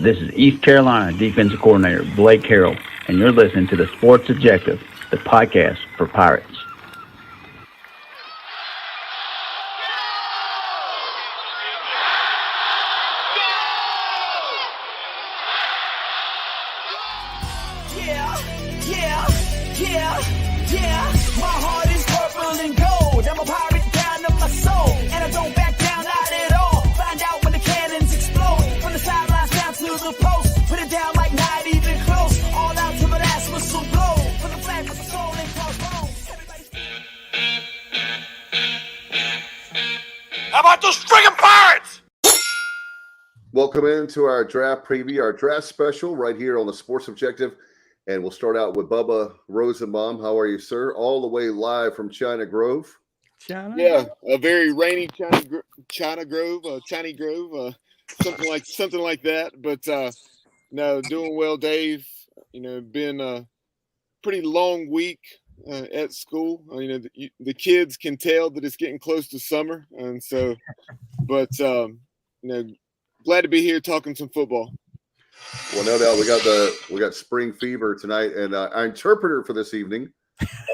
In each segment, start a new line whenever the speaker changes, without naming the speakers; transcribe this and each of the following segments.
This is East Carolina Defensive Coordinator Blake Harrell, and you're listening to the Sports Objective, the podcast for Pirates.
How about those friggin' Pirates?
Welcome into our draft preview, our draft special right here on the Sports Objective. And we'll start out with Bubba Rosenbaum. How are you, sir? All the way live from China Grove.
Yeah, a very rainy China Grove, something like that. But no, doing well, Dave. Been a pretty long week at school. The kids can tell that it's getting close to summer, and so, but glad to be here talking some football.
Well, no doubt we got spring fever tonight, and our interpreter for this evening,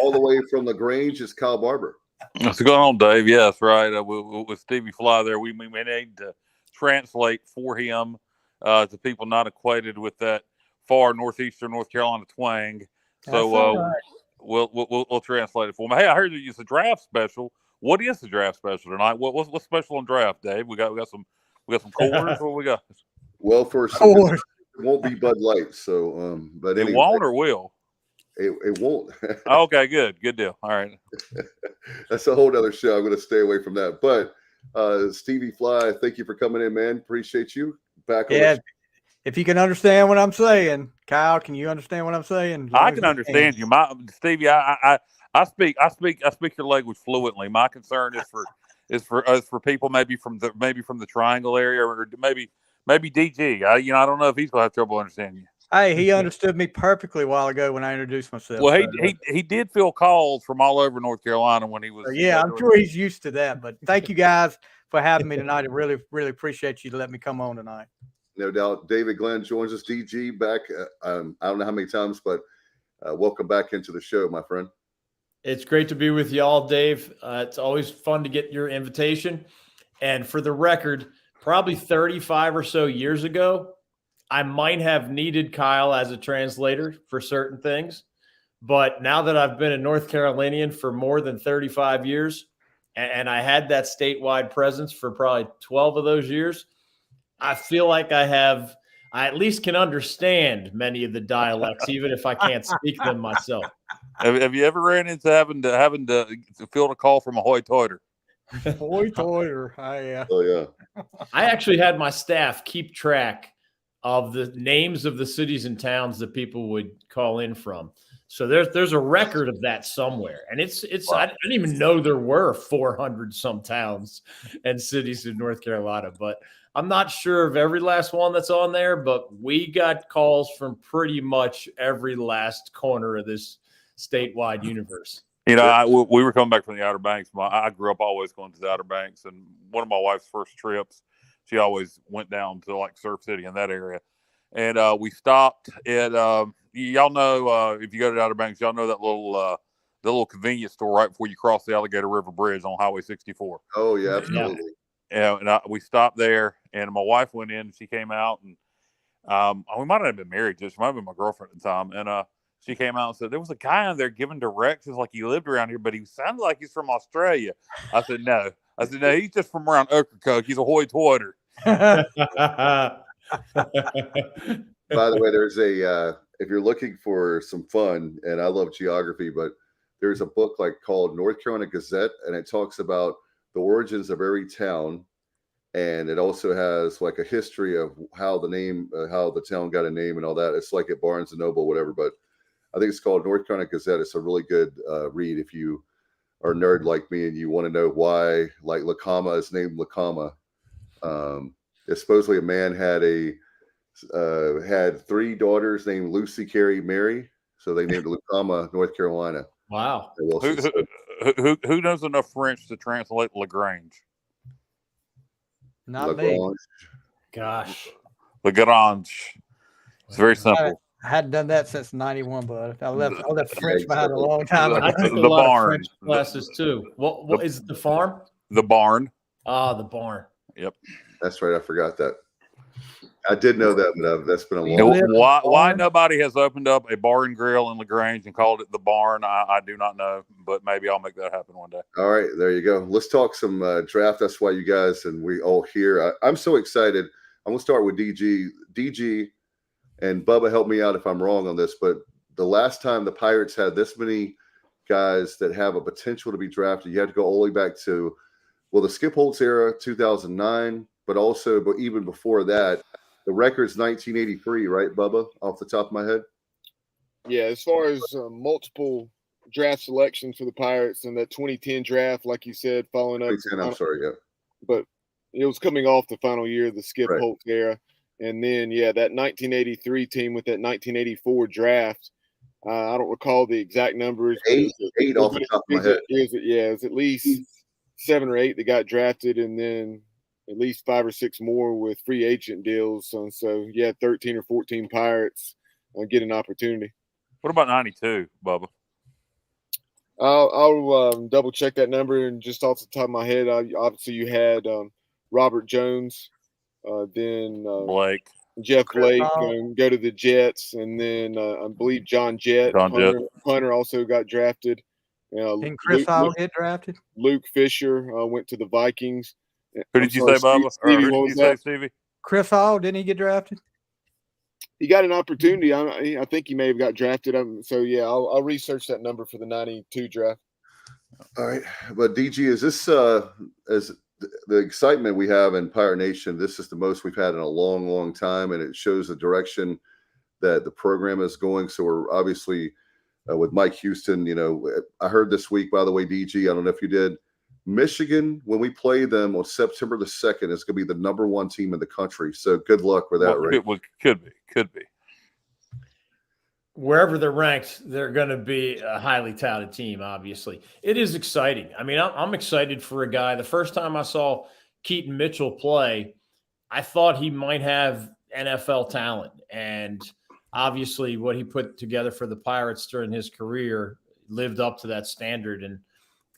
all the way from LaGrange, is Kyle Barber.
What's going on, Dave? Yes, right. With Stevie Flythe there, we need to translate for him to people not acquainted with that far northeastern North Carolina twang. So we'll translate it for him. Hey, I heard it's a draft special. What is the draft special tonight? What's special on draft, Dave? We got some quarters. What we got?
Well, for some, it won't be Bud Light. So, but anyway,
it won't or will.
It won't.
Okay, good deal. All right.
That's a whole other show. I'm going to stay away from that. But Stevie Flythe, thank you for coming in, man. Appreciate you. Back on.
Yeah, if you can understand what I'm saying, Kyle, can you understand what I'm saying?
I can understand you, Stevie. I speak your language fluently. My concern is for people maybe from the Triangle area or maybe DG. I don't know if he's gonna have trouble understanding you.
Hey, he understood me perfectly a while ago when I introduced myself.
Well, he did field calls from all over North Carolina when he was.
Yeah, I'm sure he's used to that. But thank you guys for having me tonight. I really, really appreciate you to let me come on tonight.
No doubt. David Glenn joins us, DG, back. I don't know how many times, but welcome back into the show, my friend.
It's great to be with y'all, Dave. It's always fun to get your invitation. And for the record, probably 35 or so years ago, I might have needed Kyle as a translator for certain things. But now that I've been a North Carolinian for more than 35 years, and I had that statewide presence for probably 12 of those years, I feel like I at least can understand many of the dialects, even if I can't speak them myself.
Have you ever ran into having to field a call from a hoy-toiter?
Hoy-toiter, yeah.
Oh yeah.
I actually had my staff keep track of the names of the cities and towns that people would call in from. So there's a record of that somewhere. And it's wow. I didn't even know there were 400 some towns and cities in North Carolina, but I'm not sure of every last one that's on there, but we got calls from pretty much every last corner of this statewide universe.
We were coming back from the Outer Banks. I grew up always going to the Outer Banks, and one of my wife's first trips, she always went down to like Surf City in that area. And we stopped at y'all know if you go to the Outer Banks, y'all know that little convenience store right before you cross the Alligator River Bridge on Highway 64.
Oh yeah, absolutely.
And we stopped there, and my wife went in, and she came out, and we might not have been married, just might have been my girlfriend at the time. And she came out and said, there was a guy in there giving directions like he lived around here, but he sounded like he's from Australia. I said, no, he's just from around Ocracoke. He's a hoy-toiter.
By the way, there's if you're looking for some fun, and I love geography, but there's a book called North Carolina Gazette, and it talks about the origins of every town, and it also has a history of how the town got a name and all that. It's like at Barnes and Noble, whatever, but I think it's called North Carolina Gazette. It's a really good read if you are a nerd like me and you want to know why, Lacama is named Lacama. Supposedly a man had 3 daughters named Lucy, Carrie, Mary, so they named Lacama, North Carolina.
Wow.
Who knows enough French to translate Lagrange?
Not me.
Gosh.
Lagrange. It's very simple.
I hadn't done that since '91, bud. I left French behind a long time
I
ago.
took a
The
lot
barn.
of French classes too. What is it, the farm?
The barn.
Ah, the barn.
Yep.
That's right. I forgot that. I did know that, but that's been a
You
long.
live in
Why
the barn?
nobody has opened up a bar and grill in LaGrange and called it the barn, I do not know, but maybe I'll make that happen one day.
All right, there you go. Let's talk some draft. That's why you guys and we all here. I'm so excited. I'm gonna start with DG, and Bubba, help me out if I'm wrong on this, but the last time the Pirates had this many guys that have a potential to be drafted, you had to go all the way back to, well, the Skip Holtz era, 2009, but even before that, the record's 1983, right, Bubba, off the top of my head?
Yeah, as far as multiple draft selections for the Pirates and that 2010 draft, like you said, following up.
2010, I'm sorry, yeah.
But it was coming off the final year of the Skip
Right.
Holtz era. And then, yeah, that 1983 team with that 1984 draft. I don't recall the exact numbers. But
Eight off the top of my head.
It was at least 7 or 8 that got drafted, and then at least 5 or 6 more with free agent deals. So yeah, 13 or 14 Pirates get an opportunity.
What about 92, Bubba?
I'll double check that number, and just off the top of my head, obviously you had Robert Jones, then
Blake.
Jeff Blake
Hall.
go to the Jets, and then I believe John Jett, punter, also got drafted.
Didn't Chris Hall get drafted?
Luke Fisher went to the Vikings.
Who did you say, Bubba?
Stevie,
Who
what
did
was
you say,
that?
Stevie?
Chris Hall, didn't he get drafted?
He got an opportunity. I think he may have got drafted. So yeah, I'll research that number for the 92 draft.
All right, but DG, is this as the excitement we have in Pirate Nation? This is the most we've had in a long, long time, and it shows the direction that the program is going. So we're obviously with Mike Houston. You know, I heard this week, by the way, DG. I don't know if you did. Michigan, when we play them on September the 2nd, is going to be the #1 team in the country. So good luck with that, right?
Could be.
Wherever they're ranked, they're going to be a highly touted team, obviously. It is exciting. I mean, I'm excited for a guy. The first time I saw Keaton Mitchell play, I thought he might have NFL talent. And obviously what he put together for the Pirates during his career lived up to that standard. And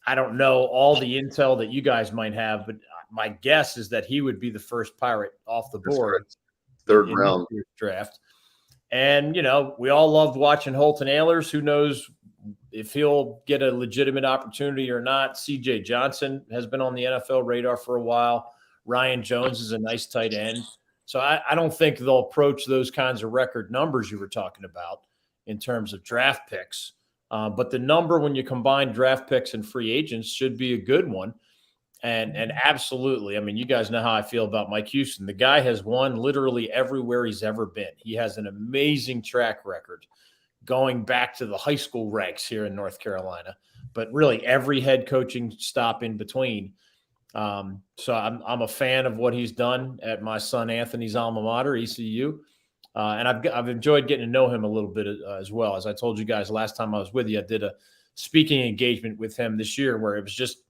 I don't know all the intel that you guys might have, but my guess is that he would be the first Pirate off the board.
Third
in
round
this year's draft. And, you know, we all loved watching Holton Ahlers. Who knows if he'll get a legitimate opportunity or not. CJ Johnson has been on the NFL radar for a while. Ryan Jones is a nice tight end. So I don't think they'll approach those kinds of record numbers you were talking about in terms of draft picks. But the number when you combine draft picks and free agents should be a good one. And absolutely, I mean, you guys know how I feel about Mike Houston. The guy has won literally everywhere he's ever been. He has an amazing track record going back to the high school ranks here in North Carolina, but really every head coaching stop in between. So I'm a fan of what he's done at my son Anthony's alma mater, ECU. And I've enjoyed getting to know him a little bit as well. As I told you guys last time I was with you, I did a speaking engagement with him this year where it was just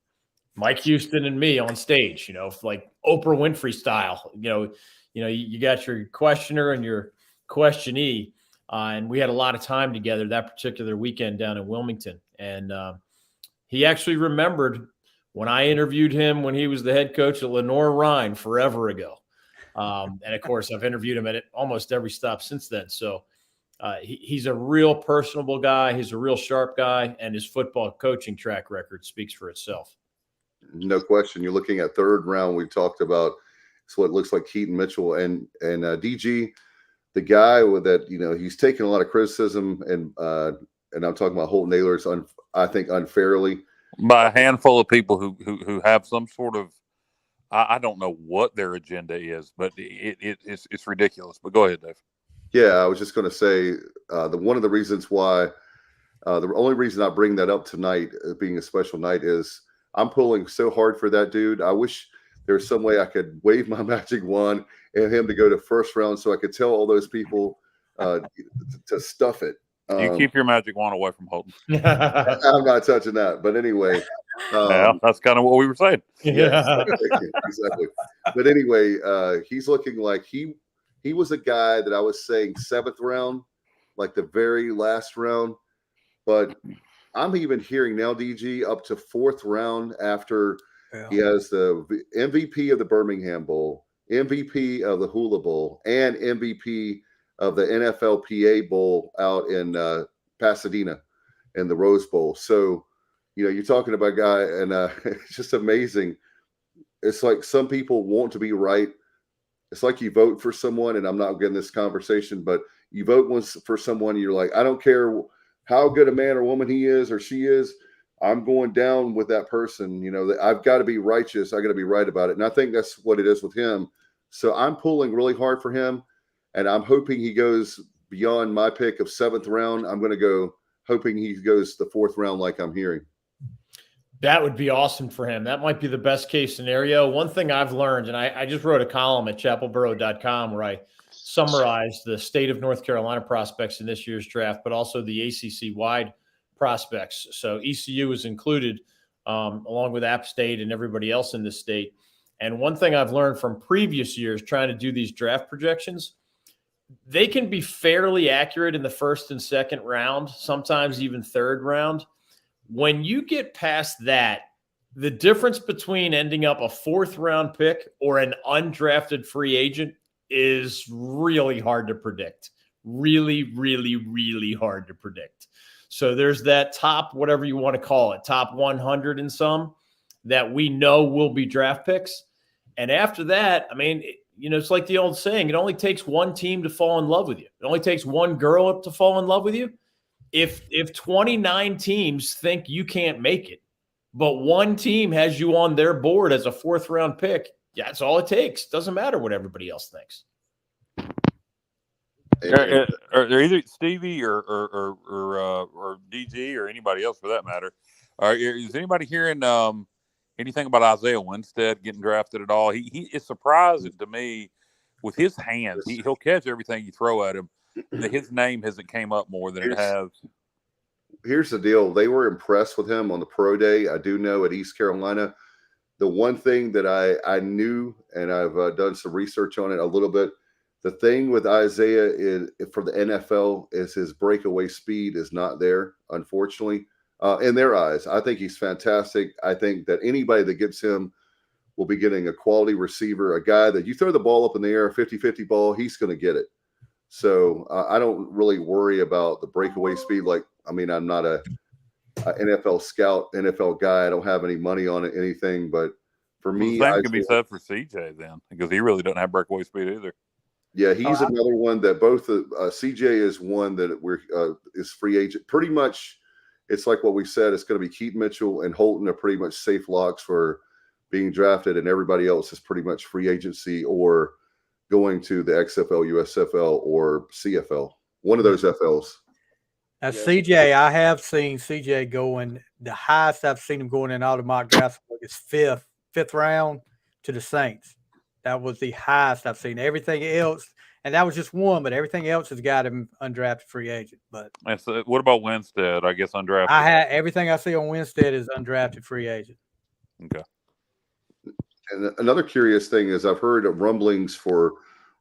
Mike Houston and me on stage, you know, like Oprah Winfrey style. You got your questioner and your questionee, and we had a lot of time together that particular weekend down in Wilmington. And he actually remembered when I interviewed him when he was the head coach at Lenore Rhine forever ago. And of course, I've interviewed him at almost every stop since then. So he's a real personable guy. He's a real sharp guy, and his football coaching track record speaks for itself.
No question. You're looking at third round. We talked about so it looks like Keaton Mitchell and DG, the guy with that. You know, he's taken a lot of criticism, and I'm talking about Holton Ahlers. I think unfairly
by a handful of people who have some sort of I don't know what their agenda is, but it's ridiculous. But go ahead, Dave.
Yeah, I was just going to say one of the reasons why the only reason I bring that up tonight, being a special night, is I'm pulling so hard for that dude. I wish there was some way I could wave my magic wand and him to go to first round so I could tell all those people to stuff it.
You keep your magic wand away from Holton.
I'm not touching that. But anyway.
Yeah, that's kind of what we were saying.
Yeah, exactly. But anyway, he's looking like he he was a guy that I was saying 7th round, like the very last round. But I'm even hearing now, DG, up to 4th round after he has the MVP of the Birmingham Bowl, MVP of the Hula Bowl, and MVP of the NFLPA Bowl out in Pasadena in the Rose Bowl. So, you're talking about a guy, and it's just amazing. It's like some people want to be right. It's like you vote for someone, and I'm not getting this conversation, but you vote once for someone, and you're like, I don't care how good a man or woman he is or she is. I'm going down with that person. I've got to be righteous. I got to be right about it. And I think that's what it is with him. So I'm pulling really hard for him, and I'm hoping he goes beyond my pick of 7th round. I'm going to go hoping he goes the 4th round like I'm hearing.
That would be awesome for him. That might be the best case scenario. One thing I've learned, and I just wrote a column at chapelboro.com where I summarized the state of North Carolina prospects in this year's draft, but also the ACC-wide prospects. So ECU is included along with App State and everybody else in the state. And one thing I've learned from previous years trying to do these draft projections, they can be fairly accurate in the 1st and 2nd round, sometimes even 3rd round. When you get past that, the difference between ending up a 4th round pick or an undrafted free agent is really hard to predict. Really, really, really hard to predict. So there's that top, whatever you want to call it, top 100 and some that we know will be draft picks. And after that, I mean, it's like the old saying, it only takes one team to fall in love with you. It only takes one girl to fall in love with you. If 29 teams think you can't make it, but one team has you on their board as a 4th round pick, that's all it takes. Doesn't matter what everybody else thinks.
Are there either Stevie or DG or anybody else for that matter? Is anybody hearing anything about Isaiah Winstead getting drafted at all? He is surprising to me with his hands. He'll catch everything you throw at him. His name hasn't came up more than it has.
Here's the deal. They were impressed with him on the pro day. I do know at East Carolina, the one thing that I knew, and I've done some research on it a little bit, the thing with Isaiah is for the NFL is his breakaway speed is not there, unfortunately, in their eyes. I think he's fantastic. I think that anybody that gets him will be getting a quality receiver, a guy that you throw the ball up in the air, a 50-50 ball, he's going to get it. So I don't really worry about the breakaway speed. I'm not a NFL scout, NFL guy. I don't have any money on it, anything. But for me,
the same can be said for CJ then, because he really doesn't have breakaway speed either.
Yeah, he's another one that both CJ is one that is free agent. Pretty much, it's like what we said. It's going to be Keaton Mitchell and Holton are pretty much safe locks for being drafted, and everybody else is pretty much free agency or going to the XFL, USFL, or CFL, one of those FLs.
Now, CJ, I have seen CJ going, the highest I've seen him going in all the mock drafts is fifth round to the Saints. That was the highest I've seen. Everything else, and that was just one, but everything else has got him undrafted free agent. But
so what about Winstead? I guess undrafted.
Everything I see on Winstead is undrafted free agent.
Okay.
And another curious thing is I've heard of rumblings for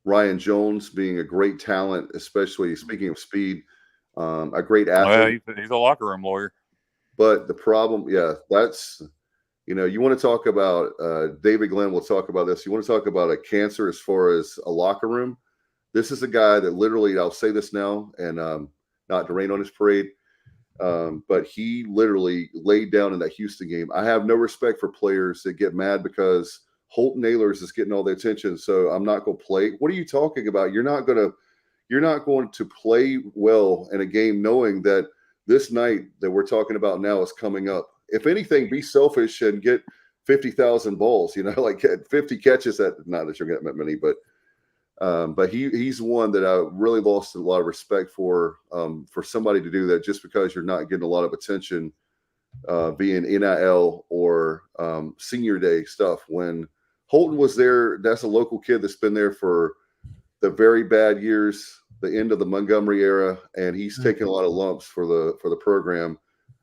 Ryan Jones being a great talent, especially speaking of speed, a great athlete.
Well, he's a locker room lawyer.
But the problem, that's, you want to talk about, David Glenn will talk about this. You want to talk about a cancer as far as a locker room. This is a guy that literally, I'll say this now and not to rain on his parade, but he literally laid down in that Houston game. I have no respect for players that get mad because Holton Ahlers is getting all the attention, so I'm not going to play. What are you talking about? You're not going to play well in a game knowing that this night that we're talking about now is coming up. If anything, be selfish and get 50,000 balls, like 50 catches. Not that you're getting that many, but he's one that I really lost a lot of respect for somebody to do that just because you're not getting a lot of attention being NIL or senior day stuff. When Holton was there, that's a local kid that's been there for the very bad years, the end of the Montgomery era, and he's taken a lot of lumps for the program.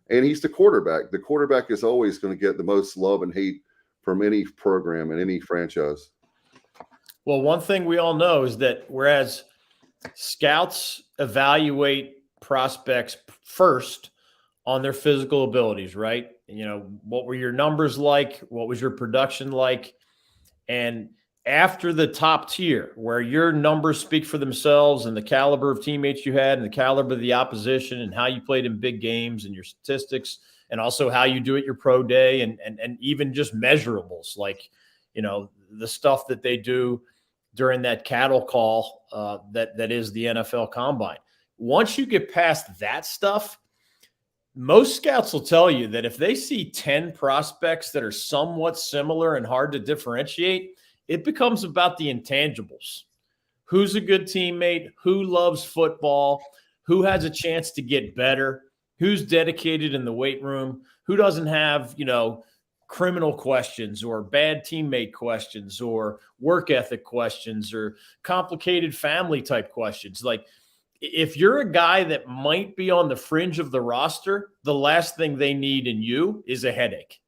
And he's the quarterback. The quarterback is always going to get the most love and hate from any program and any franchise.
Well, one thing we all know is that whereas scouts evaluate prospects first on their physical abilities, right? What were your numbers like? What was your production like? And after the top tier, where your numbers speak for themselves and the caliber of teammates you had and the caliber of the opposition and how you played in big games and your statistics and also how you do at your pro day and even just measurables like, the stuff that they do during that cattle call that is the NFL Combine. Once you get past that stuff, most scouts will tell you that if they see 10 prospects that are somewhat similar and hard to differentiate, it becomes about the intangibles. Who's a good teammate? Who loves football? Who has a chance to get better? Who's dedicated in the weight room? Who doesn't have, criminal questions or bad teammate questions or work ethic questions or complicated family type questions? Like, if you're a guy that might be on the fringe of the roster, the last thing they need in you is a headache.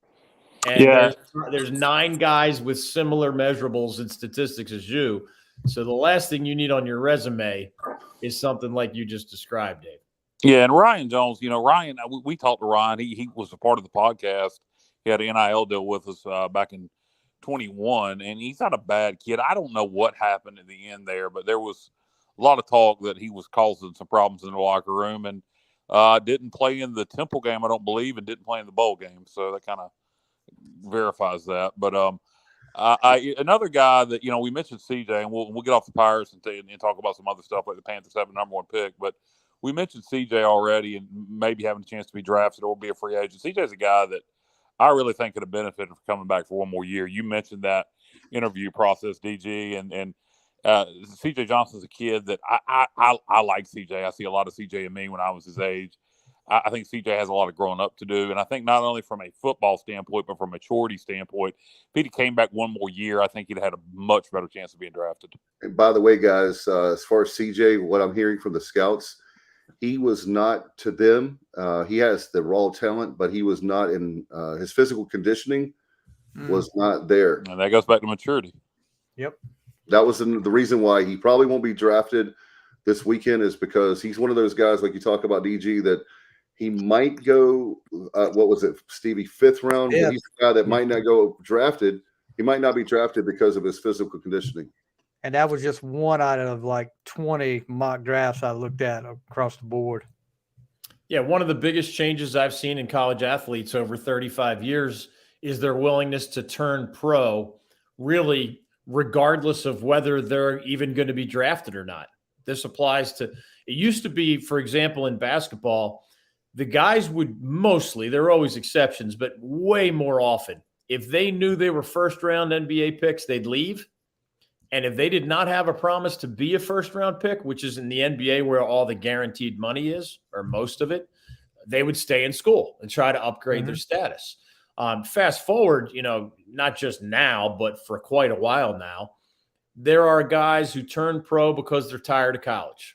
And there's 9 guys with similar measurables and statistics as you. So the last thing you need on your resume is something like you just described, Dave.
Yeah, and Ryan Jones, Ryan, we talked to Ryan. He was a part of the podcast. He had an NIL deal with us back in 21, and he's not a bad kid. I don't know what happened at the end there, but there was a lot of talk that he was causing some problems in the locker room and didn't play in the Temple game, I don't believe, and didn't play in the bowl game. So that kind of verifies that. But another guy that, we mentioned CJ, and we'll get off the Pirates and talk about some other stuff like the Panthers having the #1 pick. But we mentioned CJ already and maybe having a chance to be drafted or be a free agent. CJ's a guy that I really think could have benefited from coming back for one more year. You mentioned that interview process, DG, and CJ Johnson's a kid that I like CJ. I see a lot of CJ in me when I was his age. I think CJ has a lot of growing up to do. And I think not only from a football standpoint, but from a maturity standpoint, if he'd came back one more year, I think he'd had a much better chance of being drafted.
And by the way, guys, as far as CJ, what I'm hearing from the scouts, he was not to them. He has the raw talent, but he was not in his physical conditioning was not there.
And that goes back to maturity.
Yep.
That was the reason why he probably won't be drafted this weekend, is because he's one of those guys, like you talk about, DG, that he might go, what was it, Stevie, 5th round?
Yeah.
He's a guy that might not go drafted. He might not be drafted because of his physical conditioning.
And that was just one out of like 20 mock drafts I looked at across the board.
Yeah, one of the biggest changes I've seen in college athletes over 35 years is their willingness to turn pro, really regardless of whether they're even going to be drafted or not. This applies to – it used to be, for example, in basketball, the guys would mostly – there are always exceptions, but way more often, if they knew they were first-round NBA picks, they'd leave. And if they did not have a promise to be a first-round pick, which is in the NBA where all the guaranteed money is, or most of it, they would stay in school and try to upgrade their status. Fast forward, not just now, but for quite a while now, there are guys who turn pro because they're tired of college.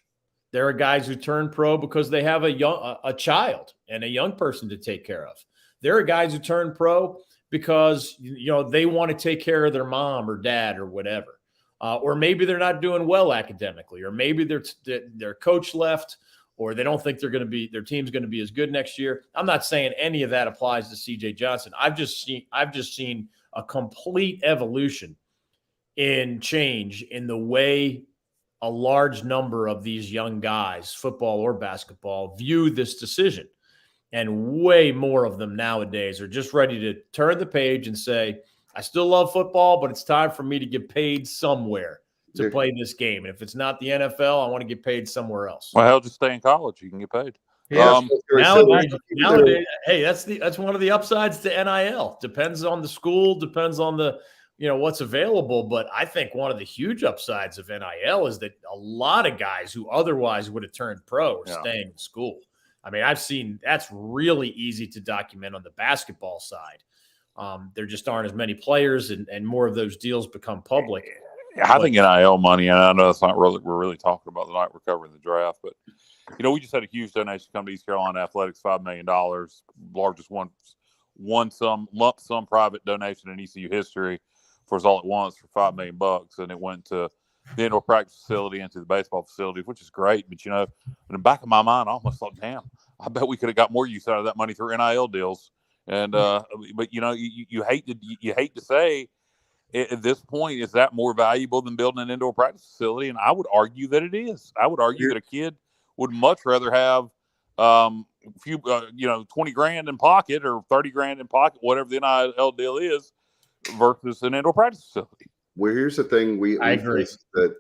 There are guys who turn pro because they have a child and a young person to take care of. There are guys who turn pro because, they want to take care of their mom or dad or whatever. Or maybe they're not doing well academically, or maybe their coach left, or they don't think their team's going to be as good next year. I'm not saying any of that applies to CJ Johnson. I've just seen a complete evolution in change in the way a large number of these young guys, football or basketball, view this decision. And way more of them nowadays are just ready to turn the page and say, I still love football, but it's time for me to get paid somewhere to play this game. And if it's not the NFL, I want to get paid somewhere else.
Well, hell, just stay in college. You can get paid.
Yeah.
Nowadays, hey, that's one of the upsides to NIL. Depends on the school, depends on the what's available. But I think one of the huge upsides of NIL is that a lot of guys who otherwise would have turned pro are staying in school. I mean, I've seen that's really easy to document on the basketball side. There just aren't as many players, and more of those deals become public.
I think NIL money, and I know that's not really we're really talking about the night we're covering the draft, but we just had a huge donation come to East Carolina Athletics, $5 million, largest lump sum private donation in ECU history. for us all at once for $5 million, and it went to the indoor practice facility and to the baseball facility, which is great. But in the back of my mind, I almost thought, damn, I bet we could have got more use out of that money through NIL deals. And but you hate to say at this point, is that more valuable than building an indoor practice facility? And I would argue that it is. I would argue that a kid would much rather have few 20 grand in pocket or 30 grand in pocket, whatever the NIL deal is, versus an indoor practice facility.
Well, here's the thing. I agree that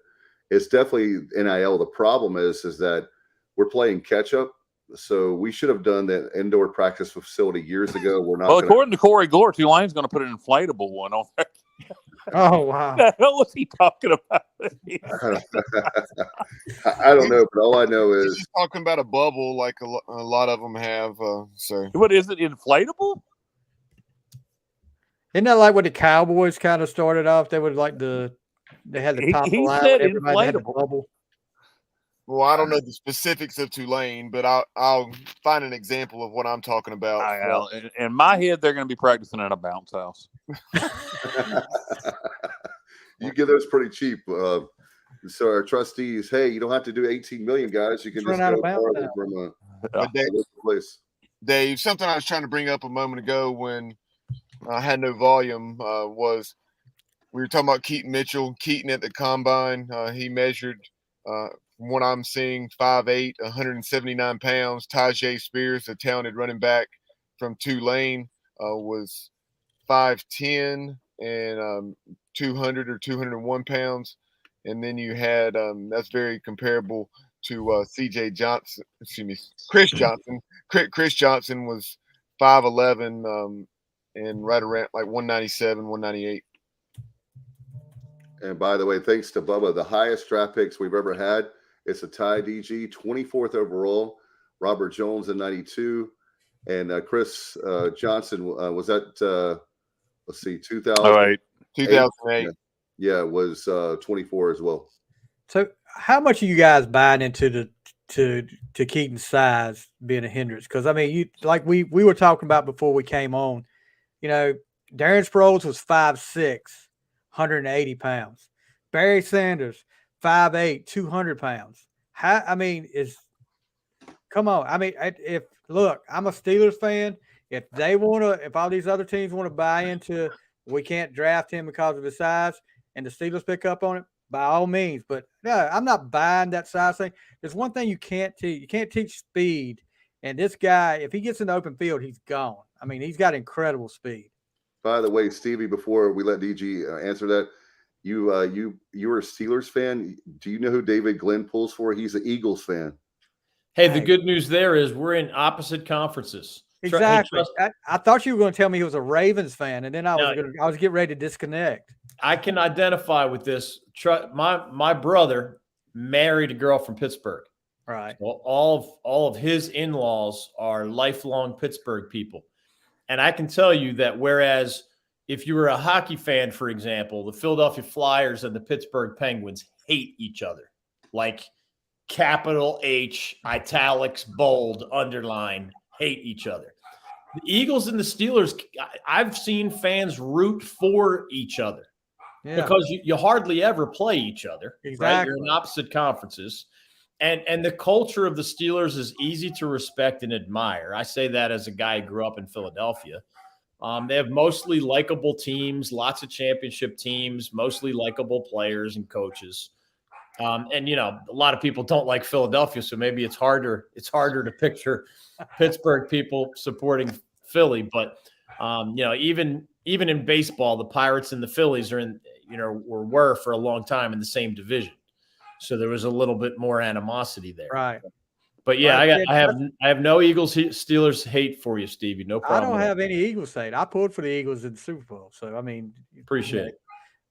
it's definitely NIL. The problem is that we're playing catch up. So we should have done that indoor practice facility years ago. We're not.
Well, according to Corey Glore, Tulane's going to put an inflatable one on there.
Oh, wow.
What the hell was he talking about?
I don't know, but all I know is
he's talking about a bubble like a lot of them have. So
what is it? Inflatable?
Isn't that like what the Cowboys kind of started off? They would they had the top
he
line.
Said
everybody had the
inflatable.
bubble.
Well, I don't know the specifics of Tulane, but I'll find an example of what I'm talking about.
In my head, they're going to be practicing at a bounce house.
You get those pretty cheap. So our trustees, hey, you don't have to do 18 million, guys. You can just go farther from a place.
Dave, something I was trying to bring up a moment ago when I had no volume was we were talking about Keaton Mitchell. Keaton at the combine, he measured, from what I'm seeing, 5'8", 179 pounds. Tajay Spears, the talented running back from Tulane, was 5'10" and 200 or 201 pounds. And then you had that's very comparable to Chris Johnson. Chris Johnson was 5'11" and right around like 197, 198.
And by the way, thanks to Bubba, the highest draft picks we've ever had. It's a tie, DG, 24th overall. Robert Jones in 92. And Chris Johnson was at, 2008.
2008.
Yeah, it was 24 as well.
So how much are you guys buying into to Keaton's size being a hindrance? Because, I mean, we were talking about before we came on, Darren Sproles was 5'6", 180 pounds. Barry Sanders, 5'8", 200 pounds. Come on. I mean, I'm a Steelers fan. If all these other teams want to buy into, we can't draft him because of his size, and the Steelers pick up on it, by all means. But no, I'm not buying that size thing. There's one thing you can't teach. You can't teach speed. And this guy, if he gets in the open field, he's gone. I mean, he's got incredible speed.
By the way, Stevie, before we let DG answer that, you were a Steelers fan. Do you know who David Glenn pulls for? He's an Eagles fan.
Hey, the good news there is we're in opposite conferences.
Exactly. I thought you were going to tell me he was a Ravens fan, and then I was getting ready to disconnect.
I can identify with this. My brother married a girl from Pittsburgh.
Right.
Well, all of his in-laws are lifelong Pittsburgh people. And I can tell you that whereas if you were a hockey fan, for example, the Philadelphia Flyers and the Pittsburgh Penguins hate each other. Like capital H, italics, bold, underline, hate each other. The Eagles and the Steelers, I've seen fans root for each other because you hardly ever play each other.
Exactly.
Right? You're in opposite conferences. And the culture of the Steelers is easy to respect and admire. I say that as a guy who grew up in Philadelphia. They have mostly likable teams, lots of championship teams, mostly likable players and coaches. And a lot of people don't like Philadelphia, so maybe it's harder to picture Pittsburgh people supporting Philly. But even in baseball, the Pirates and the Phillies are were for a long time in the same division. So there was a little bit more animosity there.
Right.
But yeah, I have no Eagles Steelers hate for you, Stevie. No problem.
I don't have any Eagles hate. I pulled for the Eagles in the Super Bowl. So I mean,
appreciate it.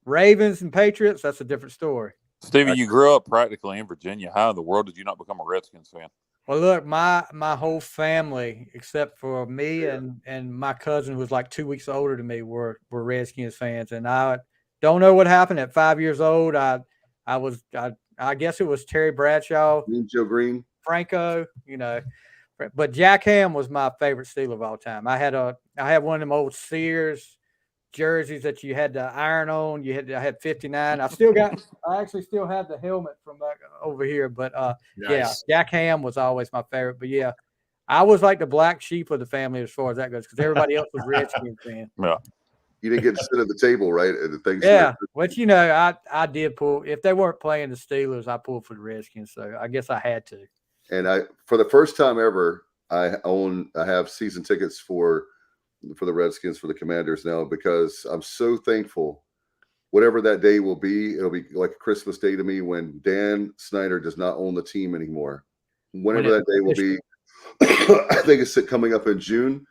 Ravens and Patriots, that's a different story.
Stevie, you grew up practically in Virginia. How in the world did you not become a Redskins fan?
Well, look, my whole family, except for me and my cousin, who was like 2 weeks older than me, were Redskins fans. And I don't know what happened at 5 years old. I guess it was Terry Bradshaw,
Joe Green,
Franco, but Jack Ham was my favorite Steeler of all time. I had one of them old Sears jerseys that you had to iron on. I had 59. I actually still have the helmet from back over here. But yeah,
Nice.
Jack Ham was always my favorite. But yeah, I was like the black sheep of the family as far as that goes because everybody else was Redskins fan.
Yeah.
You didn't get to sit at the table, right? At the things.
Yeah, but you know, I did pull. If they weren't playing the Steelers, I pulled for the Redskins. So I guess I had to.
And for the first time ever, I have season tickets for the Redskins, for the Commanders now, because I'm so thankful. Whatever that day will be, it'll be like a Christmas day to me when Dan Snyder does not own the team anymore. Whenever that day will be, I think it's coming up in June.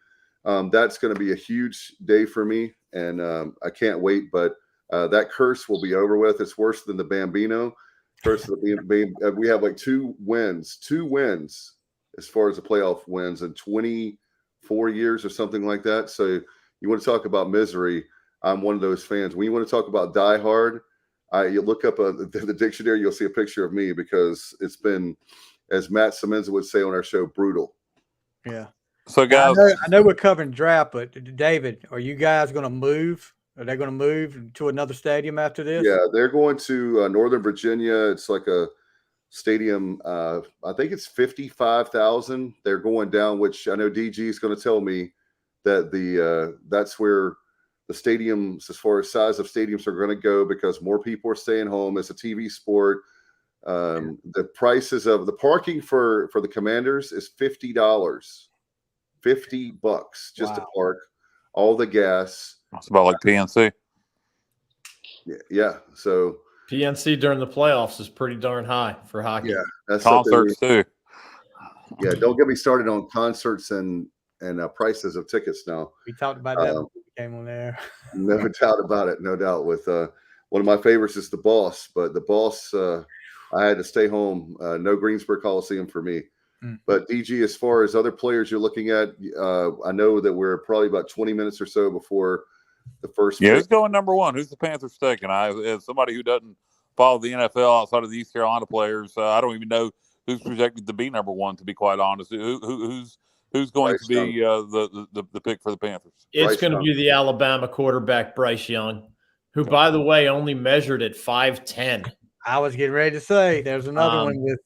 That's going to be a huge day for me, and I can't wait. But that curse will be over with. It's worse than the Bambino curse. We have like two wins as far as the playoff wins in 24 years or something like that. So you want to talk about misery? I'm one of those fans. When you want to talk about Die Hard, you look up the dictionary, you'll see a picture of me because it's been, as Matt Semenza would say on our show, brutal.
Yeah.
So, guys,
I know we're covering draft, but David, are you guys going to move? Are they going to move to another stadium after this?
Yeah, they're going to Northern Virginia. It's like a stadium. I think it's 55,000. They're going down, which I know DG is going to tell me that that's where the stadiums, as far as size of stadiums, are going to go because more people are staying home. It's a TV sport. The prices of the parking for the Commanders is $50, $50 just to park, all the gas.
It's about like PNC.
Yeah. So
PNC during the playoffs is pretty darn high for hockey.
Yeah, that's
concerts too.
Yeah, don't get me started on concerts and prices of tickets now.
We talked about that when we came on there.
No doubt about it. No doubt. With one of my favorites is The Boss, but The Boss, I had to stay home. No Greensboro Coliseum for me. But DG, as far as other players you're looking at, I know that we're probably about 20 minutes or so before the first.
Yeah, who's going number one? Who's the Panthers taking? As somebody who doesn't follow the NFL outside of the East Carolina players, I don't even know who's projected to be number one. To be quite honest, who's going to be the pick for the Panthers?
It's going to be the Alabama quarterback Bryce Young, who, by the way, only measured at 5'10".
I was getting ready to say there's another one with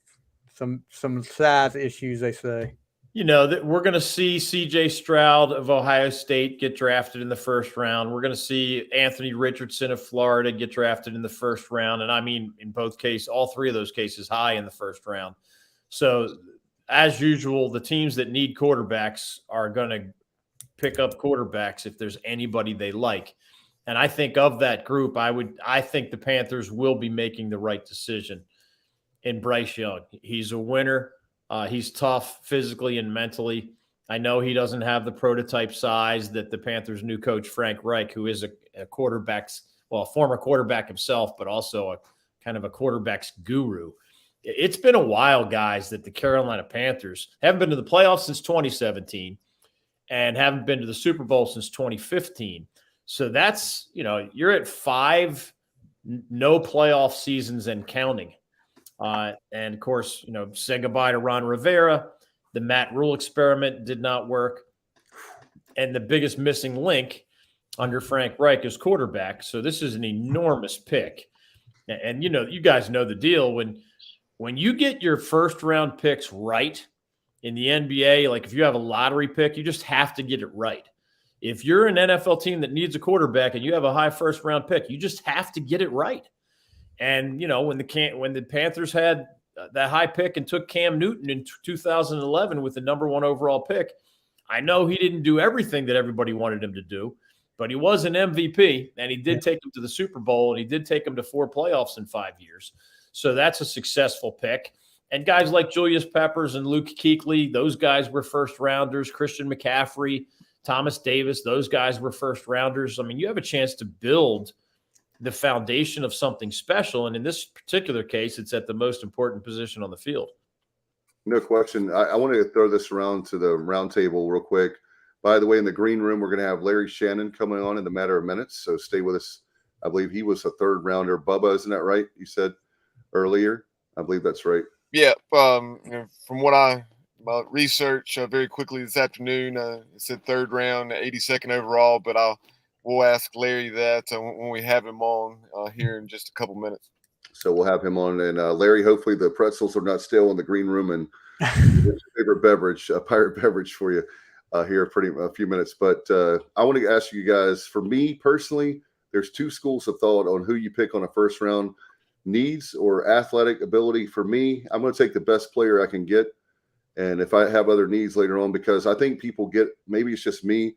some size issues, they say.
You know, that we're going to see C.J. Stroud of Ohio State get drafted in the first round. We're going to see Anthony Richardson of Florida get drafted in the first round. And I mean, in both cases, all three of those cases, high in the first round. So, as usual, the teams that need quarterbacks are going to pick up quarterbacks if there's anybody they like. And I think of that group, I think the Panthers will be making the right decision in Bryce Young. He's a winner. He's tough physically and mentally. I know he doesn't have the prototype size that the Panthers' new coach, Frank Reich, who is a former quarterback himself, but also a kind of a quarterback's guru. It's been a while, guys, that the Carolina Panthers haven't been to the playoffs since 2017 and haven't been to the Super Bowl since 2015. So that's, you're at 5 no playoff seasons and counting. And of course, say goodbye to Ron Rivera. The Matt Rule experiment did not work. And the biggest missing link under Frank Reich is quarterback. So this is an enormous pick. And, you guys know the deal. When you get your first round picks right in the NBA, like if you have a lottery pick, you just have to get it right. If you're an NFL team that needs a quarterback and you have a high first round pick, you just have to get it right. And, when the Panthers had that high pick and took Cam Newton in 2011 with the number 1 overall pick, I know he didn't do everything that everybody wanted him to do, but he was an MVP, and he did take him to the Super Bowl, and he did take him to 4 playoffs in 5 years. So that's a successful pick. And guys like Julius Peppers and Luke Kuechly, those guys were first-rounders. Christian McCaffrey, Thomas Davis, those guys were first-rounders. I mean, you have a chance to build the foundation of something special. And in this particular case, it's at the most important position on the field.
No question. I wanted to throw this around to the round table real quick. By the way, in the green room, we're going to have Larry Shannon coming on in the matter of minutes. So stay with us. I believe he was a 3rd rounder. Bubba, isn't that right? You said earlier. I believe that's right.
Yeah. From what my research very quickly this afternoon, it said 3rd round, 82nd overall, but I'll we'll ask Larry that when we have him on here in just a couple minutes.
So we'll have him on. And Larry, hopefully the pretzels are not stale in the green room, and what's your favorite beverage, a pirate beverage for you here in a few minutes. But I want to ask you guys, for me personally, there's two schools of thought on who you pick on a first round: needs or athletic ability. For me, I'm going to take the best player I can get. And if I have other needs later on, because I think people get, maybe it's just me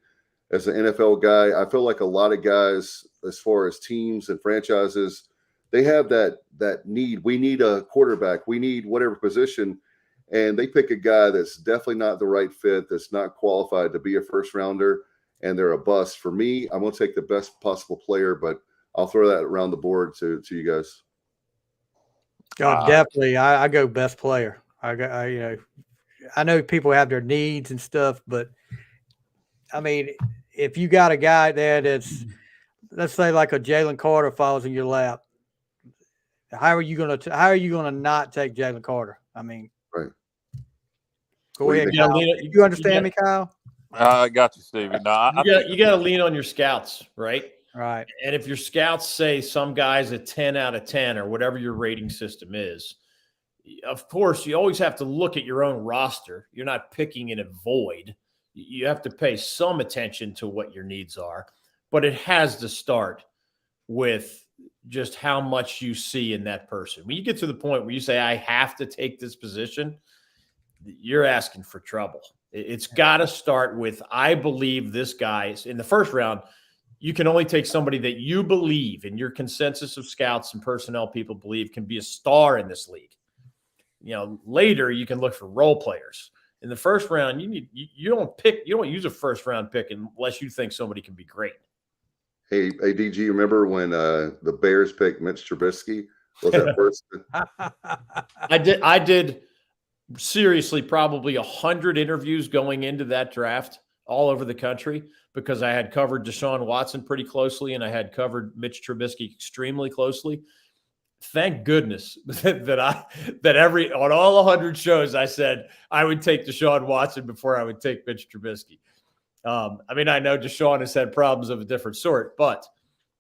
as an NFL guy, I feel like a lot of guys, as far as teams and franchises, they have that need. We need a quarterback. We need whatever position. And they pick a guy that's definitely not the right fit, that's not qualified to be a first rounder, and they're a bust. For me, I'm going to take the best possible player, but I'll throw that around the board to you guys.
Oh, definitely. I go best player. I know people have their needs and stuff, but I mean, if you got a guy there that's, let's say, like a Jalen Carter falls in your lap, how are you gonna not take Jalen Carter? I mean,
right.
Go ahead, Kyle. You understand me, Kyle?
I got you, Stevie. No,
you got to lean on your scouts, right?
Right.
And if your scouts say some guy's a 10 out of 10 or whatever your rating system is, of course, you always have to look at your own roster. You're not picking in a void. You have to pay some attention to what your needs are, but it has to start with just how much you see in that person. When you get to the point where you say, I have to take this position, you're asking for trouble. It's got to start with, I believe this guy is in the first round. You can only take somebody that you believe in your consensus of scouts and personnel people believe can be a star in this league. Later you can look for role players. In the first round, you don't use a first round pick unless you think somebody can be great.
Hey, DG, you remember when the Bears picked Mitch Trubisky? Was that first?
I did seriously probably 100 interviews going into that draft all over the country because I had covered Deshaun Watson pretty closely and I had covered Mitch Trubisky extremely closely. Thank goodness that on all 100 shows I said I would take Deshaun Watson before I would take Mitch Trubisky. I know Deshaun has had problems of a different sort, but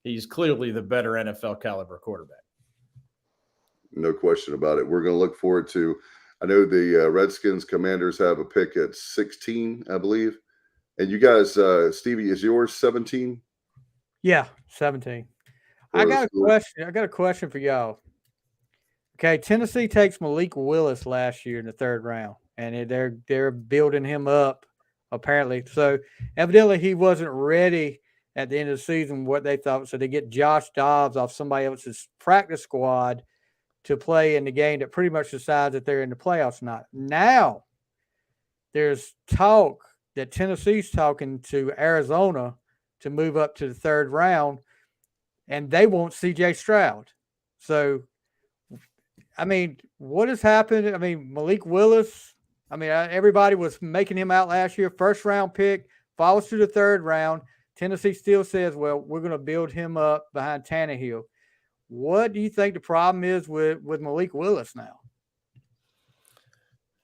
he's clearly the better NFL caliber quarterback.
No question about it. We're going to look forward to, I know the Redskins Commanders have a pick at 16, I believe. And you guys, Stevie, is yours 17?
Yeah, 17. I got a question for y'all. Okay, Tennessee takes Malik Willis last year in the third round, and they're building him up apparently. So evidently he wasn't ready at the end of the season, what they thought. So they get Josh Dobbs off somebody else's practice squad to play in the game that pretty much decides that they're in the playoffs or not. Now there's talk that Tennessee's talking to Arizona to move up to the third round, and they want C.J. Stroud. So, what has happened? Malik Willis, everybody was making him out last year, first round pick, falls to the third round. Tennessee still says, well, we're going to build him up behind Tannehill. What do you think the problem is with Malik Willis now?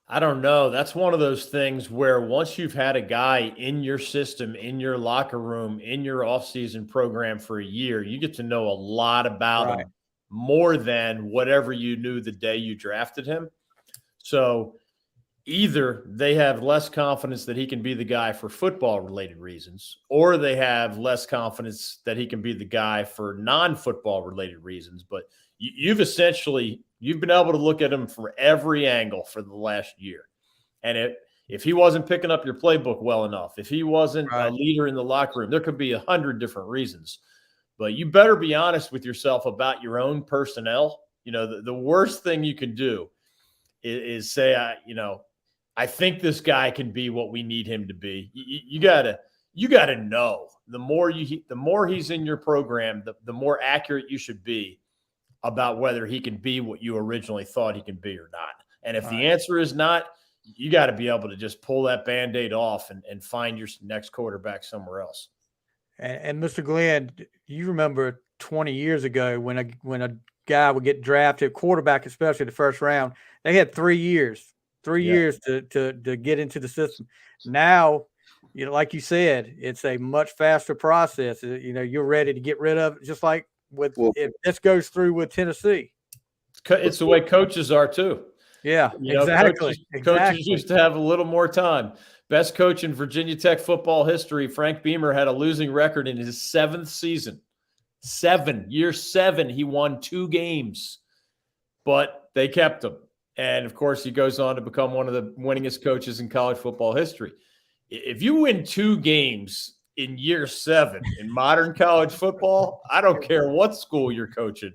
I don't know. That's one of those things where once you've had a guy in your system, in your locker room, in your offseason program for a year, you get to know a lot about him more than whatever you knew the day you drafted him. So either they have less confidence that he can be the guy for football-related reasons, or they have less confidence that he can be the guy for non-football-related reasons. But you've been able to look at him from every angle for the last year. And if he wasn't picking up your playbook well enough, if he wasn't a leader in the locker room, there could be 100 different reasons. But you better be honest with yourself about your own personnel. The worst thing you can do is say, I think this guy can be what we need him to be. You gotta know the more he's in your program, the more accurate you should be about whether he can be what you originally thought he can be or not. And if the answer is not, you got to be able to just pull that Band-Aid off and find your next quarterback somewhere else.
And Mr. Glenn, you remember 20 years ago when a guy would get drafted, quarterback especially the first round, they had 3 years to get into the system. Now like you said, it's a much faster process. You're ready to get rid of it, just like if this goes through with Tennessee.
It's the way coaches are too.
Yeah, exactly.
Coaches used to have a little more time. Best coach in Virginia Tech football history, Frank Beamer, had a losing record in his 7th season. Year 7, he won 2 games, but they kept him. And, of course, he goes on to become one of the winningest coaches in college football history. If you win 2 games in year 7 in modern college football, I don't care what school you're coaching.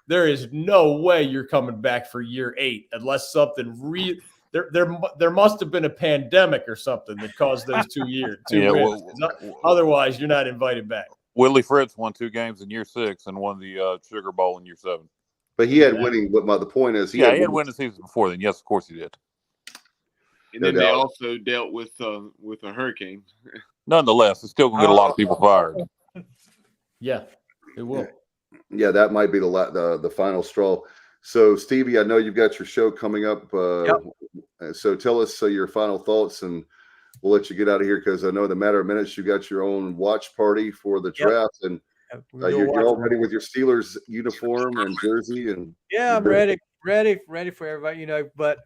There is no way you're coming back for year 8 unless something real. There must have been a pandemic or something that caused those 2 years. Otherwise, you're not invited back.
Willie Fritz won 2 games in year 6 and won the Sugar Bowl in year 7.
But he had winning. But the point is,
he had winning seasons before then. Yes, of course he did.
And then they also dealt with a hurricane.
Nonetheless, it's still going to get a lot of people fired.
Yeah, it will.
Yeah, that might be the final straw. So, Stevie, I know you've got your show coming up.
Yep.
So tell us your final thoughts, and we'll let you get out of here because I know in a matter of minutes you got your own watch party for the draft, and you're all ready with your Steelers uniform and jersey. And
I'm ready for everybody. But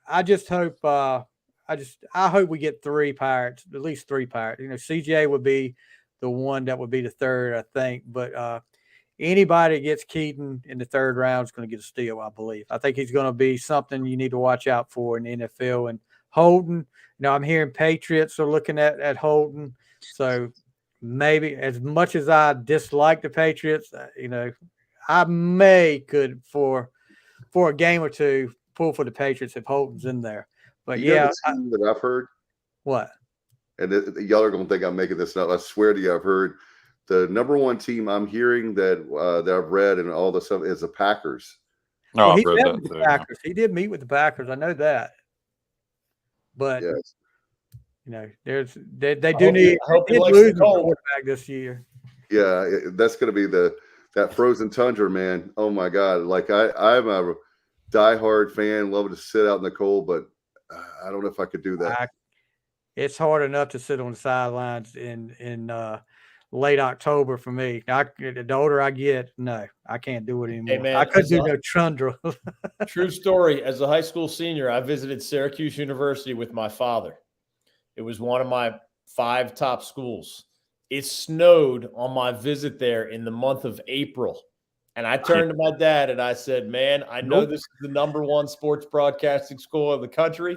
I just hope I hope we get 3 Pirates, at least 3 Pirates. CJ would be the one that would be the 3rd, I think, but. Anybody that gets Keaton in the 3rd round is going to get a steal, I believe. I think he's going to be something you need to watch out for in the NFL. And Holton, I'm hearing Patriots are looking at Holton. So maybe as much as I dislike the Patriots, I could for a game or 2 pull for the Patriots if Holton's in there. But
that I've heard.
What?
And y'all are going to think I'm making this up. I swear to you, I've heard. The number 1 team I'm hearing that I've read and all the stuff is the Packers.
No,
he met with the Packers. He did meet with the Packers. I know that. But
yes.
They do need. I hope he lose the quarterback this year.
Yeah, that's going to be that frozen tundra, man. Oh my God! Like I'm a diehard fan, love to sit out in the cold, but I don't know if I could do that.
It's hard enough to sit on the sidelines in late October for me. The older I get, no, I can't do it anymore.
Hey man,
I couldn't do no tundra.
True story. As a high school senior, I visited Syracuse University with my father. It was one of my 5 top schools. It snowed on my visit there in the month of April. And I turned to my dad and I said, man, I know this is the number 1 sports broadcasting school in the country.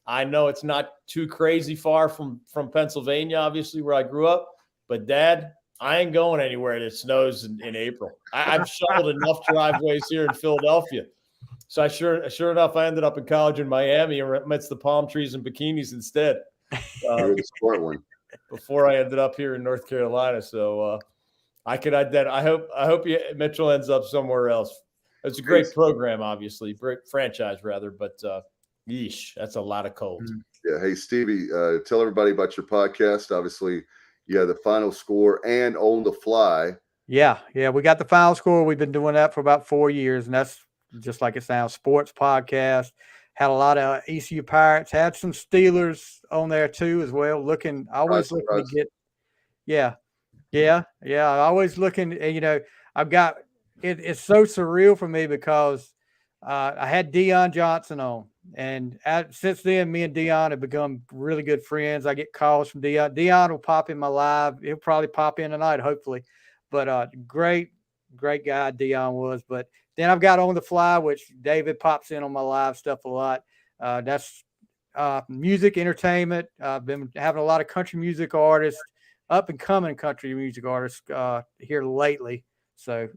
I know it's not too crazy far from Pennsylvania, obviously, where I grew up. But, Dad, I ain't going anywhere that snows in April. I've shoveled enough driveways here in Philadelphia. So sure enough, I ended up in college in Miami amidst the palm trees and bikinis instead.
The sport one.
Before I ended up here in North Carolina. So I hope Mitchell ends up somewhere else. It's a great program, obviously, great franchise rather, but yeesh, that's a lot of cold.
Yeah. Hey, Stevie, tell everybody about your podcast. Obviously, you have the Final Score and On the Fly.
Yeah, we got the Final Score. We've been doing that for about 4 years, and that's just like it sounds. Sports podcast. Had a lot of ECU Pirates. Had some Steelers on there too as well. Always looking to get. Yeah. Always looking. I've got it. It's so surreal for me because I had Deion Johnson on, and since then, me and Deion have become really good friends. I get calls from Deion. Deion will pop in my live. He'll probably pop in tonight, hopefully. But great guy Deion was. But then I've got On the Fly, which David pops in on my live stuff a lot. That's music, entertainment. I've been having a lot of country music artists, up and coming country music artists here lately. So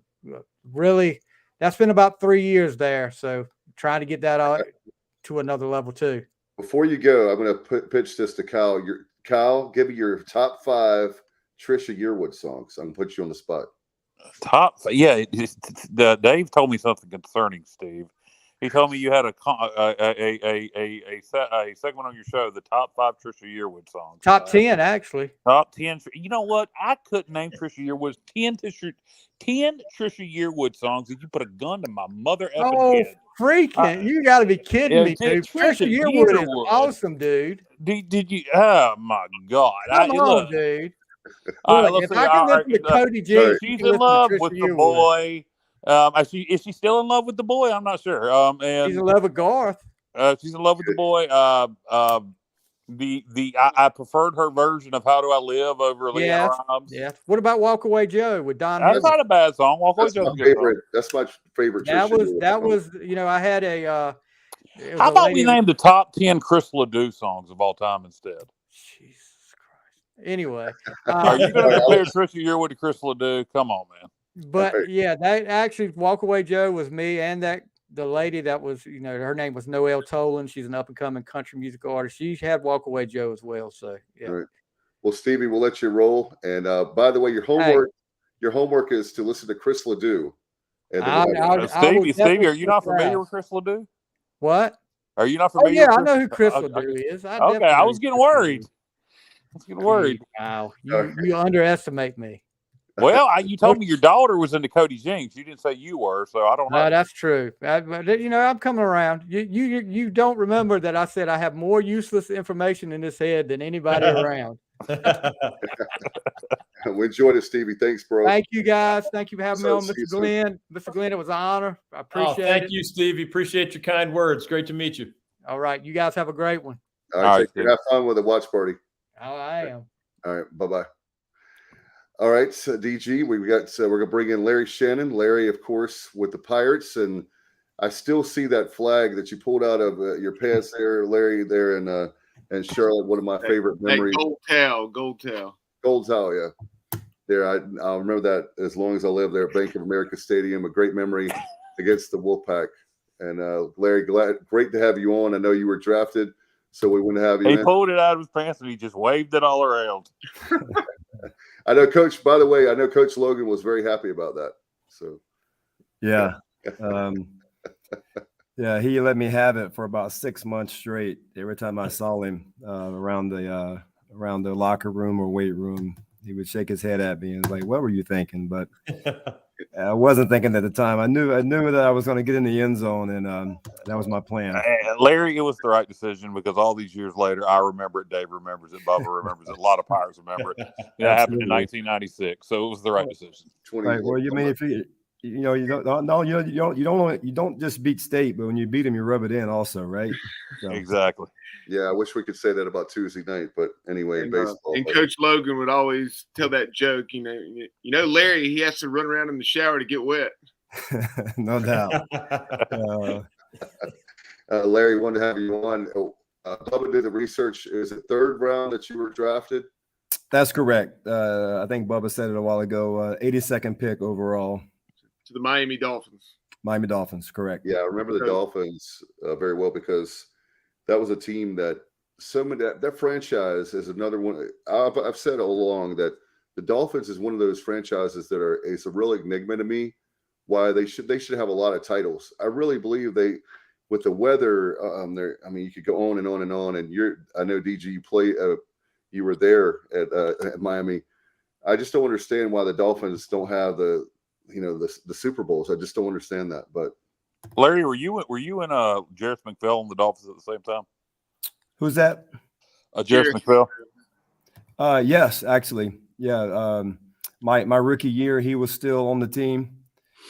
really, that's been about 3 years there. So trying to get that out to another level too.
Before you go, I'm going to pitch this to Kyle. Kyle, give me your top 5 Trisha Yearwood songs. I'm going to put you on the spot.
Dave told me something concerning, Steve. He told me you had a segment on your show, the top 5 Trisha Yearwood songs.
Top 10, actually.
Top 10. You know what? I couldn't name Trisha Yearwood's 10 Trisha Yearwood songs that you put a gun to my mother effing head.
Freaking! You got to be kidding me, dude. Trisha Yearwood is awesome, dude.
Did you? Oh my God!
Come on, dude.
Look,
Look, if I can listen to Cody G,
she's in love with the boy. Is she still in love with the boy? I'm not sure. And
she's in love with Garth.
She's in love with the boy. I preferred her version of "How Do I Live" over Leanne Rhymes.
Yeah. What about "Walk Away Joe" with Don?
That's not a bad song. "Walk Away Joe" is a good song.
That's my favorite.
That was. You know, I had a.
How about we name the top 10 Chris Ledoux songs of all time instead?
Jesus Christ. Anyway,
are you going to compare Trisha Yearwood to Chris Ledoux? Come on, man.
But yeah, that actually "Walk Away Joe" was me, and the lady that was, you know, her name was Noelle Tolan. She's an up and coming country music artist. She had "Walk Away Joe" as well. So yeah.
Right. Well, Stevie, we'll let you roll. And by the way, your homework is to listen to Chris Ledoux.
Stevie, are you not familiar with Chris Ledoux?
What?
Are you not familiar?
Oh yeah, I know who Chris Ledoux is.
I was getting worried.
Wow, you underestimate me.
Well, you told me your daughter was into Cody Jinks. You didn't say you were, so I don't know.
No, that's true. But you know, I'm coming around. You don't remember that I said I have more useless information in this head than anybody around.
We enjoyed it, Stevie. Thanks, bro.
Thank you, guys. Thank you for having me on, Mr. Glenn. Mr. Glenn, it was an honor. I appreciate it.
Thank you, Stevie. Appreciate your kind words. Great to meet you.
All right. You guys have a great one.
All right. Have fun with the watch party.
Oh, I am.
All right. Bye-bye. All right, so DG, we're gonna bring in Larry Shannon. Larry, of course, with the Pirates, and I still see that flag that you pulled out of your pants there, Larry, there in Charlotte. One of my favorite memories.
Gold towel,
yeah. There, I'll remember that as long as I live there. Bank of America Stadium, a great memory against the Wolfpack. And Larry, great to have you on. I know you were drafted, so we wouldn't have you.
He pulled it out of his pants and he just waved it all around.
I know, Coach. By the way, I know Coach Logan was very happy about that. So,
yeah, yeah, he let me have it for about 6 months straight. Every time I saw him around the locker room or weight room, he would shake his head at me and was like, "What were you thinking?" But I wasn't thinking at the time. I knew that I was going to get in the end zone, and that was my plan.
Larry, it was the right decision because all these years later, I remember it. Dave remembers it. Bubba remembers it. A lot of Pirates remember it. It happened in 1996, so it was the right decision.
Right. Well, you mean if you don't just beat State, but when you beat them, you rub it in also, right? So.
Exactly.
Yeah, I wish we could say that about Tuesday night, but anyway, baseball.
And Coach Logan would always tell that joke. You know, Larry, he has to run around in the shower to get wet.
No doubt.
Larry, wanted to have you on. Bubba did the research. Is it third round that you were drafted?
That's correct. I think Bubba said it a while ago. 82nd pick overall.
To the Miami Dolphins.
Miami Dolphins, correct.
Yeah, I remember the Dolphins very well because that was a team that that franchise is another one. I've said all along that the Dolphins is one of those franchises that it's a real enigma to me. Why they should have a lot of titles. I really believe with the weather. I mean, you could go on and on and on. And I know DG, you were there at Miami. I just don't understand why the Dolphins don't have the Super Bowls. I just don't understand that. But
Larry, were you in Jarrett McPhail and the Dolphins at the same time?
Who's that?
Jarrett McPhail.
Yes, actually. Yeah. My rookie year, he was still on the team.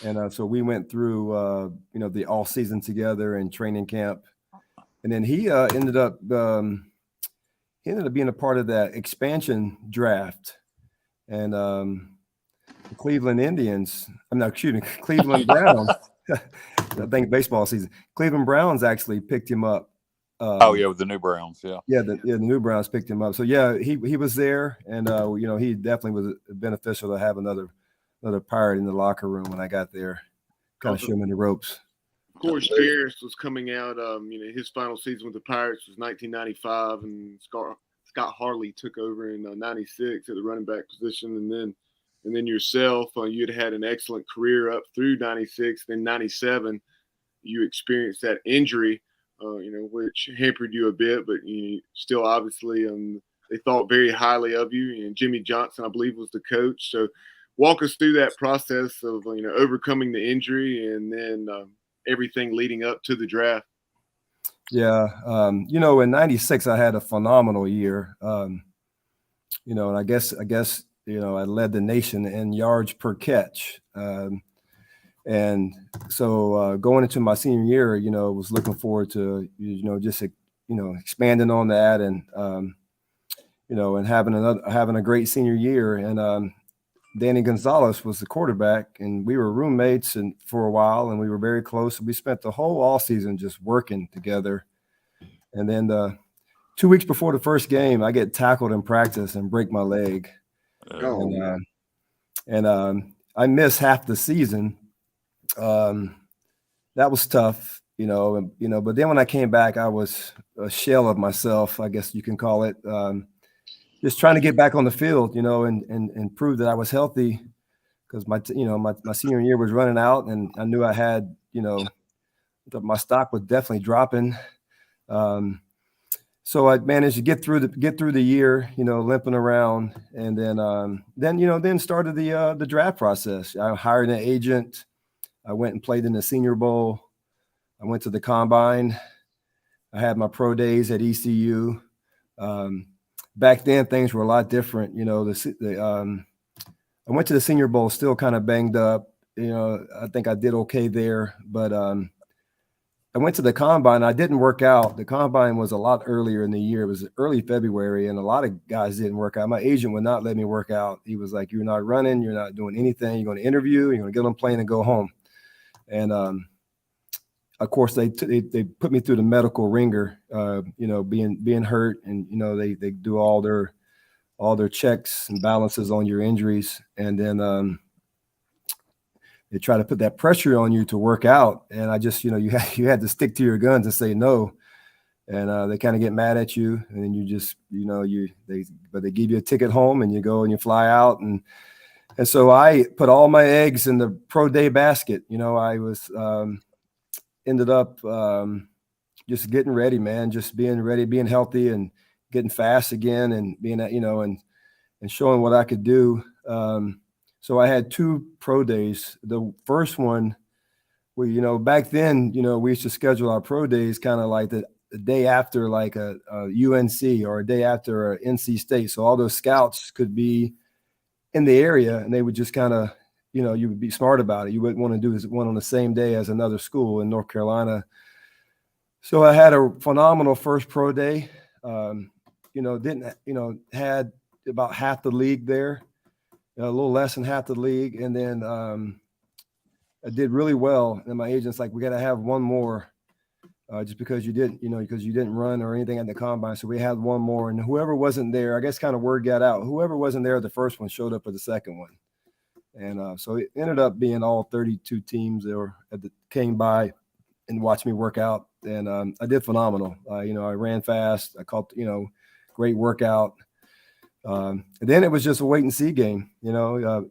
And so we went through, the all season together in training camp. And then he ended up being a part of that expansion draft. And the Cleveland Browns. I think baseball season. Cleveland Browns actually picked him up.
With the new Browns, yeah.
Yeah, the new Browns picked him up. So yeah, he was there, and he definitely was beneficial to have another Pirate in the locker room when I got there, kind of show me the ropes.
Of course, Jarrett was coming out. His final season with the Pirates was 1995, and Scott Harley took over in '96 at the running back position, and then yourself, you had an excellent career up through '96, then '97. you experienced that injury, which hampered you a bit, but you still obviously they thought very highly of you. And Jimmy Johnson, I believe, was the coach. So walk us through that process of overcoming the injury and then everything leading up to the draft.
Yeah, in '96 I had a phenomenal year. And I guess I led the nation in yards per catch. And so going into my senior year, was looking forward to just expanding on that and and having a great senior year. And Danny Gonzalez was the quarterback, and we were roommates for a while, and we were very close. We spent the whole off season just working together. And then 2 weeks before the first game, I get tackled in practice and break my leg. And I missed half the season. That was tough, but then when I came back, I was a shell of myself, I guess you can call it. Just trying to get back on the field, and prove that I was healthy, because my senior year was running out, and I knew I had, my stock was definitely dropping. So I managed to get through the year, limping around, and then started the draft process. I hired an agent. I went and played in the Senior Bowl. I went to the combine. I had my pro days at ECU. Back then, things were a lot different. I went to the Senior Bowl still kind of banged up. I think I did okay there, but I went to the combine. I didn't work out. The combine was a lot earlier in the year. It was early February, and a lot of guys didn't work out. My agent would not let me work out. He was like, "You're not running. You're not doing anything. You're going to interview. You're going to get on a plane and go home." And of course, they put me through the medical ringer, being hurt, and they do all their checks and balances on your injuries, and then they try to put that pressure on you to work out. And I just, you had to stick to your guns and say no. And they kind of get mad at you, and then you just, but they give you a ticket home, and you go and you fly out. And so I put all my eggs in the pro day basket. I was ended up just getting ready, man, just being ready, being healthy, and getting fast again, and being, and showing what I could do. So I had 2 pro days. The first one, back then, we used to schedule our pro days kind of like the day after like a UNC or a day after a NC State. So all those scouts could be in the area, and they would just kind of, you would be smart about it. You wouldn't want to do one on the same day as another school in North Carolina. So I had a phenomenal first pro day. Had about half the league there. A little less than half the league, and then I did really well. And my agent's like, "We got to have one more, just because you didn't run or anything at the combine." So we had one more, and whoever wasn't there, I guess, kind of word got out. Whoever wasn't there at the first one showed up at the second one, and so it ended up being all 32 teams that came by and watched me work out, and I did phenomenal. I ran fast. I caught, great workout. And then it was just a wait and see game. Back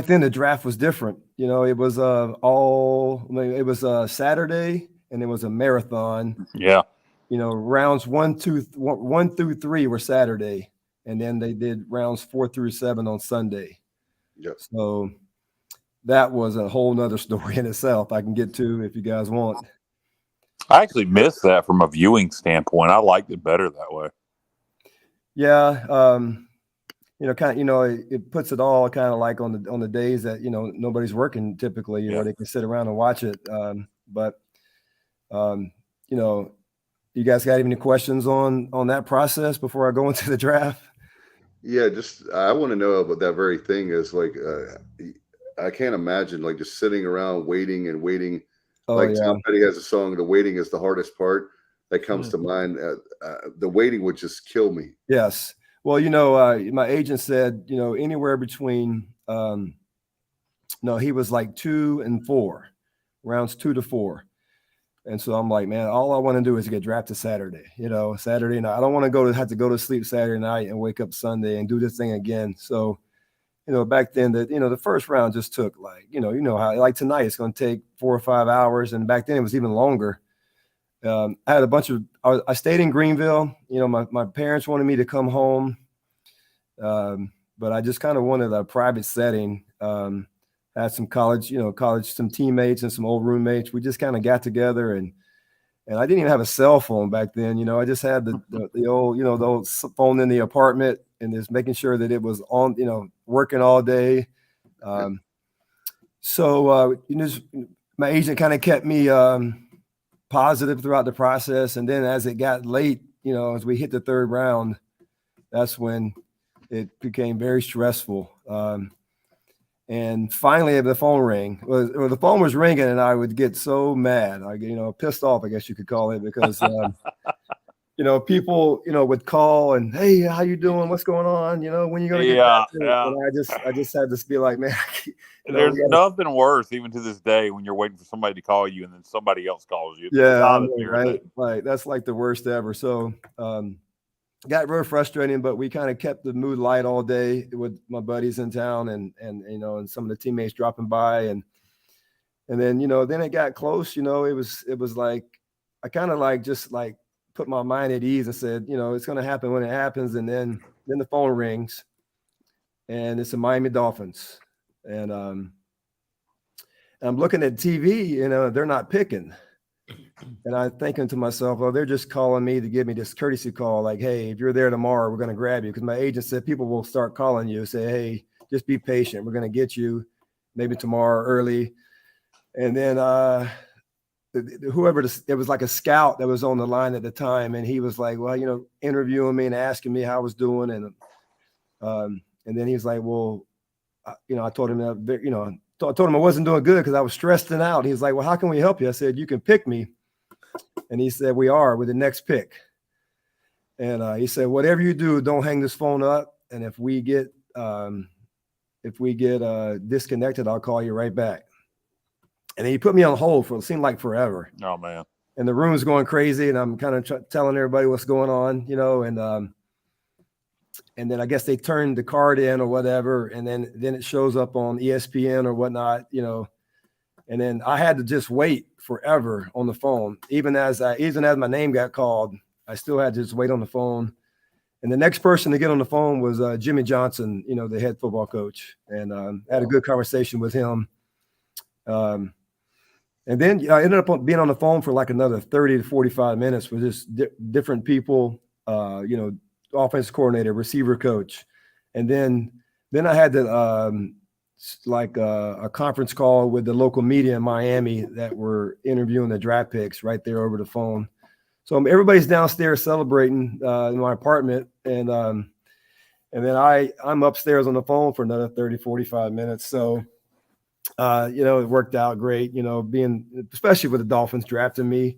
then the draft was different. It was it was Saturday, and it was a marathon.
Yeah.
Rounds 1 through 3 were Saturday, and then they did rounds 4 through 7 on Sunday.
Yep.
So that was a whole nother story in itself. I can get to if you guys want.
I actually missed that from a viewing standpoint. I liked it better that way.
Yeah, it puts it all kind of like on the days that nobody's working typically. They can sit around and watch it. But you guys got any questions on that process before I go into the draft?
Yeah, I want to know about that very thing. Is like I can't imagine like just sitting around waiting and waiting. Tom Petty has a song, "The waiting is the hardest part." That comes to mind. The waiting would just kill me.
Yes. Well, my agent said, anywhere between, he was like 2 and 4, rounds 2 to 4. And so I'm like, man, all I want to do is get drafted Saturday, Saturday night. I don't want to have to go to sleep Saturday night and wake up Sunday and do this thing again. So, back then that, the first round just took like, how like tonight it's going to take 4 or 5 hours. And back then it was even longer. I had I stayed in Greenville. My parents wanted me to come home. But I just kind of wanted a private setting. Had some college, some teammates and some old roommates. We just kind of got together and I didn't even have a cell phone back then. I just had the old phone in the apartment and just making sure that it was on, working all day. So my agent kind of kept me positive throughout the process. And then as it got late, as we hit the third round, that's when it became very stressful. And finally the phone rang. Well, the phone was ringing and I would get so mad, pissed off, I guess you could call it, because people, would call and, hey, how you doing? What's going on? When you going to get back to it? And I just had to be like, man,
there's nothing worse, even to this day, when you're waiting for somebody to call you and then somebody else calls you.
Yeah, right. That's like the worst ever. So, got real frustrating, but we kind of kept the mood light all day with my buddies in town and some of the teammates dropping by. And then, then it got close, it was like, I kind of like, just like put my mind at ease and said, it's going to happen when it happens. And then the phone rings and it's the Miami Dolphins. And I'm looking at TV, they're not picking. And I'm thinking to myself, well, they're just calling me to give me this courtesy call. Like, hey, if you're there tomorrow, we're going to grab you. Because my agent said people will start calling you, say, hey, just be patient. We're going to get you maybe tomorrow early. And then it was like a scout that was on the line at the time. And he was like, well, interviewing me and asking me how I was doing. And then he was like, well, I told him that, I told him I wasn't doing good because I was stressed out. He was like, well, how can we help you? I said, you can pick me. And he said, we are with the next pick. And he said, whatever you do, don't hang this phone up. And if we get disconnected, I'll call you right back. And then he put me on hold for, it seemed like forever.
Oh, man.
And the room's going crazy. And I'm kind of telling everybody what's going on, and then I guess they turned the card in or whatever. And then it shows up on ESPN or whatnot, and then I had to just wait forever on the phone. Even as my name got called, I still had to just wait on the phone. And the next person to get on the phone was Jimmy Johnson, the head football coach. And I had a good conversation with him. And then I ended up being on the phone for like another 30 to 45 minutes with just different people, offensive coordinator, receiver coach. And then I had to a conference call with the local media in Miami that were interviewing the draft picks right there over the phone. So everybody's downstairs celebrating in my apartment. And then I'm upstairs on the phone for another 30, 45 minutes. So, it worked out great, especially with the Dolphins drafting me,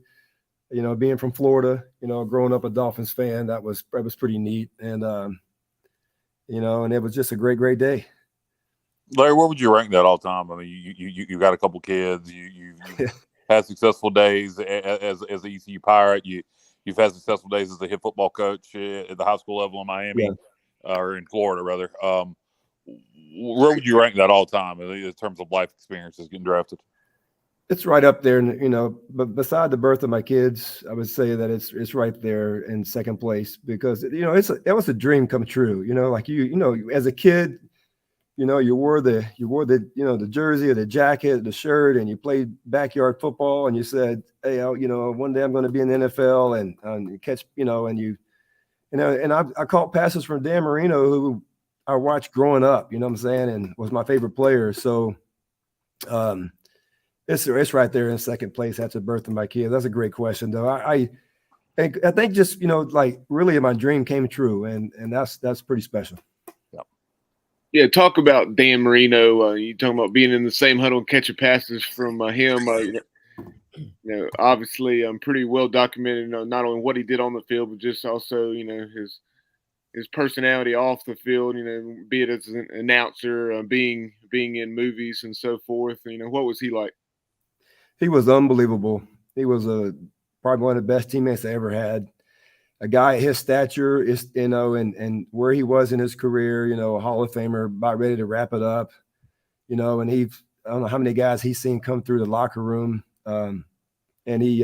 being from Florida, growing up a Dolphins fan, that was pretty neat. And, and it was just a great day.
Larry, where would you rank that all time? I mean, you got a couple kids, you had successful days as an ECU Pirate. You've had successful days as a head football coach at the high school level in Miami, or in Florida rather. Where would you rank that all time in terms of life experiences getting drafted?
It's right up there, but beside the birth of my kids, I would say that it's right there in second place because, it was a dream come true, like as a kid, you wore the the jersey or the jacket, the shirt, and you played backyard football and you said, hey, one day I'm going to be in the NFL and catch, and I caught passes from Dan Marino, who I watched growing up, and was my favorite player. So, it's right there in second place after the birth of my kids. That's a great question, though. I think just really my dream came true, and that's pretty special.
Yeah, talk about Dan Marino. You talking about being in the same huddle and catching passes from him. Obviously, pretty well documented. Not only what he did on the field, but just also his personality off the field. Be it as an announcer, being in movies and so forth. What was he like?
He was unbelievable. He was probably one of the best teammates I ever had. a guy at his stature is, and where he was in his career, a Hall of Famer, about ready to wrap it up, and I don't know how many guys he's seen come through the locker room. And he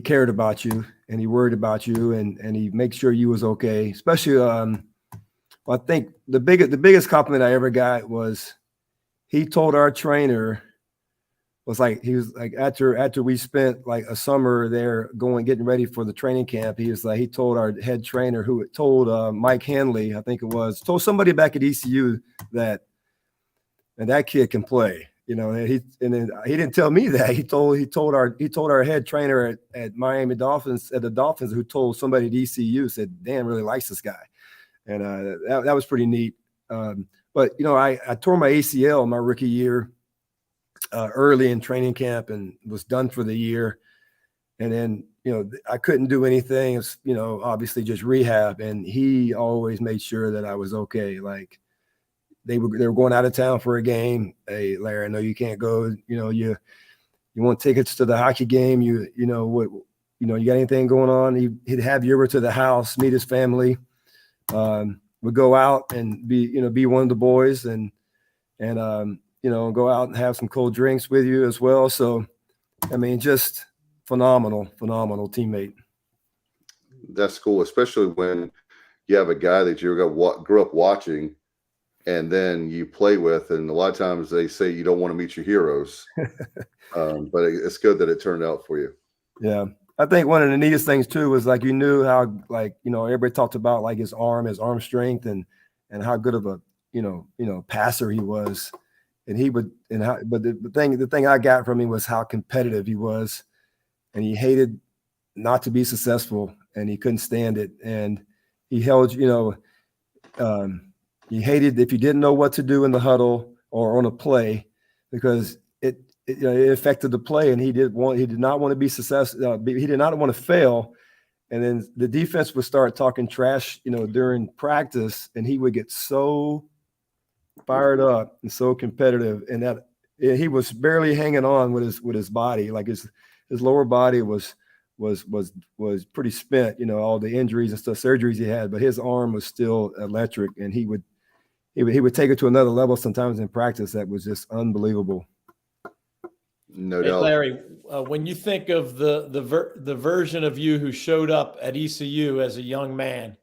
cared about you, and he worried about you, and he makes sure you was okay. Especially, I think the biggest compliment I ever got was he told our trainer, he was like after we spent like a summer there getting ready for the training camp, he told our head trainer, who told Mike Hanley, I think it was, told somebody back at ECU that kid can play. And he didn't tell me that. He told our head trainer at Miami Dolphins, at the Dolphins, who told somebody at ECU, said Dan really likes this guy, and that was pretty neat. But I tore my ACL my rookie year early in training camp and was done for the year, and then I couldn't do anything. It's obviously just rehab, and he always made sure that I was okay. Like, they were going out of town for a game. Hey, Larry, I know you can't go. You want tickets to the hockey game. You got anything going on? He'd have you over to the house, meet his family. We'd go out and be one of the boys, and go out and have some cold drinks with you as well. So, I mean, just phenomenal teammate.
That's cool, especially when you have a guy that you grew up watching, and then you play with, and a lot of times they say you don't want to meet your heroes, but it's good that it turned out for you. Yeah,
I think one of the neatest things too was you knew how everybody talked about his arm strength, and how good of a passer he was, and the thing I got from him was how competitive he was, and he hated not to be successful, and he couldn't stand it, and he held he hated if you didn't know what to do in the huddle or on a play, because it affected the play, and he did not want to be successful. He did not want to fail, and then the defense would start talking trash, during practice, and he would get so fired up and so competitive, and that he was barely hanging on with his body. Like his lower body was pretty spent, all the injuries and stuff, surgeries he had, but his arm was still electric, and he would take it to another level sometimes in practice that was just unbelievable.
No doubt.
Larry, when you think of the version of you who showed up at ECU as a young man,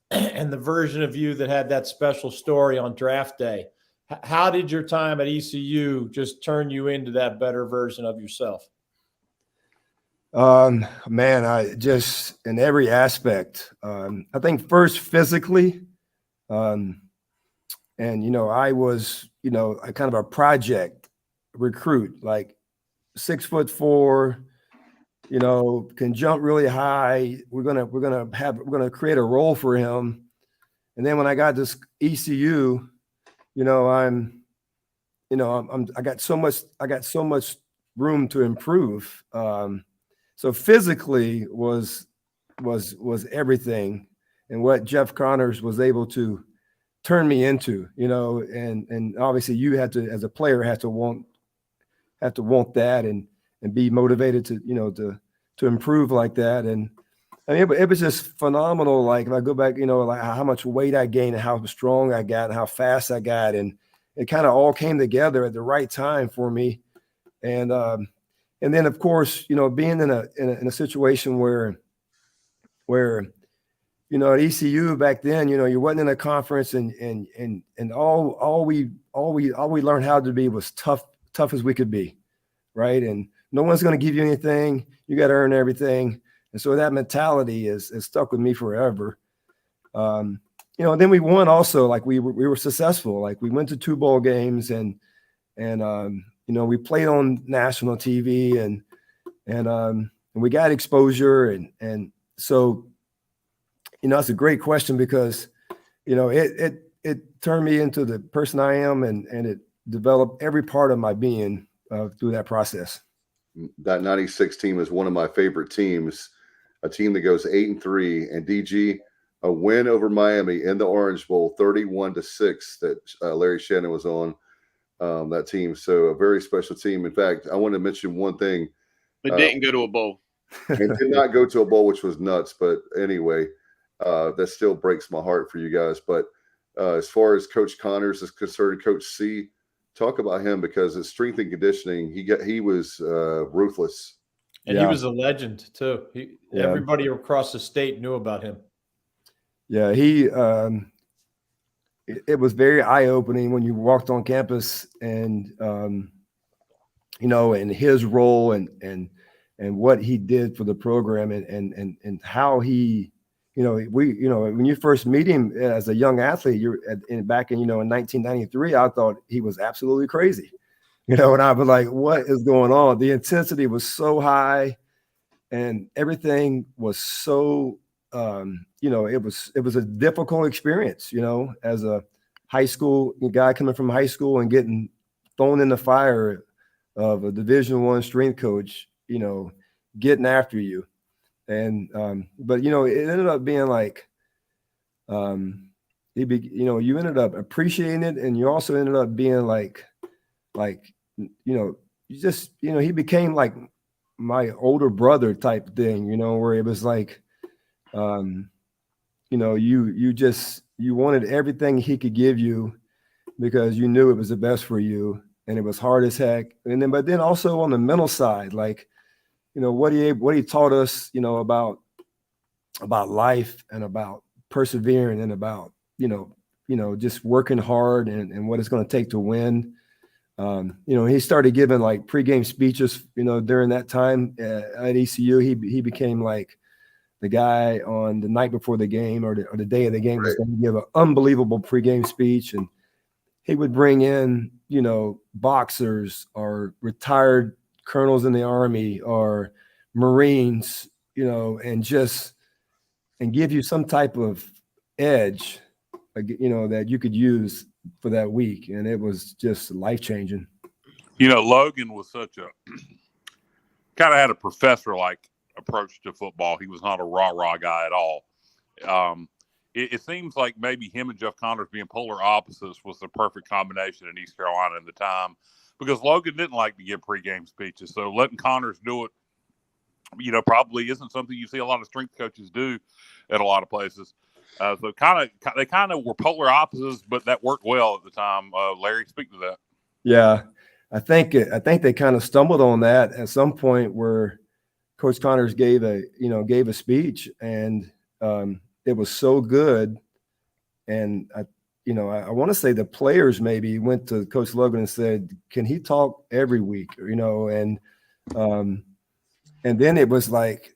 and the version of you that had that special story on draft day, how did your time at ECU just turn you into that better version of yourself?
Man, I just, in every aspect, I think first physically, and, I was, a kind of a project recruit, like 6'4", can jump really high. We're gonna create a role for him. And then when I got this ECU, I got so much room to improve. So physically was everything, and what Jeff Connors was able to turn me into, and obviously you had to, as a player, have to want that and be motivated to improve like that. And I mean, it was just phenomenal. Like, if I go back, like how much weight I gained and how strong I got and how fast I got, and it kind of all came together at the right time for me. And then, of course, being in a situation where at ECU back then, you wasn't in a conference, and all we learned how to be was tough as we could be, right? And no one's going to give you anything. You got to earn everything. And so that mentality is stuck with me forever. And then we won also. Like, we were successful. Like, we went to 2 bowl games, and we played on national TV, and we got exposure, and so it's a great question, because it turned me into the person I am, and it developed every part of my being through that process.
That 96 team is one of my favorite teams, a team that goes 8-3, and DG, a win over Miami in the Orange Bowl, 31-6, that Larry Shannon was on that team. So a very special team. In fact, I want to mention one thing.
But didn't go to a bowl.
and did not go to a bowl, which was nuts. But anyway, that still breaks my heart for you guys. But as far as Coach Connors is concerned, Coach C, talk about him, because his strength and conditioning, he was ruthless.
And he was a legend too. Everybody across the state knew about him.
Yeah, it was very eye-opening when you walked on campus, and and his role and what he did for the program, and how he, when you first meet him as a young athlete, back in 1993, I thought he was absolutely crazy, and I was like, what is going on? The intensity was so high, and everything was so, it was a difficult experience, as a high school guy coming from high school and getting thrown in the fire of a Division I strength coach, getting after you. And, but, it ended up being like, you ended up appreciating it. And you also ended up being he became like my older brother type thing, where it was like, you wanted everything he could give you because you knew it was the best for you, and it was hard as heck. But then also on the mental side, like, what he taught us, about life and about persevering and about, just working hard and what it's going to take to win. He started giving like pregame speeches, during that time at ECU. He became like the guy on the night before the game or the day of the game was going to give an unbelievable pregame speech. And he would bring in, boxers or retired colonels in the Army or Marines, and give you some type of edge, that you could use for that week. And it was just life-changing.
Logan was such a kind of had a professor-like approach to football. He was not a rah-rah guy at all. It seems like maybe him and Jeff Connors being polar opposites was the perfect combination in East Carolina at the time, because Logan didn't like to give pregame speeches. So letting Connors do it, probably isn't something you see a lot of strength coaches do at a lot of places. So they kind of were polar opposites, but that worked well at the time. Larry, speak to that.
Yeah, I think they kind of stumbled on that at some point where Coach Connors gave a speech, and it was so good. And I want to say the players maybe went to Coach Logan and said, "Can he talk every week?" And then it was like,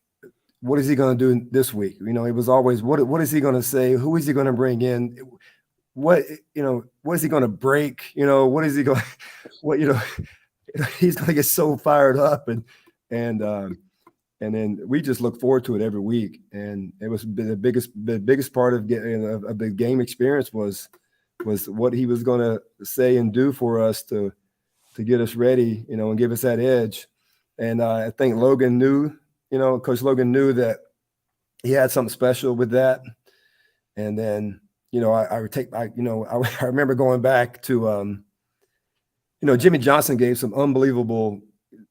what is he going to do this week? It was always, what is he going to say? Who is he going to bring in? What is he going to break? What is he going? He's going to get so fired up, and then we just look forward to it every week. And it was the biggest part of the game experience was what he was going to say and do for us to get us ready, and give us that edge. And I think Logan knew, Coach Logan knew that he had something special with that. And then, I remember going back to, Jimmy Johnson gave some unbelievable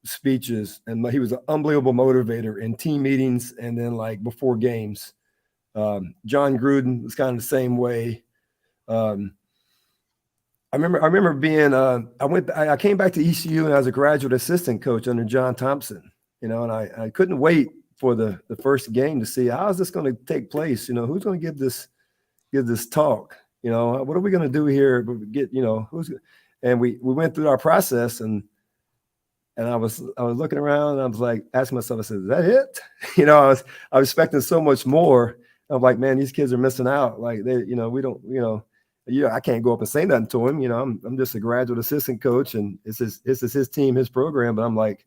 speeches, and he was an unbelievable motivator in team meetings and then like before games. John Gruden was kind of the same way. I remember being I came back to ECU and I was a graduate assistant coach under John Thompson, and I couldn't wait for the first game to see how is this going to take place. Who's going to give this talk? What are we going to do here? And we went through our process, and I was looking around, and I was like asking myself, I said, is that it? I was expecting so much more. I'm like, man, these kids are missing out. Like we don't, I can't go up and say nothing to him. I'm just a graduate assistant coach, and this is his team, his program. But I'm like,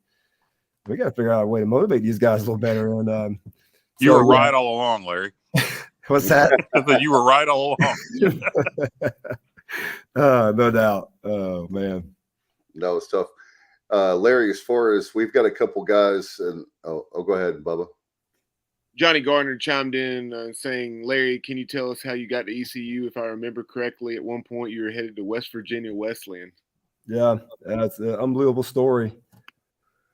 we got to figure out a way to motivate these guys a little better. And
you were right all along, Larry.
What's that?
You were right all along.
No doubt. Oh man,
that was tough. Larry, as far as we've got a couple guys, and go ahead, Bubba.
Johnny Gardner chimed in saying, Larry, can you tell us how you got to ECU? If I remember correctly, at one point you were headed to West Virginia Wesleyan.
Yeah, that's an unbelievable story.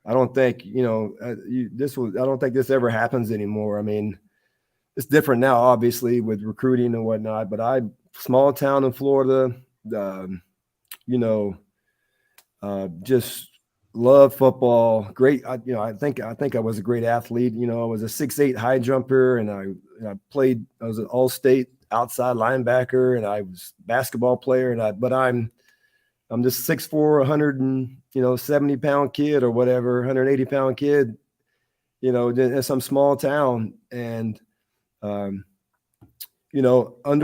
I don't think, I don't think this ever happens anymore. I mean, it's different now, obviously, with recruiting and whatnot, but small town in Florida, just love football. Great. I think I was a great athlete. I was a 6'8" high jumper, and I was an all-state outside linebacker, and I was a basketball player. But I'm just 6'4", 170-pound kid or whatever, 180-pound kid, in some small town, and under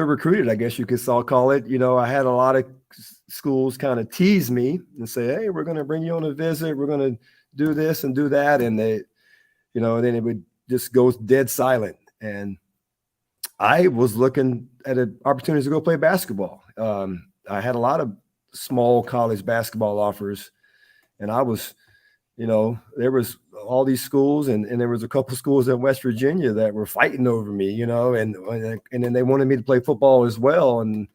recruited, I guess you could call it. I had a lot of schools kind of tease me and say, "Hey, we're going to bring you on a visit. We're going to do this and do that." And they, then it would just go dead silent. And I was looking at opportunities to go play basketball. I had a lot of small college basketball offers, and I was, there was all these schools, and there was a couple schools in West Virginia that were fighting over me, and then they wanted me to play football as well. And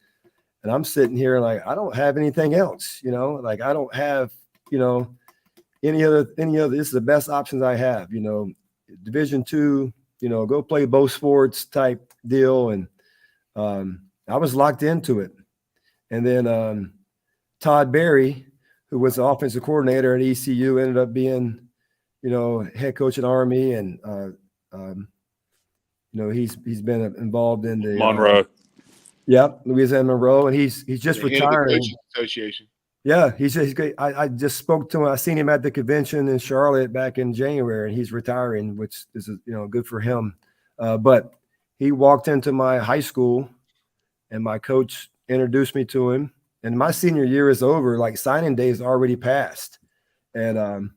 I'm sitting here like, I don't have anything else, like I don't have, any other, this is the best options I have, Division II, go play both sports type deal. And I was locked into it. And then Todd Berry, who was the offensive coordinator at ECU, ended up being, head coach at Army, and he's been involved in the
Monroe.
Louisiana Monroe, and he's just retiring.
Association.
Yeah, he's great. I just spoke to him. I seen him at the convention in Charlotte back in January, and he's retiring, which is good for him. But he walked into my high school, and my coach introduced me to him. And my senior year is over. Like signing day is already passed, and I'm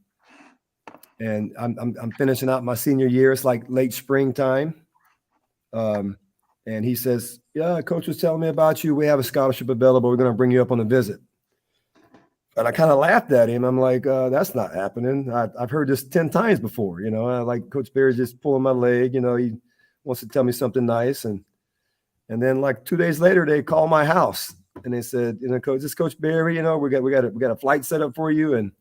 finishing out my senior year. It's like late springtime. And he says, "Yeah, coach was telling me about you. We have a scholarship available. We're going to bring you up on a visit." And I kind of laughed at him. I'm like, that's not happening. I've heard this 10 times before. Like Coach Berry just pulling my leg. He wants to tell me something nice. And then like 2 days later, they call my house and they said, Coach, this is Coach Berry. We got a flight set up for you, and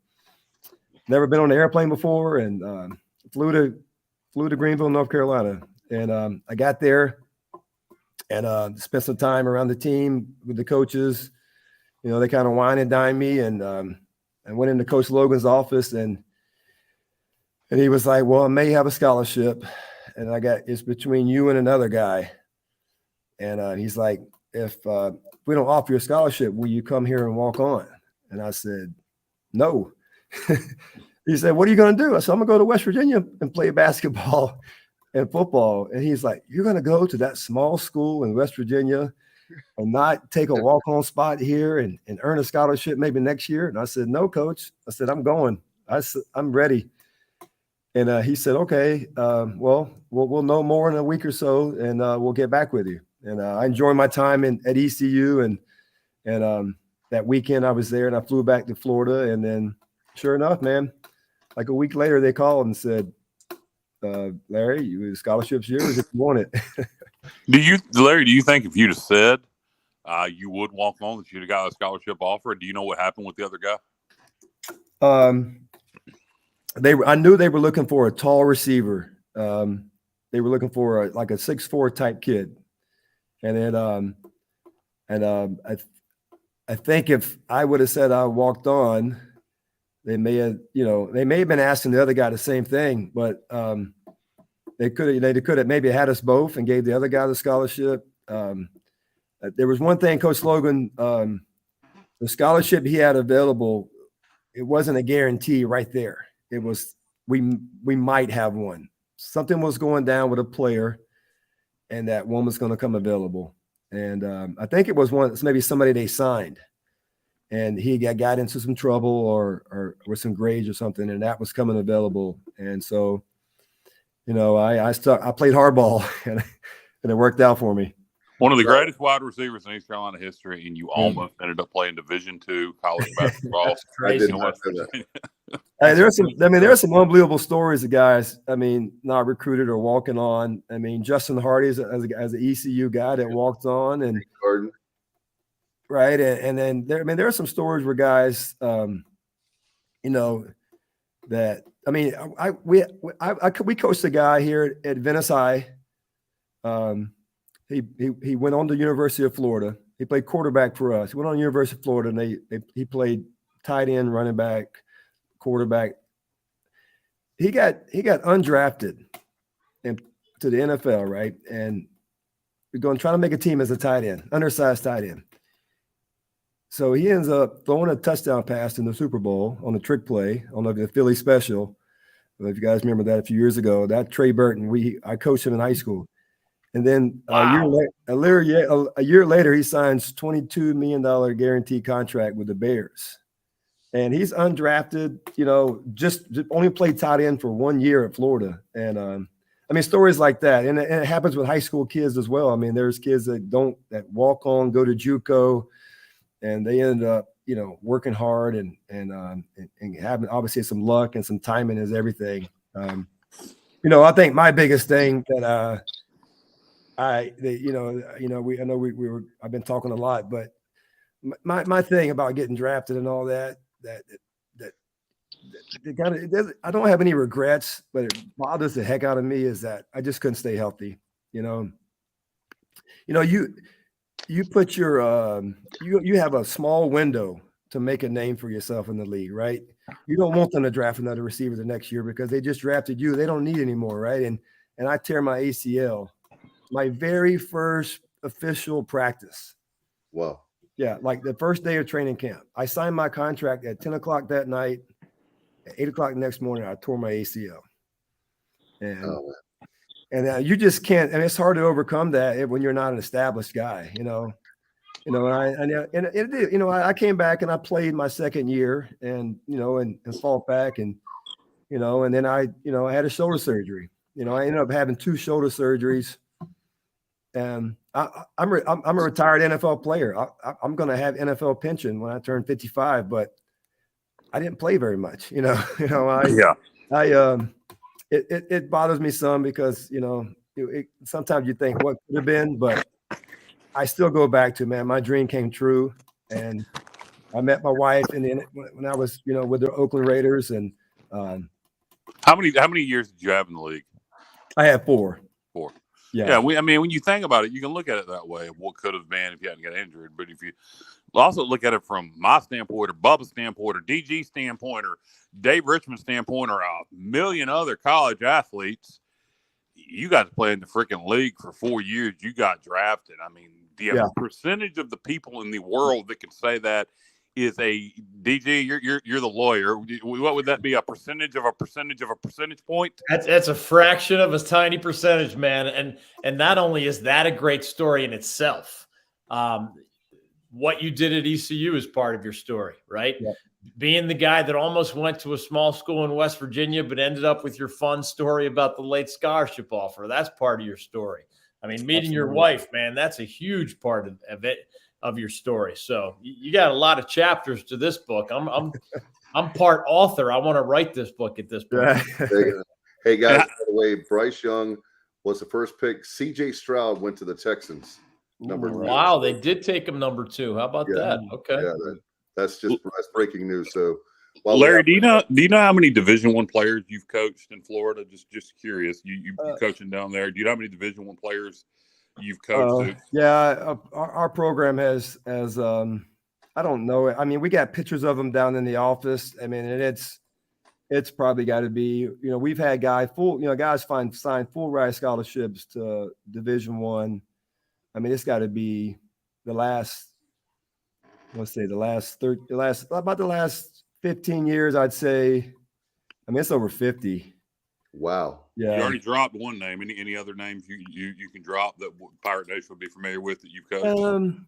never been on an airplane before, and flew to Greenville, North Carolina. And I got there and spent some time around the team with the coaches. They kind of wine and dine me, and I went into Coach Logan's office, and he was like, "Well, I may have a scholarship, and it's between you and another guy." And he's like, if we don't offer you a scholarship, will you come here and walk on? And I said, no. He said, what are you going to do? I said, I'm going to go to West Virginia and play basketball and football. And he's like, you're going to go to that small school in West Virginia and not take a walk-on spot here and earn a scholarship maybe next year? And I said, no, coach. I said, I'm going. I'm ready. And he said, okay, well, we'll know more in a week or so, and we'll get back with you. And I enjoyed my time at ECU, and that weekend I was there, and I flew back to Florida. And then sure enough, man, like a week later, they called and said, Larry, your scholarship's yours if you want it.
Larry, do you think if you'd have said you would walk on, that you'd have got a scholarship offer? Do you know what happened with the other guy?
I knew they were looking for a tall receiver. They were looking for a 6'4" type kid. And then I think if I would have said I walked on, they may have been asking the other guy the same thing, but they could have maybe had us both and gave the other guy the scholarship. There was one thing, Coach Logan, the scholarship he had available, it wasn't a guarantee right there. It was we might have one. Something was going down with a player, and that one was going to come available. And I think it was maybe somebody they signed, and he got into some trouble or with some grades or something, and that was coming available. And so, I played hardball, and it worked out for me.
One of the greatest wide receivers in East Carolina history, and you almost ended up playing Division II college basketball.
Crazy. Hey, there are some unbelievable stories of guys, not recruited or walking on. Justin Hardy as an ECU guy that walked on, and right. And then there are some stories where guys, that, I mean, we coached a guy here at Venice High. He went on to University of Florida. He played quarterback for us. He went on to University of Florida, and he played tight end, running back, quarterback. He got undrafted and to the NFL, right? And we're going to try to make a team as a tight end, undersized tight end. So he ends up throwing a touchdown pass in the Super Bowl on a trick play on the Philly special. If you guys remember that a few years ago, that Trey Burton, I coached him in high school. And then a year later, he signs $22 million guaranteed contract with the Bears. And he's undrafted, just only played tight end for 1 year at Florida. And I mean, stories like that. And it happens with high school kids as well. I mean, there's kids that walk on, go to JUCO, and they end up, working hard and having obviously some luck and some timing is everything. I think my biggest thing that I've been talking a lot, but my thing about getting drafted and all that I don't have any regrets, but it bothers the heck out of me is that I just couldn't stay healthy. You put your you have a small window to make a name for yourself in the league, right? You don't want them to draft another receiver the next year because they just drafted you. They don't need any more, right? And I tear my ACL, my very first official practice.
Wow.
Yeah, like the first day of training camp. I signed my contract at 10 o'clock that night. At 8 o'clock the next morning, I tore my ACL. And you just can't, and it's hard to overcome that when you're not an established guy, I came back and I played my second year and fought back and then I had a shoulder surgery. I ended up having 2 shoulder surgeries. And I'm a retired NFL player. I'm going to have NFL pension when I turn 55, but I didn't play very much. It bothers me some because sometimes you think what could have been, but I still go back to, man, my dream came true, and I met my wife, and then when I was with the Oakland Raiders, and
how many years did you have in the league?
I had 4.
4.
Yeah.
When you think about it, you can look at it that way. What could have been if you hadn't got injured, but if you also look at it from my standpoint, or Bubba's standpoint, or DG's standpoint, or Dave Richmond's standpoint, or a million other college athletes, you got to play in the freaking league for 4 years. You got drafted. I mean, the percentage of the people in the world that can say that is a DG. You're the lawyer. What would that be? A percentage of a percentage of a percentage point?
That's a fraction of a tiny percentage, man. And not only is that a great story in itself, what you did at ECU is part of your story, right? Yeah. Being the guy that almost went to a small school in West Virginia, but ended up with your fun story about the late scholarship offer. That's part of your story. I mean, meeting your wife, man, that's a huge part of it, of your story. So you got a lot of chapters to this book. I'm part author. I want to write this book at this point.
Hey guys, by the way, Bryce Young was the first pick. CJ Stroud went to the Texans.
Wow, they did take him number 2. How about that? Okay.
Yeah, that's breaking news. So,
Larry, do you know how many Division I players you've coached in Florida? Just curious. You coaching down there. Do you know how many Division I players you've coached?
Our program has I don't know. I mean, we got pictures of them down in the office. I mean, and it's probably got to be, we've had guys sign full ride scholarships to Division I. I mean, it's got to be the last 15 years, I'd say. I mean, it's over 50.
Wow.
Yeah.
You already dropped one name. Any other names you can drop that Pirate Nation would be familiar with that you've coached?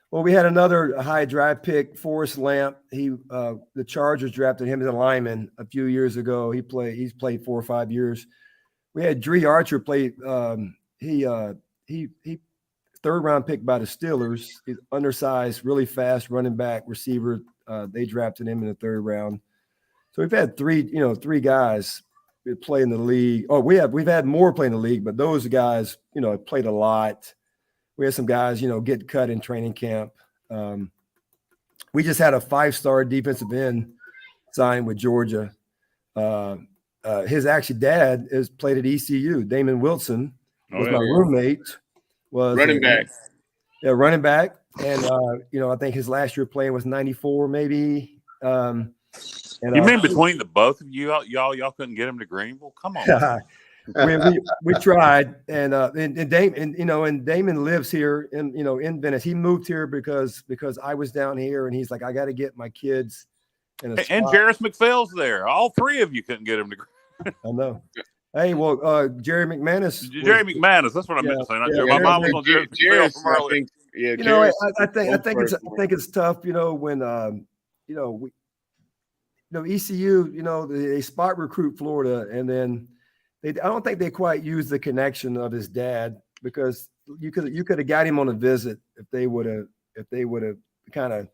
Well, we had another high draft pick, Forrest Lamp. The Chargers drafted him as a lineman a few years ago. He's played 4 or 5 years. We had Dree Archer play. He 3rd round pick by the Steelers. He's undersized, really fast running back receiver. They drafted him in the 3rd round. So we've had 3 guys play in the league. Oh, we've had more play in the league, but those guys, played a lot. We had some guys, get cut in training camp. We just had a 5-star defensive end signed with Georgia. his actually dad is played at ECU. Damon Wilson was my roommate. Was
running back.
Yeah, running back. And I think his last year playing was 94, maybe. And,
you mean between the both of you, y'all couldn't get him to Greenville? Come on.
we tried, and Damon lives here in Venice. He moved here because I was down here, and he's like, I got to get my kids.
And Jarris McPhail's there. All three of you couldn't get him to Greenville.
I know. Hey, well, Jerry McManus.
That's what I meant to say. My mom was on Jarris McPhail from earlier.
I think it's tough, when ECU, they spot recruit Florida, and then I don't think they quite use the connection of his dad, because you could have got him on a visit if they would have kind of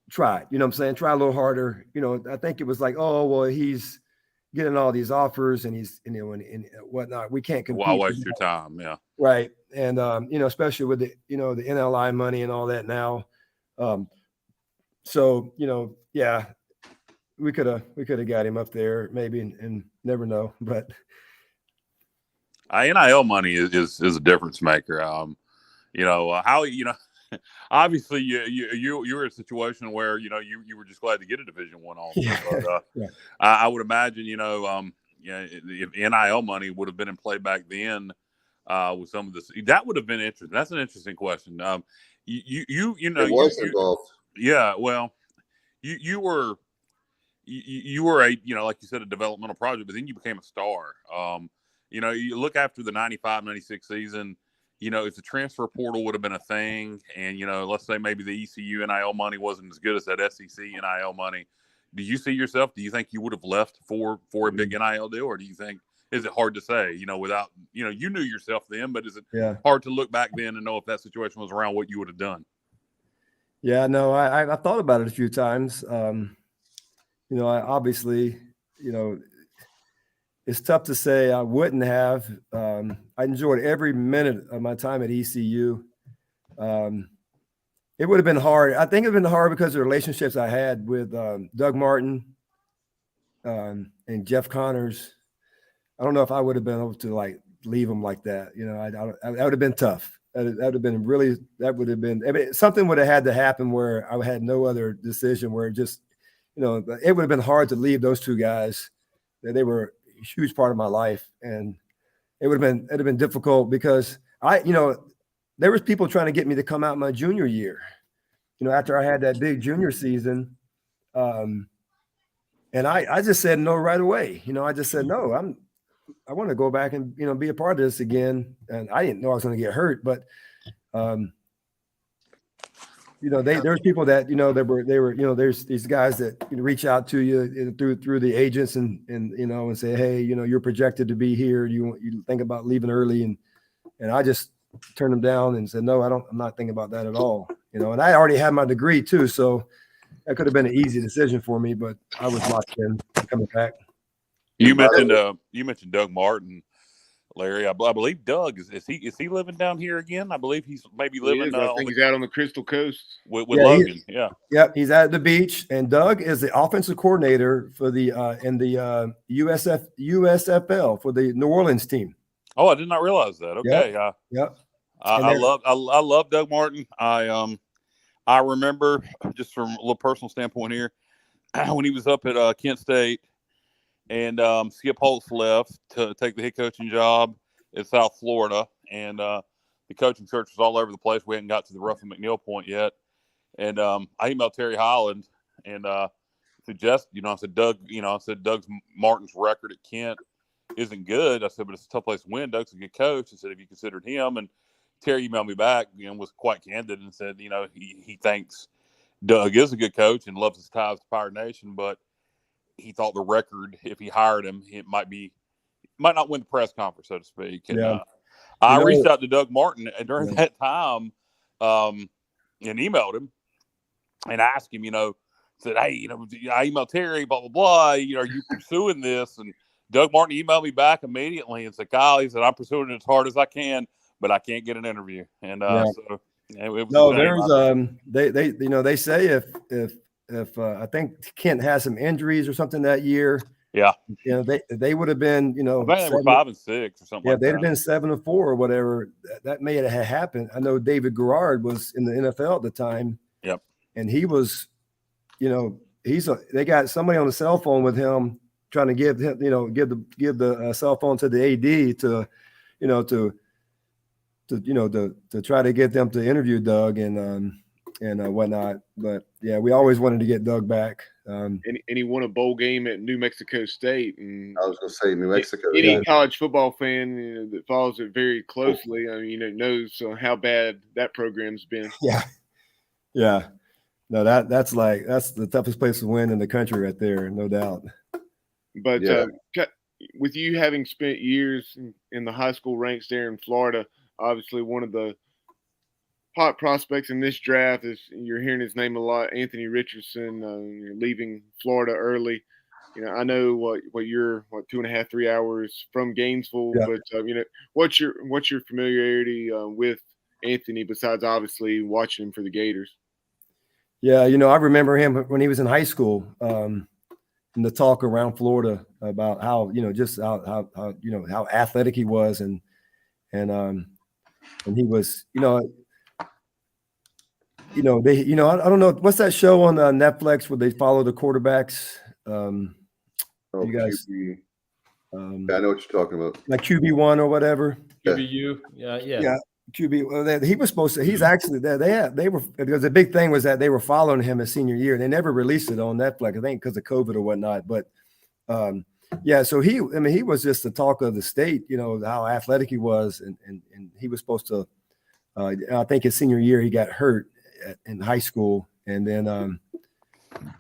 tried. You know what I'm saying? Try a little harder. I think it was like, oh well, he's getting all these offers and he's and whatnot. We can't compete.
Why waste your time? Yeah.
Right. And especially with the NLI money and all that now. Yeah. We could have got him up there maybe and never know, but
NIL money is a difference maker. Obviously you were in a situation where you were just glad to get a Division I offer. But
yeah.
I would imagine if NIL money would have been in play back then with some of this, that would have been interesting. That's an interesting question. It
was involved.
Yeah, well, you were a like you said, a developmental project, but then you became a star. You look after the 95-96 season. If the transfer portal would have been a thing, and let's say maybe the ECU NIL money wasn't as good as that SEC NIL money, do you see yourself? Do you think you would have left for a big NIL deal, or do you think is it hard to say? Without you knew yourself then, but is it hard to look back then and know if that situation was around what you would have done?
Yeah, no, I thought about it a few times. I obviously, it's tough to say I wouldn't have. I enjoyed every minute of my time at ECU. It would have been hard. I think it would have been hard because of the relationships I had with Doug Martin and Jeff Connors. I don't know if I would have been able to leave them like that. That would have been tough. That would have been something would have had to happen where I had no other decision, where just, it would have been hard to leave those two guys. They were a huge part of my life, and it'd have been difficult because there was people trying to get me to come out my junior year, after I had that big junior season. And I just said no right away. I just said, no, I want to go back and, be a part of this again. And I didn't know I was going to get hurt, but, there's people that, they were, there's these guys that reach out to you through the agents and say, hey, you're projected to be here. You think about leaving early. And I just turned them down and said, no, I'm not thinking about that at all. And I already had my degree too. So that could have been an easy decision for me, but I was locked in coming back.
You mentioned Doug Martin, Larry. I believe Doug is he living down here again? I believe he's maybe living.
I think he's out on the Crystal Coast
with Logan.
Yep, he's at the beach, and Doug is the offensive coordinator for the USFL for the New Orleans team.
Oh, I did not realize that. Okay,
yep.
I love Doug Martin. I remember, just from a little personal standpoint here, when he was up at Kent State. And Skip Holtz left to take the head coaching job in South Florida. And the coaching search was all over the place. We hadn't got to the Ruffin McNeil point yet. And I emailed Terry Holland and suggested, I said, Doug Martin's record at Kent isn't good. I said, but it's a tough place to win. Doug's a good coach. I said, have you considered him? And Terry emailed me back and was quite candid and said, he thinks Doug is a good coach and loves his ties to Pirate Nation, but he thought the record, if he hired him, it might not win the press conference, so to speak. And I reached out to Doug Martin during that time and emailed him and asked him, said, hey, I emailed Terry, blah, blah, blah. Are you pursuing this? And Doug Martin emailed me back immediately and said, Kyle, he said, I'm pursuing it as hard as I can, but I can't get an interview. And so it was
there's they say if I think Kent had some injuries or something that year,
Yeah.
you know, they would have been, you know,
I think they were 5-6 or something
yeah,
like
they'd
that.
have been 7-4 or whatever. That may have happened. I know David Garrard was in the NFL at the time.
Yep.
And he was, you know, they got somebody on the cell phone with him trying to give him, you know, give the cell phone to the AD to, you know, to try to get them to interview Doug and whatnot. But yeah, we always wanted to get Doug back.
And he won a bowl game at New Mexico State. And
I was going to say New Mexico.
Any college football fan, you know, that follows it very closely, I mean, you know, knows how bad that program's been.
Yeah. No, that's the toughest place to win in the country right there, no doubt.
But with you having spent years in the high school ranks there in Florida, obviously one of the hot prospects in this draft is, you're hearing his name a lot, Anthony Richardson, leaving Florida early. You know, I know what you're 2.5, 3 hours from Gainesville, but you know, what's your familiarity with Anthony besides obviously watching him for the Gators?
Yeah, you know, I remember him when he was in high school, in the talk around Florida about how, you know, just how you know, how athletic he was, and he was, you know, they, you know, I don't know, what's that show on Netflix where they follow the quarterbacks? You guys,
QB. I know what you're talking about.
like QB1 or whatever.
QBU, yeah.
QB. Well, he was supposed to. He's actually there. They were, because the big thing was that they were following him his senior year. They never released it on Netflix, I think, because of COVID or whatnot. But yeah, so he was just the talk of the state. You know how athletic he was, and he was supposed to. I think his senior year he got hurt in high school, and then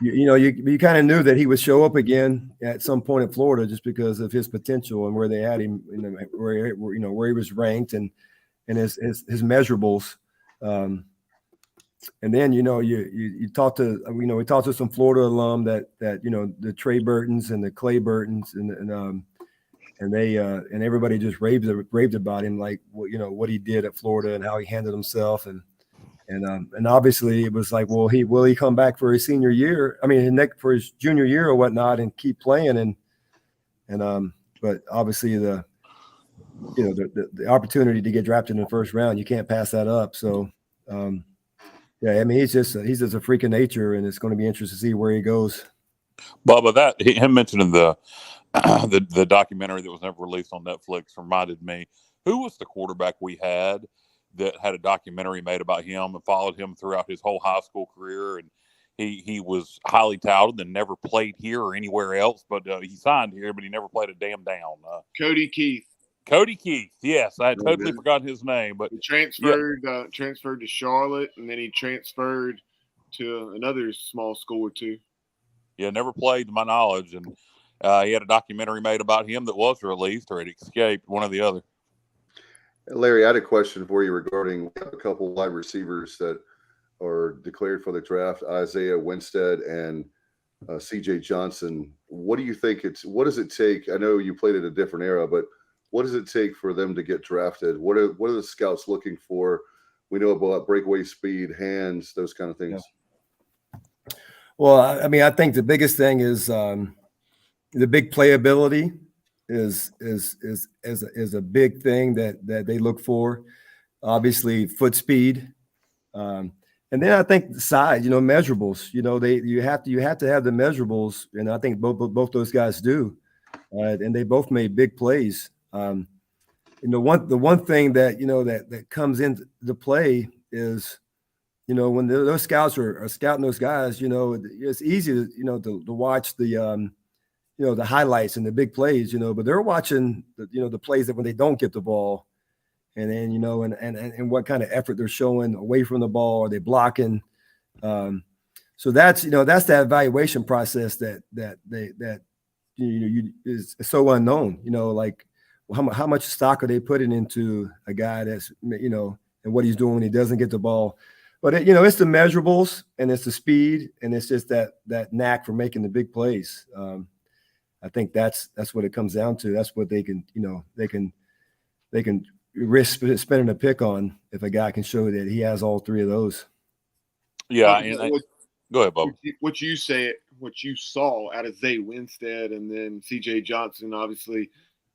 you kind of knew that he would show up again at some point in Florida just because of his potential and where they had him, where he was ranked and his measurables. And then, you talk to, we talked to some Florida alum that, the Trey Burtons and the Clay Burtons and they, and everybody just raved about him, like, what he did at Florida and how he handled himself. And obviously it was like, well, will he come back for his senior year? I mean, for his junior year or whatnot and keep playing. But obviously the opportunity to get drafted in the first round, you can't pass that up. So, yeah, I mean, he's just a freak of nature, and it's going to be interesting to see where he goes.
Bubba, him mentioning the documentary that was never released on Netflix reminded me, who was the quarterback we had that had a documentary made about him and followed him throughout his whole high school career, and he was highly touted and never played here or anywhere else, but he signed here, but he never played a damn down.
Cody Keith.
Cody Keith, yes, I had totally forgotten his name, but
he transferred to Charlotte, and then he transferred to another small school or two.
Yeah, never played to my knowledge, and he had a documentary made about him that was released, or it escaped, one or the other.
Larry, I had a question for you regarding a couple wide receivers that are declared for the draft: Isaiah Winstead and CJ Johnson. What do you think? What does it take? I know you played in a different era, but what does it take for them to get drafted? What are the scouts looking for? We know about breakaway speed, hands, those kind of things.
Yeah. Well, I mean, I think the biggest thing is the big playability is a big thing that they look for. Obviously, foot speed, and then I think the size. Measurables. You have to have the measurables, and I think both those guys do, and they both made big plays. The one thing that that comes into play is, when those scouts are scouting those guys, it's easy to watch the the highlights and the big plays, but they're watching the plays that when they don't get the ball, and then and what kind of effort they're showing away from the ball, are they blocking? So that's that evaluation process that is so unknown. Like, how much stock are they putting into a guy that's and what he's doing when he doesn't get the ball? But it's the measurables, and it's the speed, and it's just that knack for making the big plays. I think that's what it comes down to. That's what they can risk spending a pick on if a guy can show that he has all three of those.
Yeah, Go ahead, Bob.
what you saw out of Zay Winstead, and then C.J. Johnson. Obviously,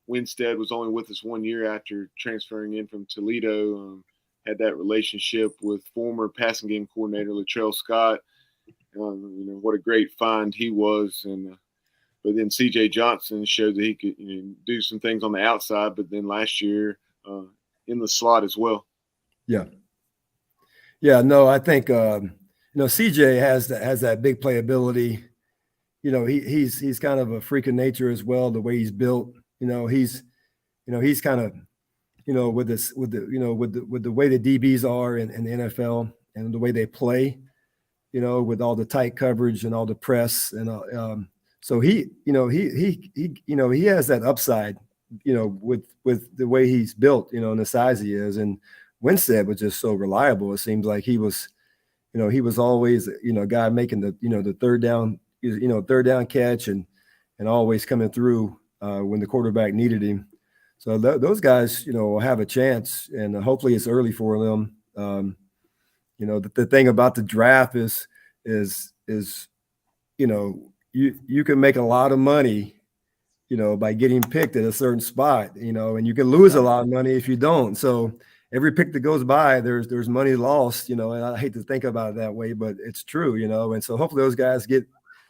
Winstead was only with us 1 year after transferring in from Toledo. Had that relationship with former passing game coordinator Latrell Scott. What a great find he was, but then C.J. Johnson showed that he could do some things on the outside. But then last year in the slot as well.
Yeah. No, I think CJ has that big playability. He's kind of a freak of nature as well. The way he's built, he's kind of, with the way the DBs are in the NFL and the way they play, with all the tight coverage and all the press, and so he has that upside, with the way he's built, and the size he is. And Winstead was just so reliable. It seems like he was always, a guy making the third down catch and always coming through when the quarterback needed him. So those guys, will have a chance, and hopefully it's early for them. The thing about the draft is you can make a lot of money, by getting picked at a certain spot, and you can lose a lot of money if you don't. So every pick that goes by, there's money lost, and I hate to think about it that way, but it's true, and so hopefully those guys get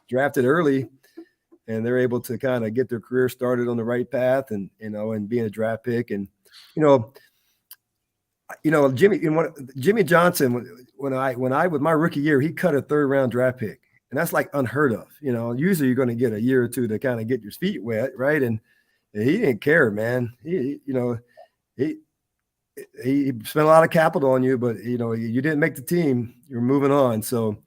drafted early and they're able to kind of get their career started on the right path, and being a draft pick. And Jimmy Johnson, when I with my rookie year, he cut a 3rd round draft pick, and that's like unheard of. Usually you're going to get a year or two to kind of get your feet wet, right? And he didn't care, man. He spent a lot of capital on you, but you didn't make the team. You're moving on. So,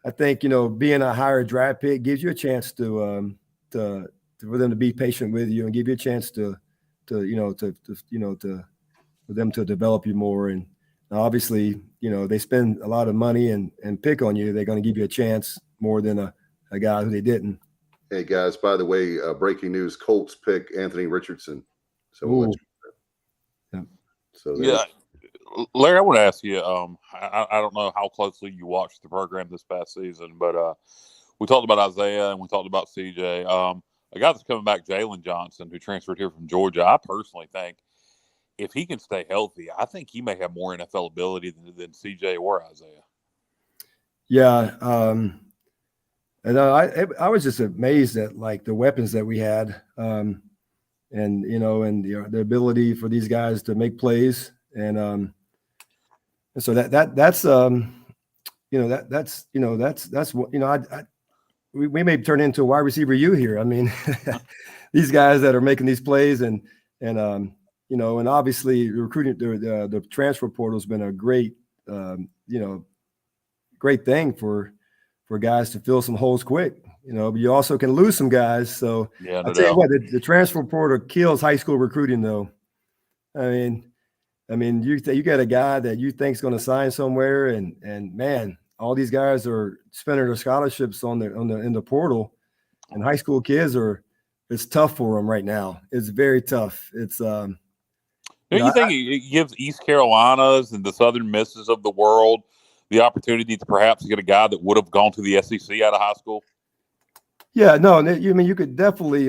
I think being a higher draft pick gives you a chance for them to be patient with you and give you a chance for them to develop you more. And obviously, they spend a lot of money and pick on you. They're going to give you a chance more than a guy who they didn't.
Hey guys, by the way, breaking news: Colts pick Anthony Richardson. So we'll let you know. So
yeah, Larry, I want to ask you. I don't know how closely you watched the program this past season, but we talked about Isaiah and we talked about CJ. A guy that's coming back, Jalen Johnson, who transferred here from Georgia. I personally think if he can stay healthy, I think he may have more NFL ability than CJ or Isaiah.
Yeah, and I was just amazed at like the weapons that we had, and the ability for these guys to make plays, and so that's we may turn into a wide receiver U here. I mean, these guys that are making these plays, and obviously recruiting the transfer portal has been a great great thing for guys to fill some holes quick, but you also can lose some guys. So
yeah,
I'll tell you what, the transfer portal kills high school recruiting though. I mean, you got a guy that you think is going to sign somewhere, and man, all these guys are spending their scholarships in the portal, and high school kids it's tough for them right now. It's very tough. It's
Do you think it gives East Carolinas and the Southern Misses of the world the opportunity to perhaps get a guy that would have gone to the SEC out of high school?
Yeah, no, you could definitely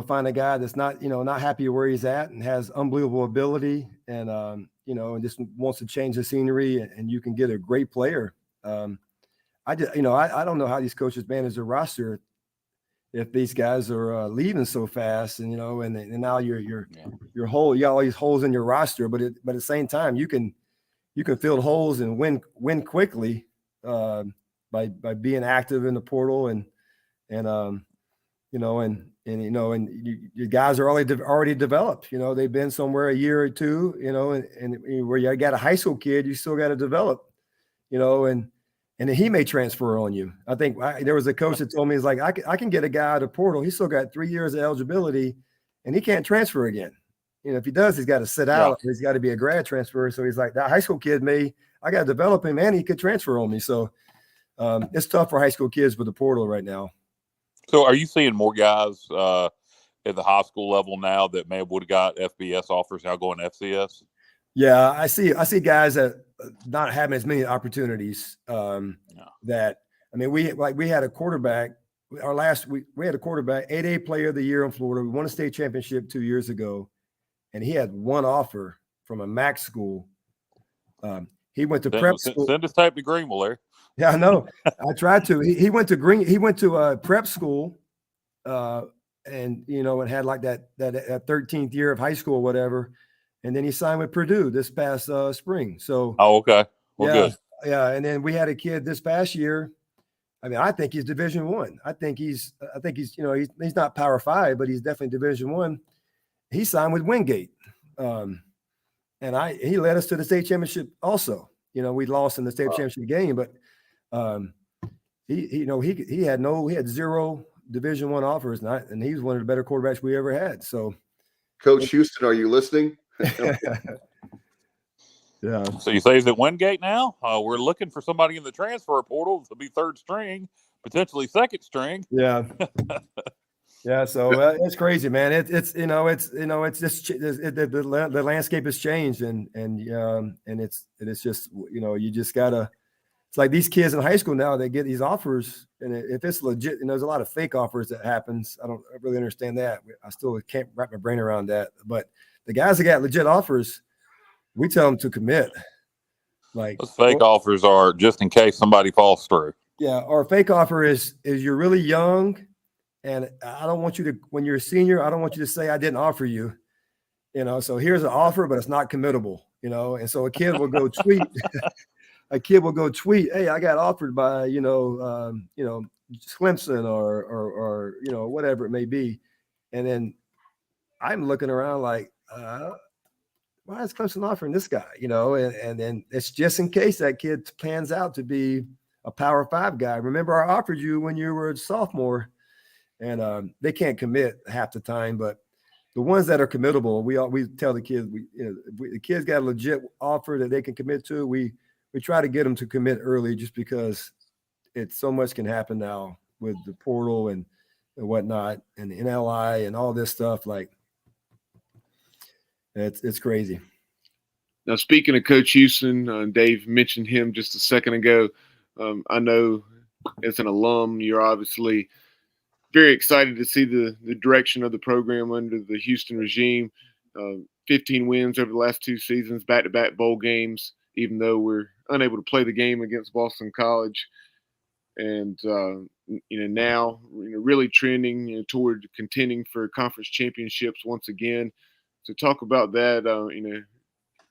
find a guy that's not happy where he's at and has unbelievable ability, and and just wants to change the scenery, and you can get a great player. I don't know how these coaches manage their roster if these guys are leaving so fast, and now you got all these holes in your roster, but at the same time you can fill holes and win quickly by being active in the portal, and your guys are already developed. They've been somewhere a year or two. And where you got a high school kid, you still got to develop. And he may transfer on you. I think there was a coach that told me, he's like, I can get a guy out of the portal. He's still got 3 years of eligibility, and he can't transfer again. If he does, he's got to sit out. He's got to be a grad transfer. So he's like, that high school kid I got to develop him, and he could transfer on me. So it's tough for high school kids with the portal right now.
So are you seeing more guys at the high school level now that may have would have got FBS offers now going FCS?
Yeah, I see guys that not having as many opportunities. That I mean, we had a quarterback. We had a quarterback, 8A player of the year in Florida. We won a state championship 2 years ago, and he had one offer from a MAC school. He went to prep school.
Send his tape to Greenville there.
Yeah, I know. I tried to. He went to prep school, and and had like that 13th year of high school or whatever. And then he signed with Purdue this past spring. So,
okay. Well,
yeah,
good.
Yeah. And then we had a kid this past year. I mean, I think he's Division I. I think he's he's not Power 5, but he's definitely Division I. He signed with Wingate. And he led us to the state championship also. We lost in the state championship game, but he had zero Division I offers, and he was one of the better quarterbacks we ever had. So,
Coach Houston, are you listening?
Yeah.
So you say he's at Wingate now? We're looking for somebody in the transfer portal to be third string, potentially second string.
Yeah. Yeah. So it's crazy, man. It's just the landscape has changed, and it's just you just gotta. It's like these kids in high school now, they get these offers, and if it's legit, there's a lot of fake offers that happens. I don't really understand that. I still can't wrap my brain around that. But the guys that got legit offers, we tell them to commit. Like
those fake offers are just in case somebody falls through.
Yeah, or a fake offer is you're really young, and I don't want you to, when you're a senior, I don't want you to say I didn't offer you. So here's an offer, but it's not committable. And so a kid will go tweet. Hey, I got offered by Clemson or whatever it may be, and then I'm looking around like, why is Clemson offering this guy? And then it's just in case that kid pans out to be a Power 5 guy. Remember, I offered you when you were a sophomore, and they can't commit half the time. But the ones that are committable, we tell the kids, the kids got a legit offer that they can commit to. We try to get them to commit early, just because so much can happen now with the portal and whatnot, and the NLI and all this stuff. Like, it's crazy.
Now, speaking of Coach Houston, Dave mentioned him just a second ago. I know as an alum, you're obviously very excited to see the direction of the program under the Houston regime. 15 wins over the last 2 seasons, back-to-back bowl games, even though we're unable to play the game against Boston College. And, now really trending toward contending for conference championships once again. So talk about that,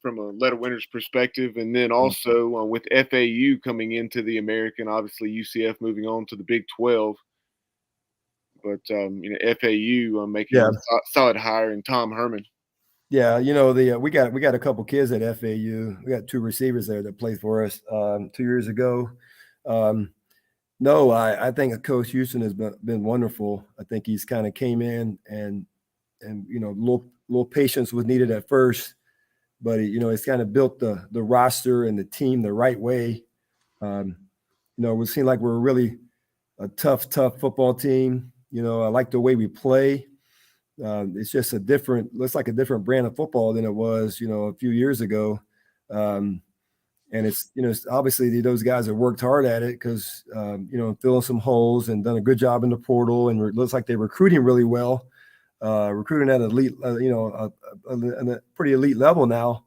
from a letter winner's perspective. And then also with FAU coming into the American, obviously UCF moving on to the Big 12. But, FAU making a solid hire in Tom Herman.
Yeah, we got a couple kids at FAU. We got 2 receivers there that played for us 2 years ago. I think Coach Houston has been wonderful. I think he's kind of came in and little patience was needed at first, but it's kind of built the roster and the team the right way. We seem like we're really a tough football team. I like the way we play. It's just looks like a different brand of football than it was, a few years ago. And it's obviously those guys have worked hard at it because, filling some holes and done a good job in the portal, and it looks like they're recruiting really well, recruiting at elite, a pretty elite level now.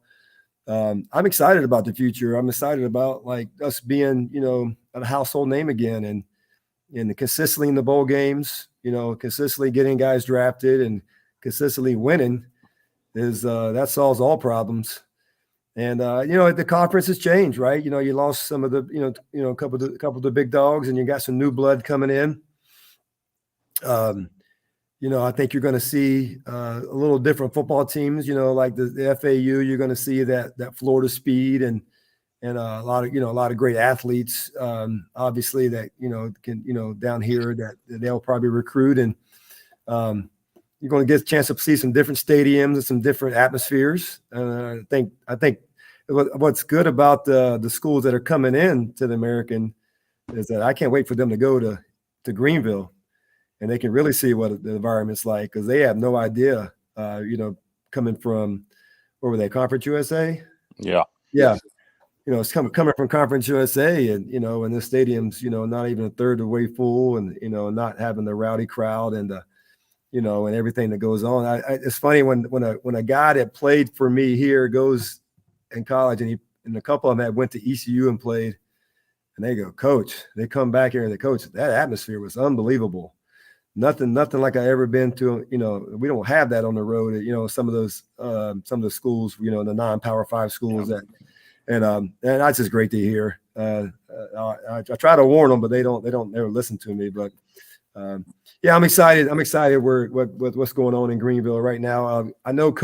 I'm excited about the future. I'm excited about like us being, a household name again, and consistently in the bowl games, consistently getting guys drafted and consistently winning that solves all problems. And the conference has changed, right? You lost some of the, a couple of the big dogs, and you got some new blood coming in. I think you're going to see a little different football teams. Like the FAU, you're going to see that Florida speed and a lot of great athletes. Obviously, that can down here that they'll probably recruit, and you're going to get a chance to see some different stadiums and some different atmospheres. I think what's good about the schools that are coming in to the American is that I can't wait for them to go to Greenville, and they can really see what the environment's like, because they have no idea, coming from where were they? Conference USA.
Yeah.
Yeah. It's coming from Conference USA, and and the stadium's not even a third of the way full, and not having the rowdy crowd and the and everything that goes on. It's funny when a guy that played for me here goes in college, and a couple of them went to ECU and played, and they go, Coach. They come back here and the coach. That atmosphere was unbelievable. Nothing like I ever been to. We don't have that on the road. Some of the schools, the non-Power 5 schools that. And that's just great to hear. I try to warn them, but they don't never listen to me. But yeah, I'm excited. What's going on in Greenville right now. I know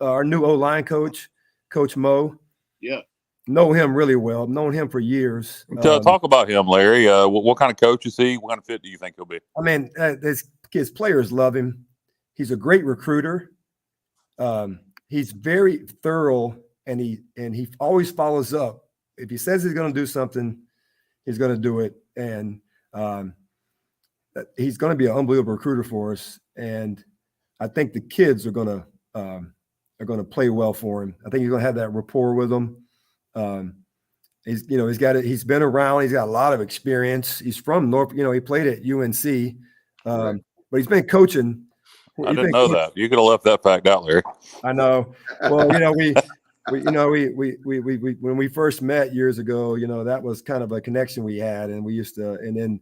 our new O-line coach, Coach Mo.
Yeah,
know him really well. I've known him for years.
Talk about him, Larry. What kind of coach is he? What kind of fit do you think he'll be?
I mean, his players love him. He's a great recruiter. He's very thorough. And he always follows up. If he says he's going to do something, he's going to do it. And he's going to be an unbelievable recruiter for us. And I think the kids are going to play well for him. I think he's going to have that rapport with them. He's been around. He's got a lot of experience. He's from North. He played at UNC, but he's been coaching.
I didn't know that. You could have left that fact out, Larry.
I know. Well, when we first met years ago, that was kind of a connection we had, and we used to. And then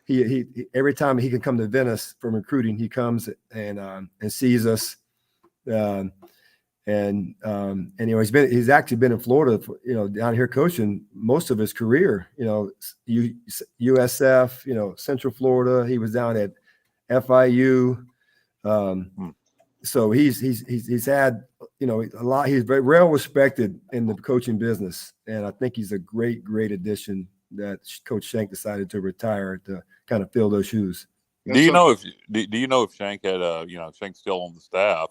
he every time he can come to Venice from recruiting, he comes and sees us. He's actually been in Florida, down here coaching most of his career. USF, Central Florida. He was down at FIU. So he's had a lot. He's very well respected in the coaching business, and I think he's a great addition that Coach Shank decided to retire to kind of fill those shoes.
Do you know if Shank had Shank's still on the staff?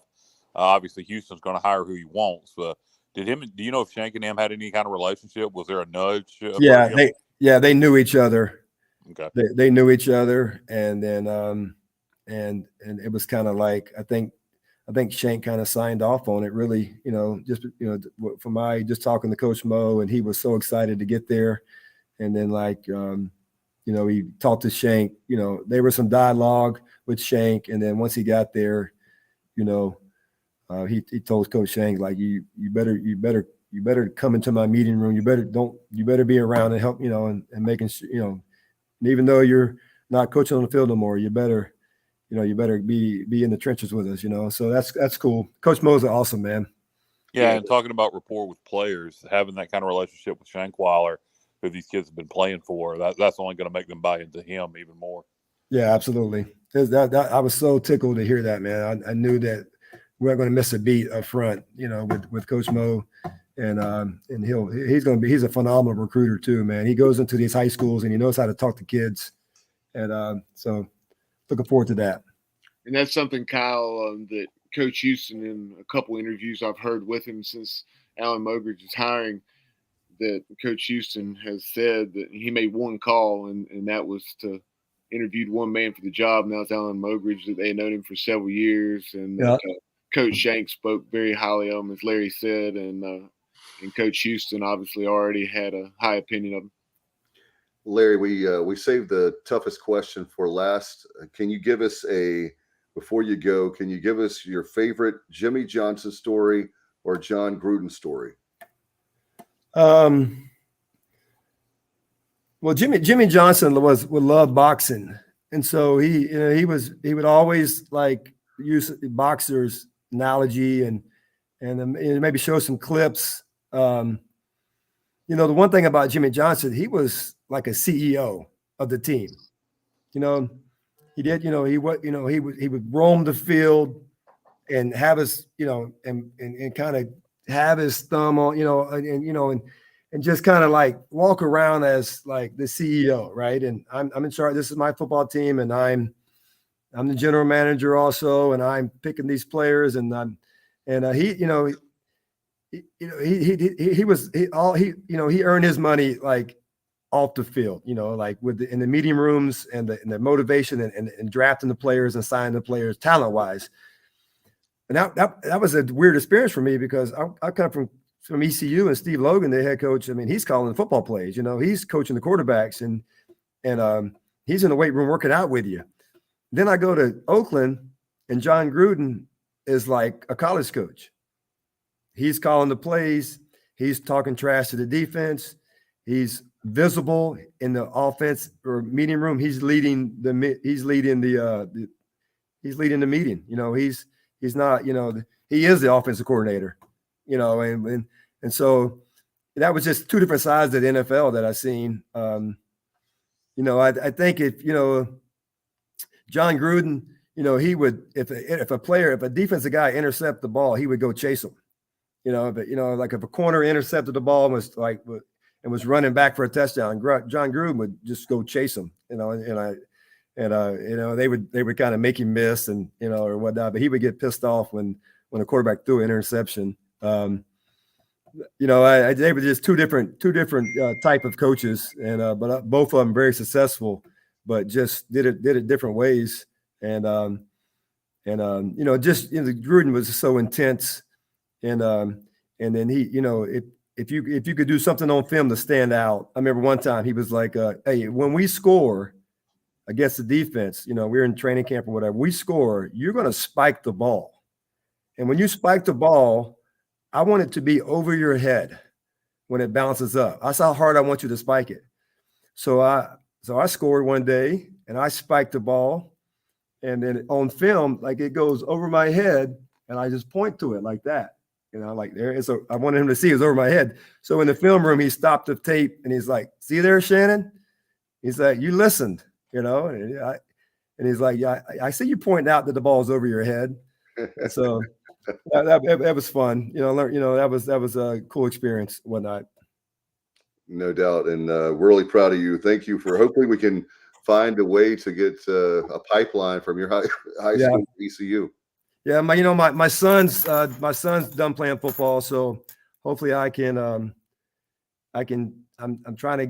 Obviously, Houston's going to hire who he wants. Do you know if Shank and him had any kind of relationship? Was there a nudge?
They knew each other.
Okay,
they knew each other, and then and it was kind of like I think Shank kind of signed off on it. Really, from just talking to Coach Mo, and he was so excited to get there, and then he talked to Shank. There was some dialogue with Shank, and then once he got there, he told Coach Shank, like, you better come into my meeting room. You better be around and help, and making sure, and even though you're not coaching on the field no more, you better be in the trenches with us, so that's cool. Coach Mo's awesome, man.
Yeah. And talking about rapport with players, having that kind of relationship with Shankweiler, who these kids have been playing for, that's only going to make them buy into him even more. Yeah,
absolutely. I was so tickled to hear that, man. I knew that we weren't going to miss a beat up front, with Coach Mo, and he's a phenomenal recruiter too, man. He goes into these high schools and he knows how to talk to kids, and so looking forward to that.
And that's something, Kyle, that Coach Houston, in a couple interviews I've heard with him since Alan Mogridge is hiring, that Coach Houston has said that he made one call, and that was to interviewed one man for the job. Now it's Alan Mogridge, that they had known him for several years, and Coach Shank spoke very highly of him, as Larry said, and Coach Houston obviously already had a high opinion of him.
Larry, we saved the toughest question for last. Can you give us before you go, can you give us your favorite Jimmy Johnson story or John Gruden story?
Well, Jimmy Johnson would love boxing, and so he would always use boxers analogy and maybe show some clips. The one thing about Jimmy Johnson, he was like a CEO of the team. He did. He would roam the field and have his and kind of have his thumb on and just kind of walk around as the CEO, right? And I'm in charge. This is my football team, and I'm the general manager also, and I'm picking these players, and he earned his money off the field, in the meeting rooms and the motivation and drafting the players and signing the players talent wise. And that was a weird experience for me because I come from ECU, and Steve Logan, the head coach. I mean, he's calling the football plays. He's coaching the quarterbacks, and he's in the weight room working out with you. Then I go to Oakland, and John Gruden is like a college coach. He's calling the plays. He's talking trash to the defense. He's visible in the offense or meeting room. He's leading the meeting. He's not, he is the offensive coordinator, and so that was just two different sides of the NFL that I've seen. I think if John Gruden, he would, if a defensive guy intercept the ball, he would go chase him. Like if a corner intercepted the ball and was running back for a touchdown, John Gruden would just go chase him. They would kind of make him miss and or whatnot, but he would get pissed off when a quarterback threw an interception. They were just two different type of coaches, and but both of them very successful, but just did it different ways. Gruden was so intense, and then he, if you could do something on film to stand out. I remember one time he was like, "Hey, when we score against the defense, we're in training camp or whatever, we score, you're going to spike the ball. And when you spike the ball, I want it to be over your head when it bounces up. That's how hard I want you to spike it." So I scored one day and I spiked the ball, and then on film, like it goes over my head, and I just point to it like that. Like there. So I wanted him to see it was over my head. So in the film room, he stopped the tape and he's like, "See there, Shannon?" He's like, "You listened, and he's like, "Yeah, I see you pointing out that the ball's over your head." And so that was fun. That was a cool experience, whatnot.
No doubt, and we're really proud of you. Thank you for. Hopefully, we can find a way to get a pipeline from your high school to ECU.
Yeah, my son's done playing football, so hopefully I'm trying to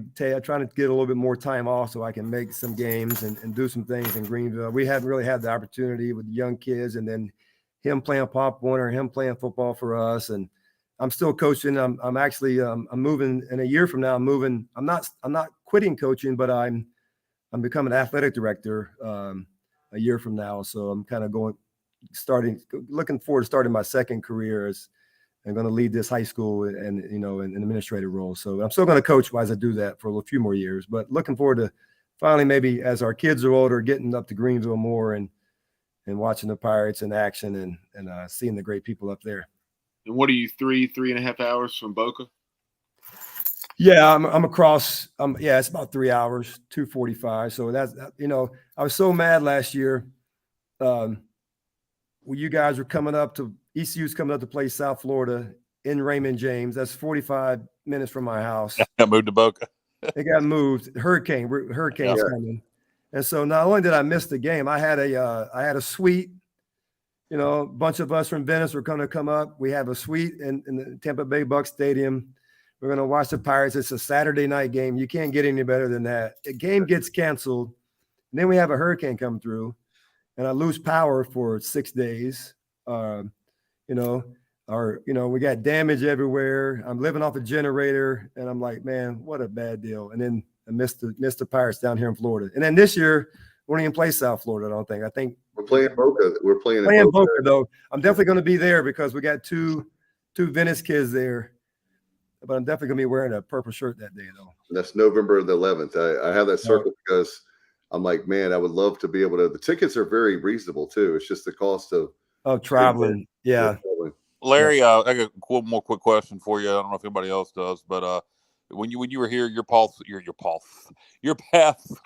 get a little bit more time off so I can make some games and do some things in Greenville. We haven't really had the opportunity with young kids, and then him playing Pop Warner, him playing football for us, and I'm still coaching. I'm actually I'm moving in a year from now. I'm moving. I'm not quitting coaching, but I'm becoming an athletic director a year from now. So I'm kind of looking forward to starting my second career as I'm going to lead this high school and in an administrative role. So I'm still going to coach as I do that for a few more years, but looking forward to finally, maybe as our kids are older, getting up to Greenville more and watching the Pirates in action and seeing the great people up there.
And what are you, 3.5 hours from Boca?
Yeah, I'm across. It's about 3 hours, 2:45. So that's I was so mad last year. When you guys were coming up to ECU's coming up to play South Florida in Raymond James. That's 45 minutes from my house.
Got moved to Boca.
It got moved. Hurricane's coming, and so not only did I miss the game, I had a suite. A bunch of us from Venice were going to come up. We have a suite in the Tampa Bay Bucs Stadium. We're going to watch the Pirates. It's a Saturday night game. You can't get any better than that. The game gets canceled, and then we have a hurricane come through, and I lose power for 6 days. We got damage everywhere. I'm living off a generator, and I'm like, man, what a bad deal. And then I missed the Pirates down here in Florida. And then this year, we won't even play South Florida, I don't think. I think
we're playing Boca. We're playing
Boca, though. I'm definitely going to be there because we got two Venice kids there. But I'm definitely going to be wearing a purple shirt that day, though.
That's November the 11th. I have that circled because I'm like, man, I would love to be able to. The tickets are very reasonable, too. It's just the cost of
traveling. Yeah.
Larry, I got one more quick question for you. I don't know if anybody else does, but when you were here, your paths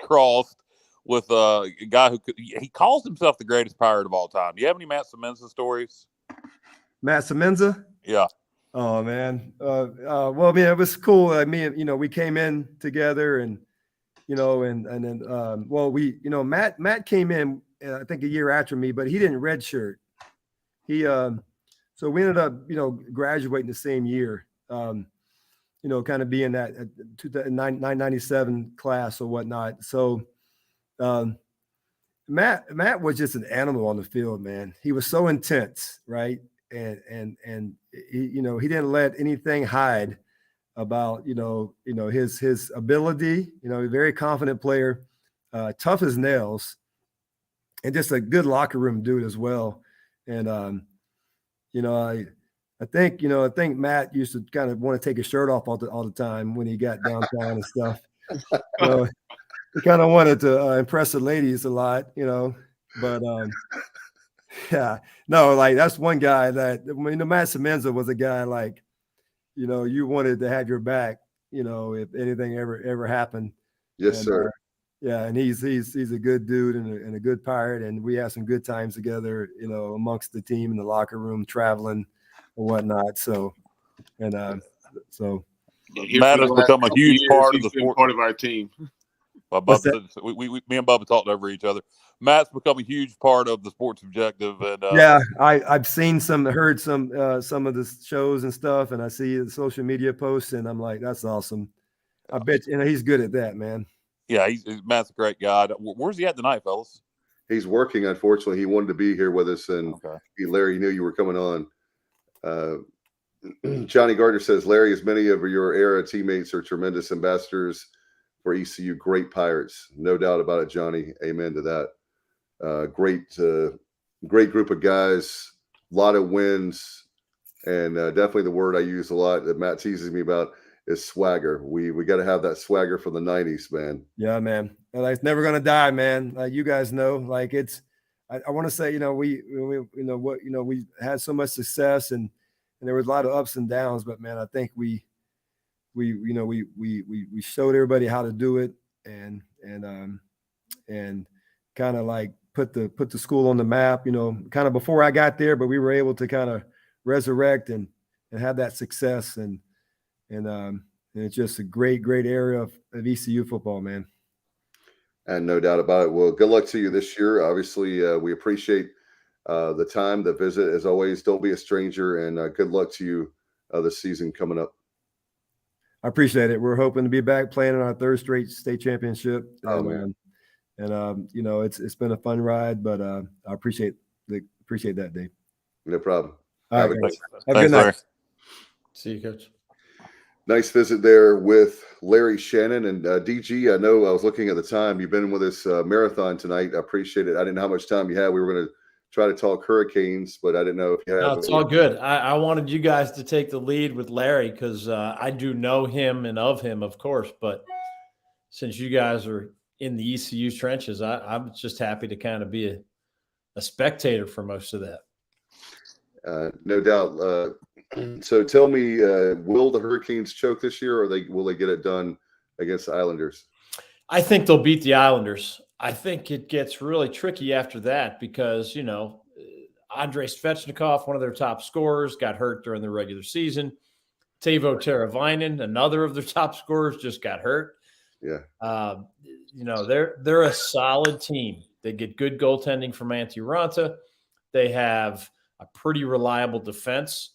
crossed with a guy he calls himself the greatest pirate of all time. Do you have any Matt Semenza stories?
Matt Semenza? Yeah. Oh man. Well, it was cool. I mean, we came in together and then Matt came in I think a year after me, but he didn't redshirt. So we ended up, graduating the same year, kind of being that 997 class or whatnot. So, Matt was just an animal on the field, man. He was so intense, right? And he, he didn't let anything hide about his ability. A very confident player, tough as nails, and just a good locker room dude as well. And I think Matt used to kind of want to take his shirt off all the time when he got downtown and stuff. He kind of wanted to impress the ladies a lot, but yeah, no, like that's one guy that Matt Semenza was a guy like, you wanted to have your back, if anything ever happened.
Yes, sir.
Yeah, and he's a good dude and a good Pirate, and we had some good times together, amongst the team in the locker room, traveling and whatnot. So, and so
Matt has become a huge part of the sport.
Part of our team.
Well, Bubba, me and Bubba talked over each other. Matt's become a huge part of the Sports Objective, and
yeah, I've heard some of the shows and stuff, and I see the social media posts, and I'm like, that's awesome. I bet he's good at that, man.
Yeah, Matt's a great guy. Where's he at tonight, fellas?
He's working. Unfortunately, he wanted to be here with us, and Larry knew you were coming on. Johnny Gardner says, Larry, as many of your era teammates are tremendous ambassadors for ECU, great Pirates. No doubt about it, Johnny. Amen to that. Great group of guys, a lot of wins, and definitely the word I use a lot that Matt teases me about is swagger. We got to have that swagger from the 90s, man.
Yeah, man. Like, it's never gonna die, man. Like you guys know, like I want to say, we had so much success and there was a lot of ups and downs, but man, I think we showed everybody how to do it and kind of like put the school on the map, kind of before I got there, but we were able to kind of resurrect and have that success and it's just a great area of ECU football, man.
And no doubt about it. Well, good luck to you this year. Obviously, we appreciate the time, the visit. As always, don't be a stranger, and good luck to you this season coming up.
I appreciate it. We're hoping to be back playing in our third straight state championship.
Oh, man.
It's been a fun ride, but I appreciate that, Dave.
No problem.
All right, guys. Have
Thanks,
a good night.
Larry.
See you, Coach.
Nice visit there with Larry Shannon and DG. I know I was looking at the time. You've been with us marathon tonight. I appreciate it. I didn't know how much time you had. We were going to try to talk Hurricanes, but I didn't know if you had.
No, it's all good. I wanted you guys to take the lead with Larry because I do know him and of him, of course. But since you guys are in the ECU trenches, I'm just happy to kind of be a spectator for most of that.
No doubt. So tell me, will the Hurricanes choke this year, or will they get it done against the Islanders?
I think they'll beat the Islanders. I think it gets really tricky after that because, Andrei Svechnikov, one of their top scorers, got hurt during the regular season. Teuvo Teravainen, another of their top scorers, just got hurt.
Yeah.
They're a solid team. They get good goaltending from Antti Ranta. They have a pretty reliable defense.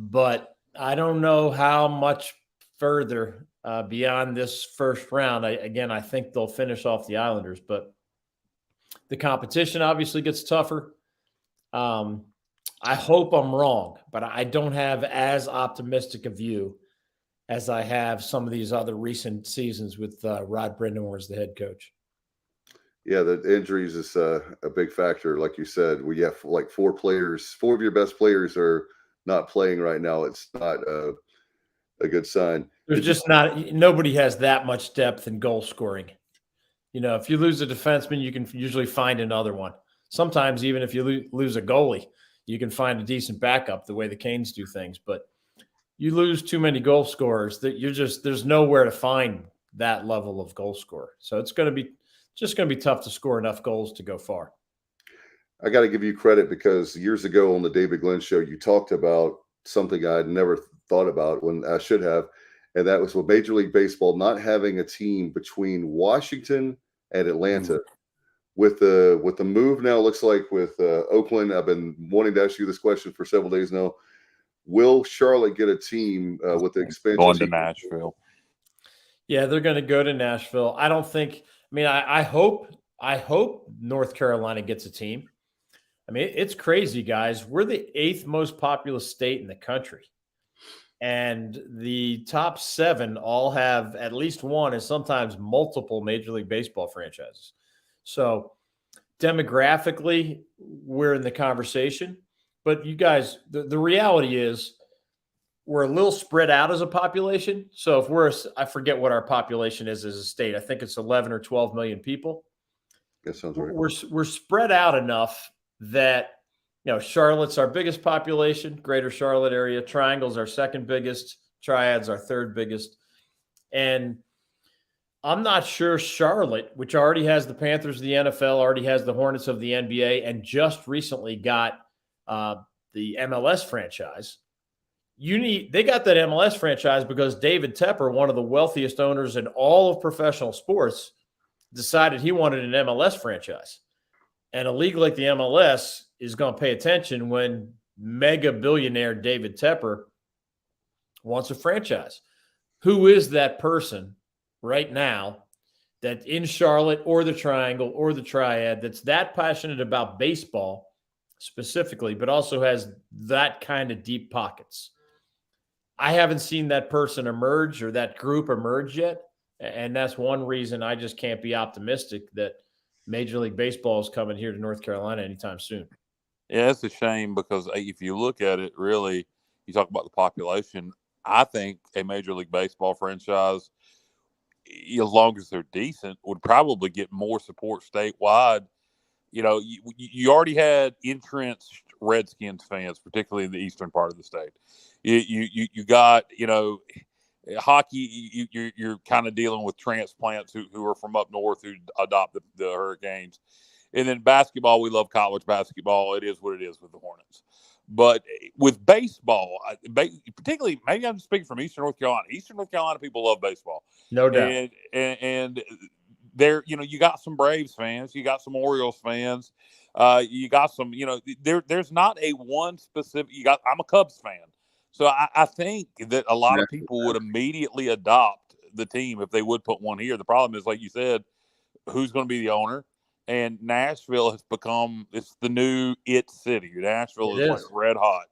But I don't know how much further beyond this first round. I think they'll finish off the Islanders, but the competition obviously gets tougher. I hope I'm wrong, but I don't have as optimistic a view as I have some of these other recent seasons with Rod Brindamore as the head coach.
Yeah, the injuries is a big factor. Like you said, we have like four of your best players are not playing right now. It's not a good sign.
There's just nobody has that much depth in goal scoring. If you lose a defenseman, you can usually find another one. Sometimes even if you lose a goalie, you can find a decent backup the way the Canes do things. But you lose too many goal scorers that there's nowhere to find that level of goal scorer. So it's going to be tough to score enough goals to go far.
I got to give you credit because years ago on the David Glenn show, you talked about something I had never thought about when I should have, and that was with Major League Baseball not having a team between Washington and Atlanta. With the move now, looks like with Oakland, I've been wanting to ask you this question for several days now. Will Charlotte get a team with the expansion?
Going to Nashville.
Yeah, they're going to go to Nashville. I don't think – I hope I hope North Carolina gets a team. I mean, it's crazy, guys. We're the 8th most populous state in the country. And the top 7 all have at least one and sometimes multiple Major League Baseball franchises. So demographically, we're in the conversation. But you guys, the reality is we're a little spread out as a population. So if I forget what our population is as a state. I think it's 11 or 12 million people.
That sounds right.
We're spread out enough that, Charlotte's our biggest population, greater Charlotte area. Triangle's our second biggest. Triad's our third biggest. And I'm not sure Charlotte, which already has the Panthers of the NFL, already has the Hornets of the NBA, and just recently got the MLS franchise. They got that MLS franchise because David Tepper, one of the wealthiest owners in all of professional sports, decided he wanted an MLS franchise. And a league like the MLS is going to pay attention when mega billionaire David Tepper wants a franchise. Who is that person right now that in Charlotte or the Triangle or the Triad that's that passionate about baseball specifically, but also has that kind of deep pockets? I haven't seen that person emerge or that group emerge yet. And that's one reason I just can't be optimistic that Major League Baseball is coming here to North Carolina anytime soon.
Yeah, it's a shame because if you look at it, really, you talk about the population. I think a Major League Baseball franchise, as long as they're decent, would probably get more support statewide. You already had entrenched Redskins fans, particularly in the eastern part of the state. You got, hockey, you're kind of dealing with transplants who are from up north who adopt the Hurricanes. And then basketball, we love college basketball. It is what it is with the Hornets. But with baseball, particularly, maybe I'm speaking from Eastern North Carolina. Eastern North Carolina people love baseball.
No doubt.
And there, you got some Braves fans. You got some Orioles fans. You got some, there's not a one specific. I'm a Cubs fan. So I think that a lot of people would immediately adopt the team if they would put one here. The problem is, like you said, who's going to be the owner? And Nashville has it's the new city. Nashville is like red hot.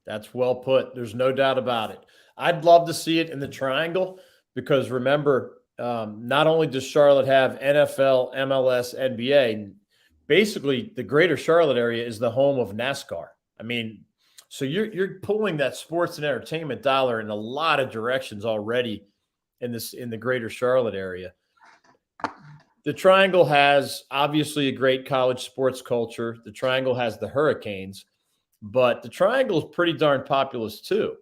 That's well put. There's no doubt about it. I'd love to see it in the Triangle because remember, not only does Charlotte have NFL, MLS, NBA, basically the greater Charlotte area is the home of NASCAR. I mean, so you're pulling that sports and entertainment dollar in a lot of directions already in the greater Charlotte area. The Triangle has obviously a great college sports culture. The Triangle has the Hurricanes, but the Triangle is pretty darn populous too.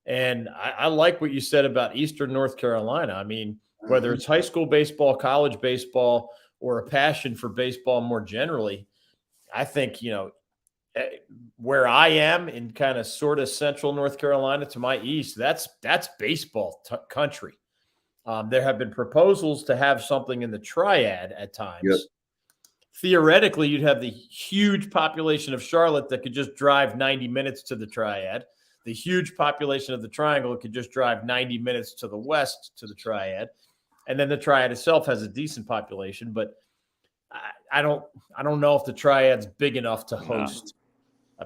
And I like what you said about Eastern North Carolina. I mean, whether it's high school baseball, college baseball, or a passion for baseball more generally, I think, where I am in kind of sort of central North Carolina to my east, that's baseball country. There have been proposals to have something in the Triad at times.
Yep.
Theoretically, you'd have the huge population of Charlotte that could just drive 90 minutes to the Triad. The huge population of the Triangle could just drive 90 minutes to the west to the Triad. And then the Triad itself has a decent population, but I don't know if the Triad's big enough to host.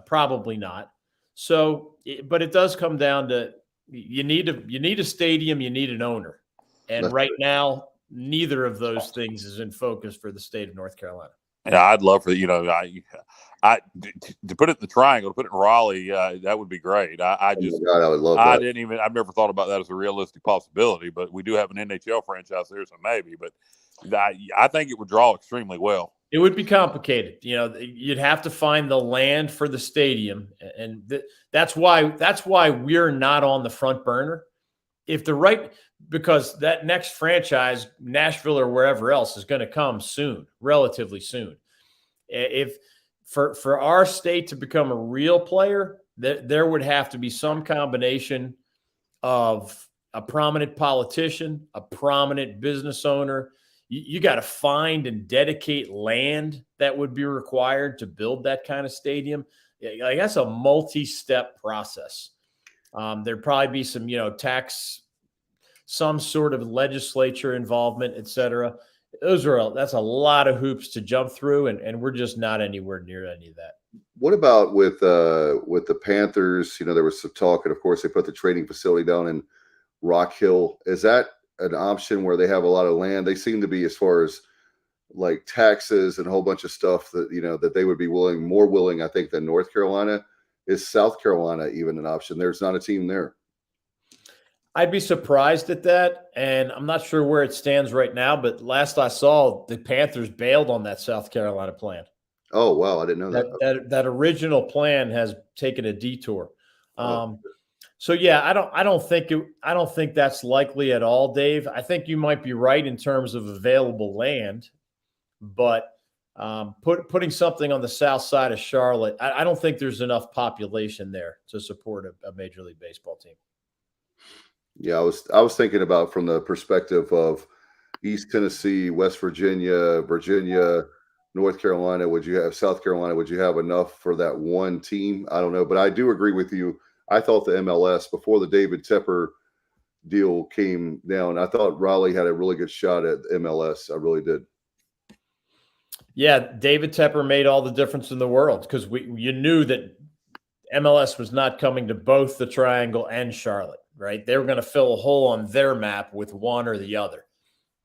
Probably not. So, but it does come down to you need a stadium, you need an owner. And right now, neither of those things is in focus for the state of North Carolina.
Yeah, I'd love for I to put it in the Triangle, to put it in Raleigh, that would be great. I would love that. I've never thought about that as a realistic possibility, but we do have an NHL franchise there, so maybe. But I think it would draw extremely well.
It would be complicated. You'd have to find the land for the stadium, and that's why we're not on the front burner. Because that next franchise, Nashville or wherever else, is going to come soon, relatively soon. If for our state to become a real player, there would have to be some combination of a prominent politician, a prominent business owner. You got to find and dedicate land that would be required to build that kind of stadium. Like that's a multi-step process. There'd probably be some, tax, some sort of legislature involvement, et cetera. That's a lot of hoops to jump through, and we're just not anywhere near any of that.
What about with the Panthers? There was some talk, and of course they put the training facility down in Rock Hill. Is that an option where they have a lot of land? They seem to be, as far as like taxes and a whole bunch of stuff that that they would be more willing, I think, than North Carolina. Is South Carolina even an option? There's not a team there.
I'd be surprised at that, and I'm not sure where it stands right now, but last I saw, the Panthers bailed on that South Carolina plan.
Oh, wow, I didn't know that.
That original plan has taken a detour. So yeah, I don't think that's likely at all, Dave. I think you might be right in terms of available land, but putting something on the south side of Charlotte, I don't think there's enough population there to support a Major League Baseball team.
Yeah, I was thinking about from the perspective of East Tennessee, West Virginia, North Carolina. Would you have South Carolina? Would you have enough for that one team? I don't know, but I do agree with you. I thought the MLS, before the David Tepper deal came down, I thought Raleigh had a really good shot at MLS. I really did.
Yeah, David Tepper made all the difference in the world, because you knew that MLS was not coming to both the Triangle and Charlotte, right? They were going to fill a hole on their map with one or the other.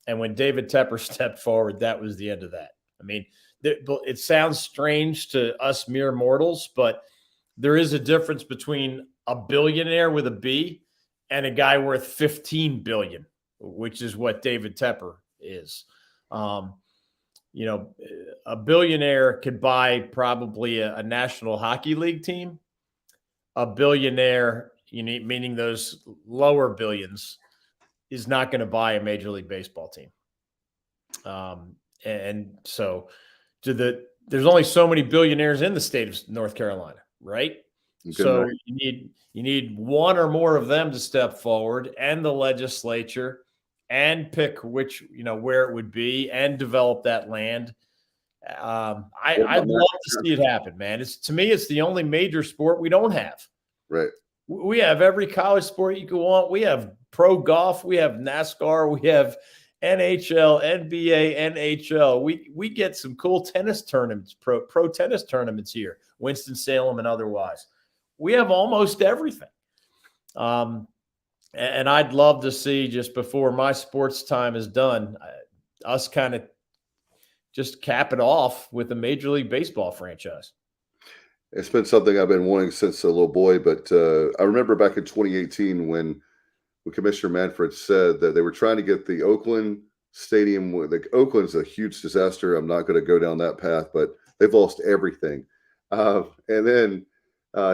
And when David Tepper stepped forward, that was the end of that. I mean, it sounds strange to us mere mortals, but there is a difference between a billionaire with a B and a guy worth 15 billion, which is what David Tepper is. A billionaire could buy probably a National Hockey League team. A billionaire, meaning those lower billions, is not going to buy a Major League Baseball team. And so there's only so many billionaires in the state of North Carolina, right? So you need one or more of them to step forward, and the legislature, and pick which, where it would be, and develop that land. I'd love to see it happen, man. To me, it's the only major sport we don't have.
Right.
We have every college sport you could want. We have pro golf. We have NASCAR. We have NHL, NBA, NHL. We get some cool tennis tournaments, pro tennis tournaments here, Winston-Salem and otherwise. We have almost everything. And I'd love to see, just before my sports time is done, us kind of just cap it off with a Major League Baseball franchise.
It's been something I've been wanting since a little boy, but I remember back in 2018 when Commissioner Manfred said that they were trying to get the Oakland Stadium. Oakland's a huge disaster. I'm not going to go down that path, but they've lost everything. And then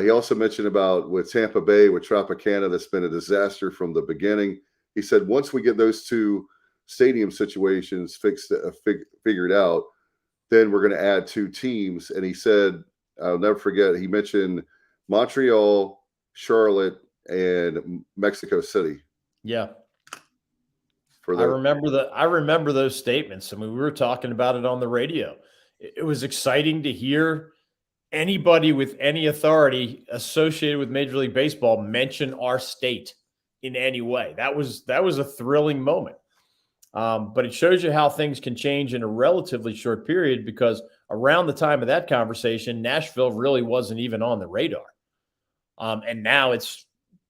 he also mentioned about with Tampa Bay, with Tropicana, that's been a disaster from the beginning. He said once we get those two stadium situations figured out, then we're going to add two teams. And he said, I'll never forget, he mentioned Montreal, Charlotte, and Mexico City.
Yeah. I remember those statements. I mean, we were talking about it on the radio. It was exciting to hear anybody with any authority associated with Major League Baseball mention our state in any way. That was a thrilling moment. But it shows you how things can change in a relatively short period, because around the time of that conversation, Nashville really wasn't even on the radar. And now it's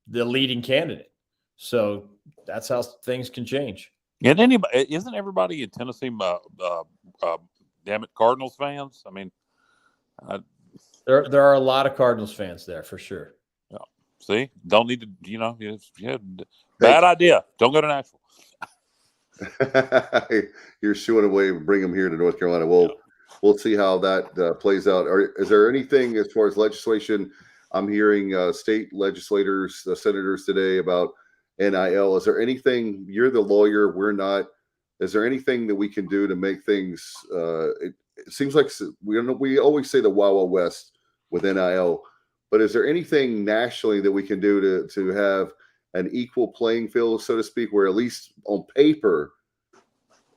the leading candidate. So that's how things can change.
And isn't everybody in Tennessee, damn it, Cardinals fans? I mean,
there are a lot of Cardinals fans there for sure.
Yeah. See, don't need to, bad idea. Don't go to Nashville.
You're shooing away, bring them here to North Carolina. We'll see how that plays out. Is there anything as far as legislation? I'm hearing state legislators, senators today about NIL. Is there anything? You're the lawyer. We're not. Is there anything that we can do to make things? It seems like we always say the Wild Wild West with NIL, but is there anything nationally that we can do to have an equal playing field, so to speak, where at least on paper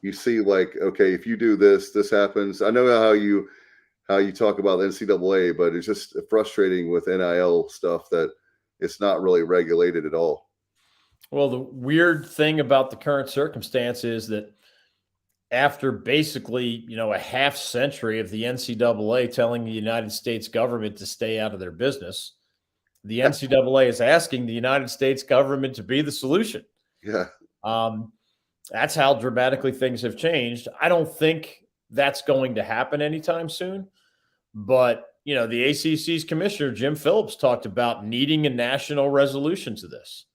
you see, like, okay, if you do this, this happens. I know how you talk about the NCAA, but it's just frustrating with NIL stuff that it's not really regulated at all.
Well, the weird thing about the current circumstance is that after basically, a half century of the NCAA telling the United States government to stay out of their business, the NCAA is asking the United States government to be the solution.
Yeah.
That's how dramatically things have changed. I don't think that's going to happen anytime soon. But, the ACC's commissioner, Jim Phillips, talked about needing a national resolution to this.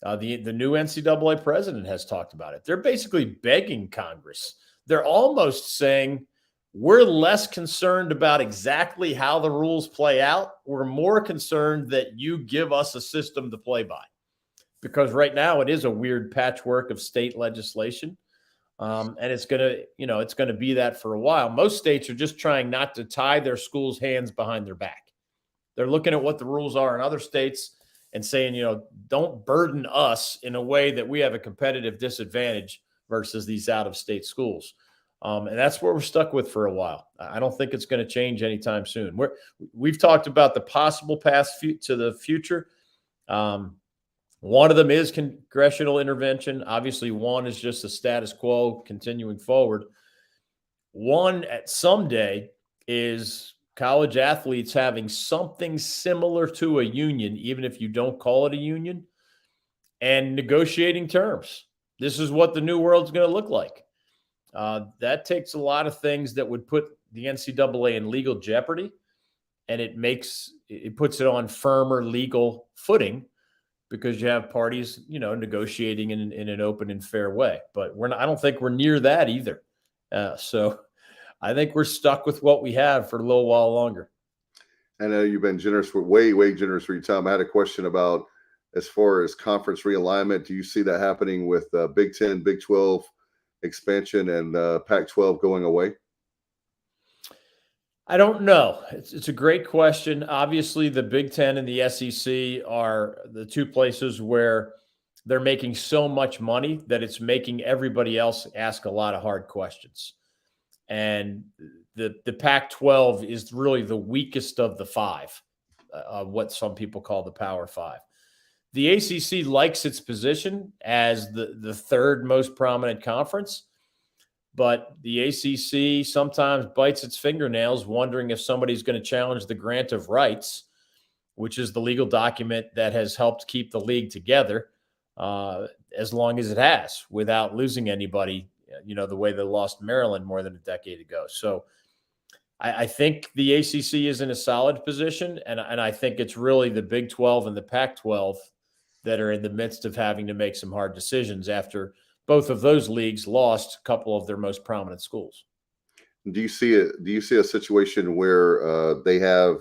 The new NCAA president has talked about it. They're basically begging Congress. They're almost saying, we're less concerned about exactly how the rules play out. We're more concerned that you give us a system to play by. Because right now it is a weird patchwork of state legislation. And it's going to be that for a while. Most states are just trying not to tie their schools' hands behind their back. They're looking at what the rules are in other states and saying, don't burden us in a way that we have a competitive disadvantage versus these out-of-state schools. And that's what we're stuck with for a while. I don't think it's going to change anytime soon. We've talked about the possible path to the future. One of them is congressional intervention. Obviously, one is just a status quo continuing forward. One at someday is college athletes having something similar to a union, even if you don't call it a union, and negotiating terms. This is what the new world's going to look like. That takes a lot of things that would put the NCAA in legal jeopardy, and it puts it on firmer legal footing, because you have parties, negotiating in an open and fair way. But I don't think we're near that either. So I think we're stuck with what we have for a little while longer.
I know you've been generous, way generous for your time. I had a question about, as far as conference realignment, do you see that happening with Big 10, Big 12 expansion and Pac-12 going away?
I don't know. It's a great question. Obviously, the Big Ten and the SEC are the two places where they're making so much money that it's making everybody else ask a lot of hard questions. And the Pac-12 is really the weakest of the five, what some people call the Power Five. The ACC likes its position as the third most prominent conference. But the ACC sometimes bites its fingernails wondering if somebody's going to challenge the grant of rights, which is the legal document that has helped keep the league together as long as it has, without losing anybody, the way they lost Maryland more than a decade ago. So I think the ACC is in a solid position, and I think it's really the Big 12 and the Pac-12 that are in the midst of having to make some hard decisions after both of those leagues lost a couple of their most prominent schools.
Do you see a situation where they have,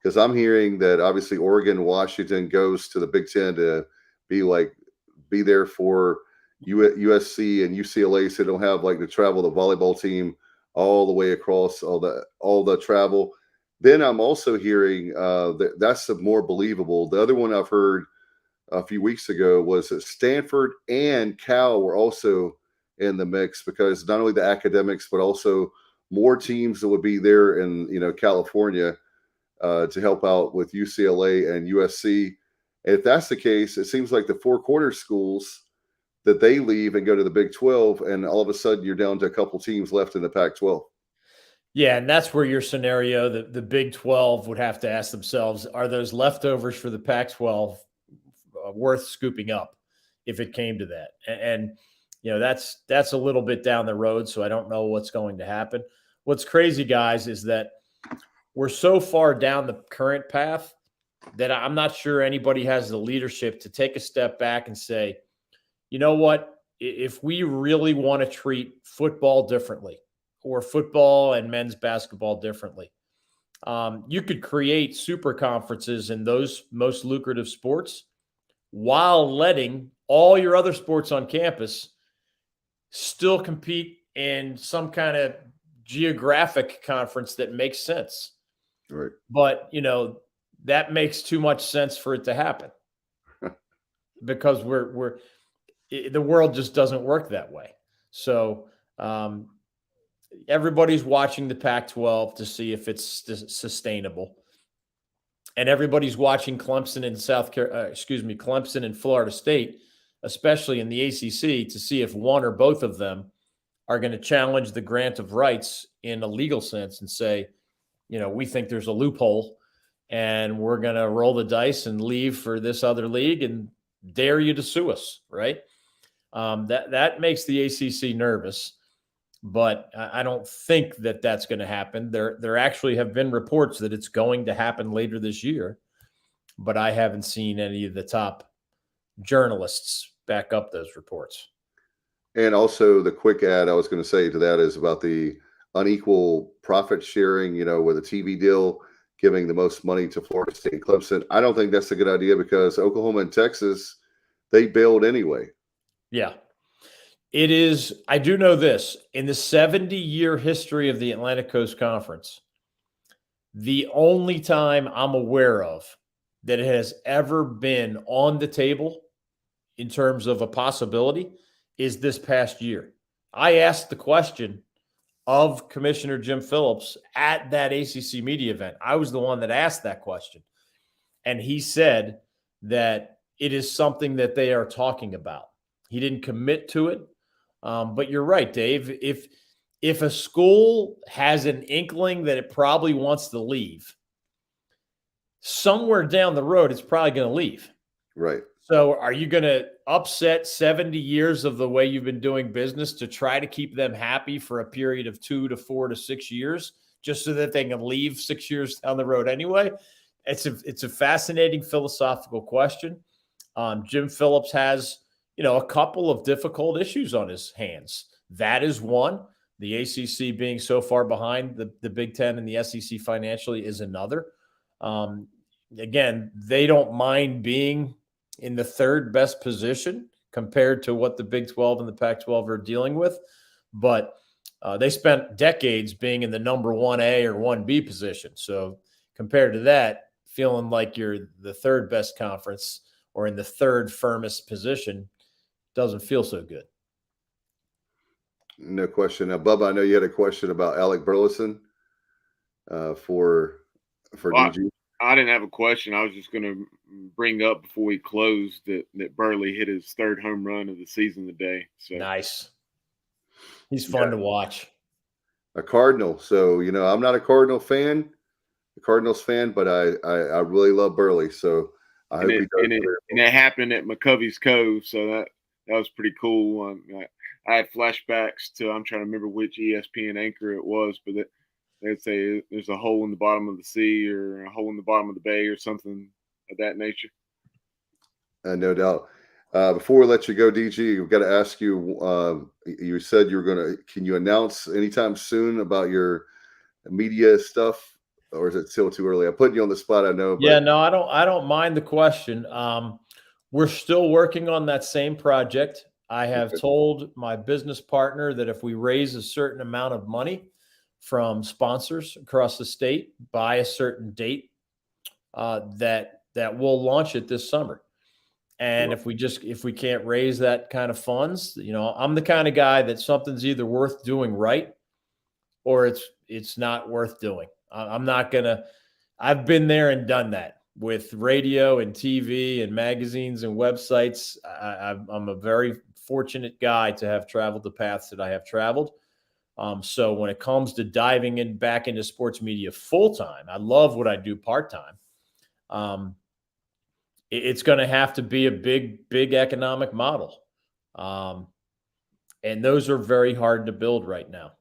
because I'm hearing that obviously Oregon, Washington goes to the Big Ten to be there for USC and UCLA, so they don't have to travel the volleyball team all the way across all the travel. Then I'm also hearing that's more believable. The other one I've heard a few weeks ago was that Stanford and Cal were also in the mix, because not only the academics, but also more teams that would be there in California to help out with UCLA and USC. And if that's the case, it seems like the Four Corners schools, that they leave and go to the Big 12, and all of a sudden you're down to a couple teams left in the Pac-12.
Yeah, and that's where your scenario, the Big 12 would have to ask themselves, are those leftovers for the Pac-12 worth scooping up if it came to that? And that's a little bit down the road, so I don't know what's going to happen. What's crazy, guys, is that we're so far down the current path that I'm not sure anybody has the leadership to take a step back and say, you know what, if we really want to treat football differently, or football and men's basketball differently, you could create super conferences in those most lucrative sports while letting all your other sports on campus still compete in some kind of geographic conference that makes sense.
Right.
But, that makes too much sense for it to happen because the world just doesn't work that way. So everybody's watching the Pac-12 to see if it's sustainable. And everybody's watching Clemson and Clemson and Florida State, especially in the ACC, to see if one or both of them are going to challenge the grant of rights in a legal sense and say, we think there's a loophole and we're going to roll the dice and leave for this other league and dare you to sue us, right? That makes the ACC nervous, but I don't think that that's going to happen. There actually have been reports that it's going to happen later this year, but I haven't seen any of the top journalists back up those reports.
And also the quick add I was going to say to that is about the unequal profit sharing, with a TV deal giving the most money to Florida State and Clemson. I don't think that's a good idea because Oklahoma and Texas, they bailed anyway.
Yeah, it is. I do know this. In the 70-year history of the Atlantic Coast Conference, the only time I'm aware of that it has ever been on the table in terms of a possibility is this past year. I asked the question of Commissioner Jim Phillips at that ACC media event. I was the one that asked that question. And he said that it is something that they are talking about. He didn't commit to it. But you're right, Dave. If a school has an inkling that it probably wants to leave, somewhere down the road, it's probably going to leave.
Right.
So are you going to upset 70 years of the way you've been doing business to try to keep them happy for a period of 2 to 4 to 6 years just so that they can leave 6 years down the road anyway? It's a fascinating philosophical question. Jim Phillips has, a couple of difficult issues on his hands. That is one. The ACC being so far behind the Big Ten and the SEC financially is another. Again, they don't mind being in the third best position compared to what the Big 12 and the Pac-12 are dealing with. But they spent decades being in the number 1A or 1B position. So compared to that, feeling like you're the third best conference or in the third firmest position doesn't feel so good.
No question. Now, Bubba, I know you had a question about Alec Burleson for DG.
I didn't have a question. I was just going to bring up before we closed that Burley hit his third home run of the season today. So
nice. He's fun to watch.
A Cardinal. So, I'm not a Cardinals fan, but I really love Burley. So I hope he does.
And it happened at McCovey's Cove. So that was pretty cool. I had flashbacks to, I'm trying to remember which ESPN anchor it was, but they'd say there's a hole in the bottom of the sea or a hole in the bottom of the bay or something of that nature.
No doubt. Before we let you go, DG, we've got to ask you, you said can you announce anytime soon about your media stuff, or is it still too early? I'm putting you on the spot, I know. But...
Yeah, no, I don't mind the question. We're still working on that same project. I have told my business partner that if we raise a certain amount of money from sponsors across the state by a certain date, that we'll launch it this summer. And if we can't raise that kind of funds, I'm the kind of guy that something's either worth doing right or it's not worth doing. I'm not gonna. I've been there and done that with radio and TV and magazines and websites. I'm a very fortunate guy to have traveled the paths that I have traveled. So when it comes to diving back into sports media full time, I love what I do part time. It's going to have to be a big economic model. And those are very hard to build right now.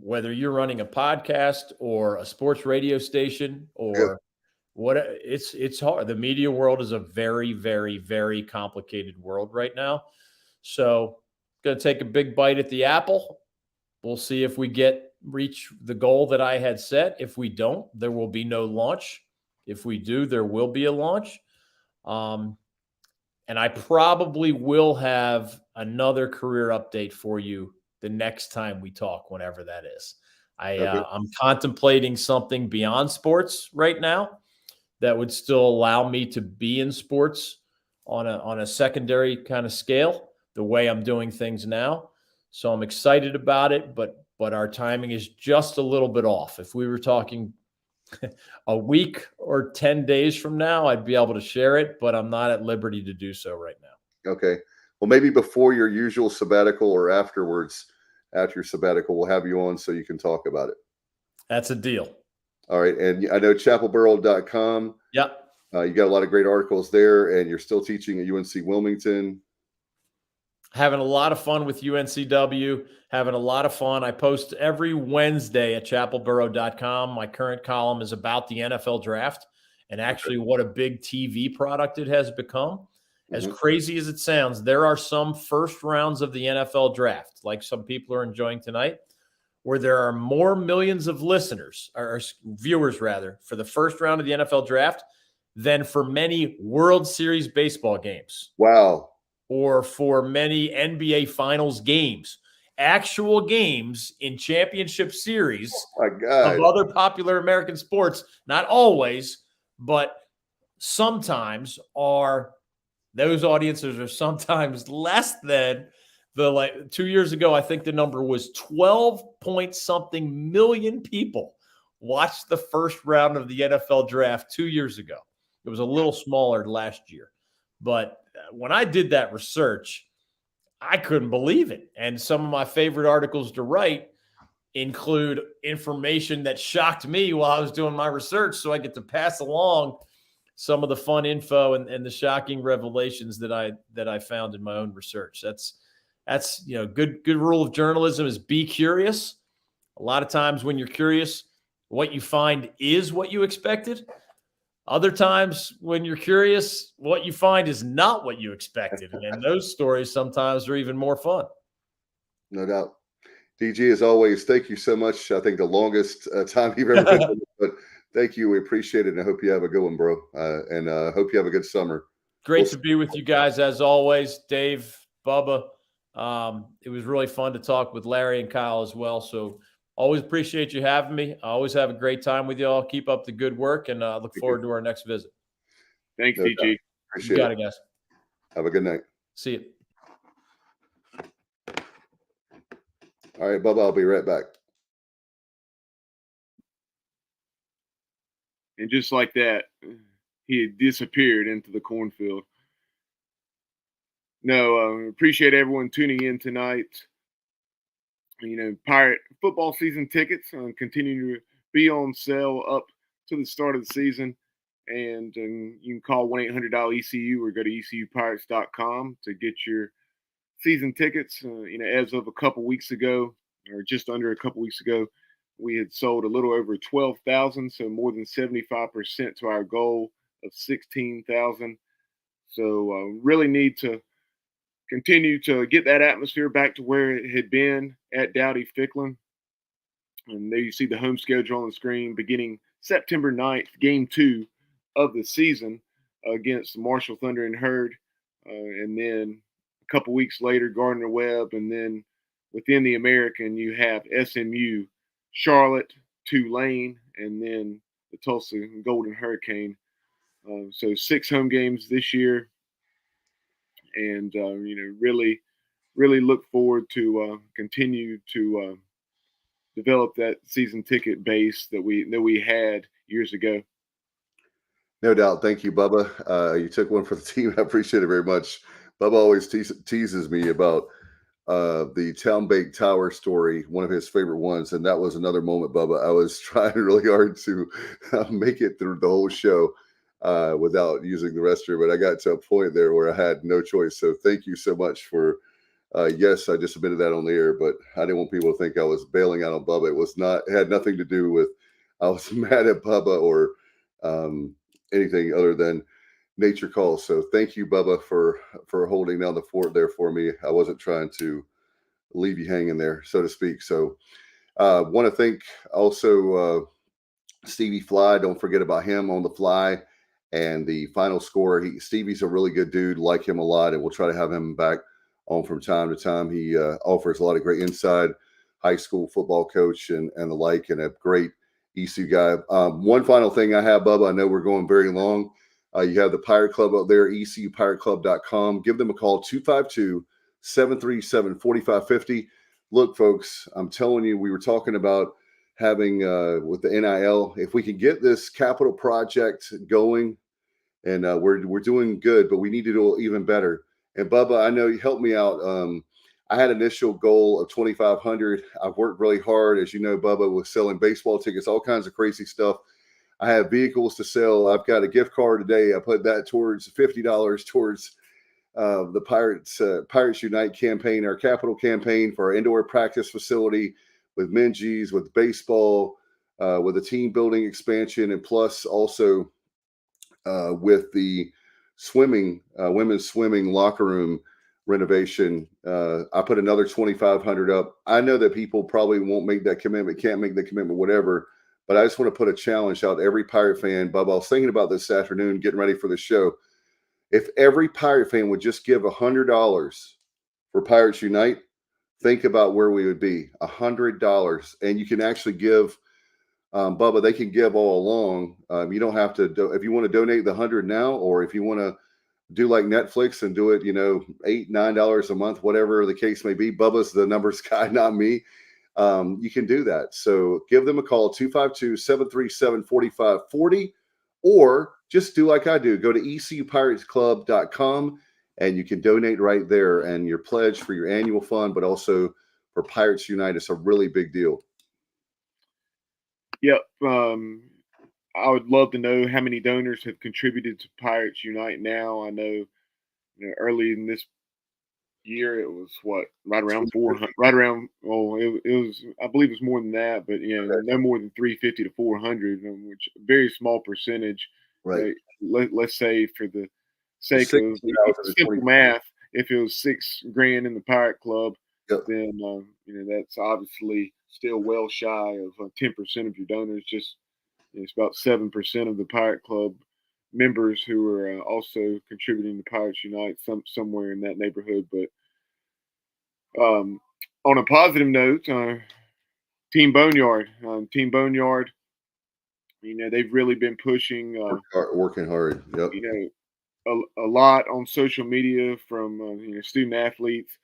Whether you're running a podcast or a sports radio station or it's hard. The media world is a very, very, very complicated world right now. So going to take a big bite at the apple. We'll see if we reach the goal that I had set. If we don't, there will be no launch. If we do, there will be a launch. And I probably will have another career update for you the next time we talk, whenever that is. I'm contemplating something beyond sports right now that would still allow me to be in sports on a secondary kind of scale, the way I'm doing things now. So I'm excited about it, but our timing is just a little bit off. If we were talking a week or 10 days from now, I'd be able to share it, but I'm not at liberty to do so right now.
Okay. Well, maybe before your usual sabbatical or afterwards, after your sabbatical, we'll have you on so you can talk about it.
That's a deal.
All right. And I know chapelboro.com.
Yep.
You got a lot of great articles there, and you're still teaching at UNC Wilmington.
Having a lot of fun with UNCW, having a lot of fun. I post every Wednesday at chapelboro.com. My current column is about the NFL draft and actually what a big TV product it has become. As crazy as it sounds, there are some first rounds of the NFL draft, like some people are enjoying tonight, where there are more millions of listeners or viewers rather for the first round of the NFL draft than for many World Series baseball games.
Wow.
Or for many NBA Finals games, actual games in championship series of other popular American sports, not always, but sometimes those audiences are sometimes less than the 2 years ago. I think the number was 12 point something million people watched the first round of the NFL draft 2 years ago. It was a little smaller last year, but when I did that research, I couldn't believe it. And some of my favorite articles to write include information that shocked me while I was doing my research. So I get to pass along some of the fun info and the shocking revelations that I found in my own research. That's good rule of journalism is be curious. A lot of times when you're curious, what you find is what you expected. Other times when you're curious, what you find is not what you expected. And those stories sometimes are even more fun.
No doubt. DG, as always, thank you so much. I think the longest time you've ever been with us, but thank you. We appreciate it. And I hope you have a good one, bro. And hope you have a good summer.
Great to be with you guys as always, Dave, Bubba. It was really fun to talk with Larry and Kyle as well. So always appreciate you having me. I always have a great time with y'all. Keep up the good work, and look forward to our next visit.
Thanks, DG.
Appreciate
You got it, guys.
Have a good night.
See you.
All right, Bubba, I'll be right back.
And just like that, he had disappeared into the cornfield. No, appreciate everyone tuning in tonight. Pirate football season tickets continue to be on sale up to the start of the season. And you can call 1-800-ECU or go to ECUPirates.com to get your season tickets. As of a couple weeks ago, or just under a couple weeks ago, we had sold a little over 12,000, so more than 75% to our goal of 16,000. So really need to continue to get that atmosphere back to where it had been at Dowdy-Ficklin. And there you see the home schedule on the screen beginning September 9th, game 2 of the season against the Marshall Thunder and Herd. And then a couple weeks later, Gardner-Webb. And then within the American, you have SMU, Charlotte, Tulane, and then the Tulsa Golden Hurricane. So 6 home games this year. And, really look forward to continue to develop that season ticket base that we had years ago.
No doubt. Thank you, Bubba. You took one for the team. I appreciate it very much. Bubba always teases me about the Town Bake Tower story, one of his favorite ones. And that was another moment, Bubba. I was trying really hard to make it through the whole show without using the restroom. But I got to a point there where I had no choice. So thank you so much for, yes, I just submitted that on the air, but I didn't want people to think I was bailing out on Bubba. It had nothing to do with, I was mad at Bubba or anything other than nature calls. So thank you, Bubba, for holding down the fort there for me. I wasn't trying to leave you hanging there, so to speak. So want to thank also Stevie Flythe. Don't forget about him on the fly and the final score. Stevie's a really good dude, like him a lot, and we'll try to have him back on from time to time. He offers a lot of great insight, high school football coach and the like, and a great ECU guy. One final thing I have, Bubba, I know we're going very long. You have the Pirate Club out there, ECUPirateClub.com. Give them a call, 252-737-4550. Look, folks, I'm telling you, we were talking about having with the NIL, if we can get this capital project going, and we're doing good, but we need to do even better. And Bubba, I know you helped me out. I had an initial goal of 2,500. I've worked really hard, as you know, Bubba, with selling baseball tickets, all kinds of crazy stuff. I have vehicles to sell. I've got a gift card today. I put that towards $50 towards the Pirates Unite campaign, our capital campaign for our indoor practice facility with Minji's, with baseball, with a team building expansion, and plus also with the swimming, women's swimming locker room renovation. I put another 2,500 up. I know that people probably won't make that commitment, can't make the commitment, whatever. But I just want to put a challenge out to every Pirate fan. Bubba, I was thinking about this afternoon, getting ready for the show. If every Pirate fan would just give $100 for Pirates Unite, think about where we would be. $100, and you can actually give. Bubba, they can give all along. You don't have to. If you want to donate the 100 now, or if you want to do like Netflix and do it, $8, $9 a month, whatever the case may be. Bubba's the numbers guy, not me. You can do that. So give them a call, 252-737-4540, or just do like I do. Go to ecupiratesclub.com and you can donate right there. And your pledge for your annual fund, but also for Pirates Unite, it's a really big deal.
Yep. I would love to know how many donors have contributed to Pirates Unite now. I know, early in this year it was right around 400, right around. Oh, it was. I believe it's more than that, but no more than 350 to 400, which a very small percentage.
Right.
Let's say for the sake of simple math, if it was $6,000 in the Pirate Club,
yep,
then that's obviously still well shy of 10% of your donors. Just it's about 7% of the Pirate Club members who are also contributing to Pirates Unite, somewhere in that neighborhood. But on a positive note, Team Boneyard, they've really been pushing,
working hard. Yep.
A lot on social media from student athletes,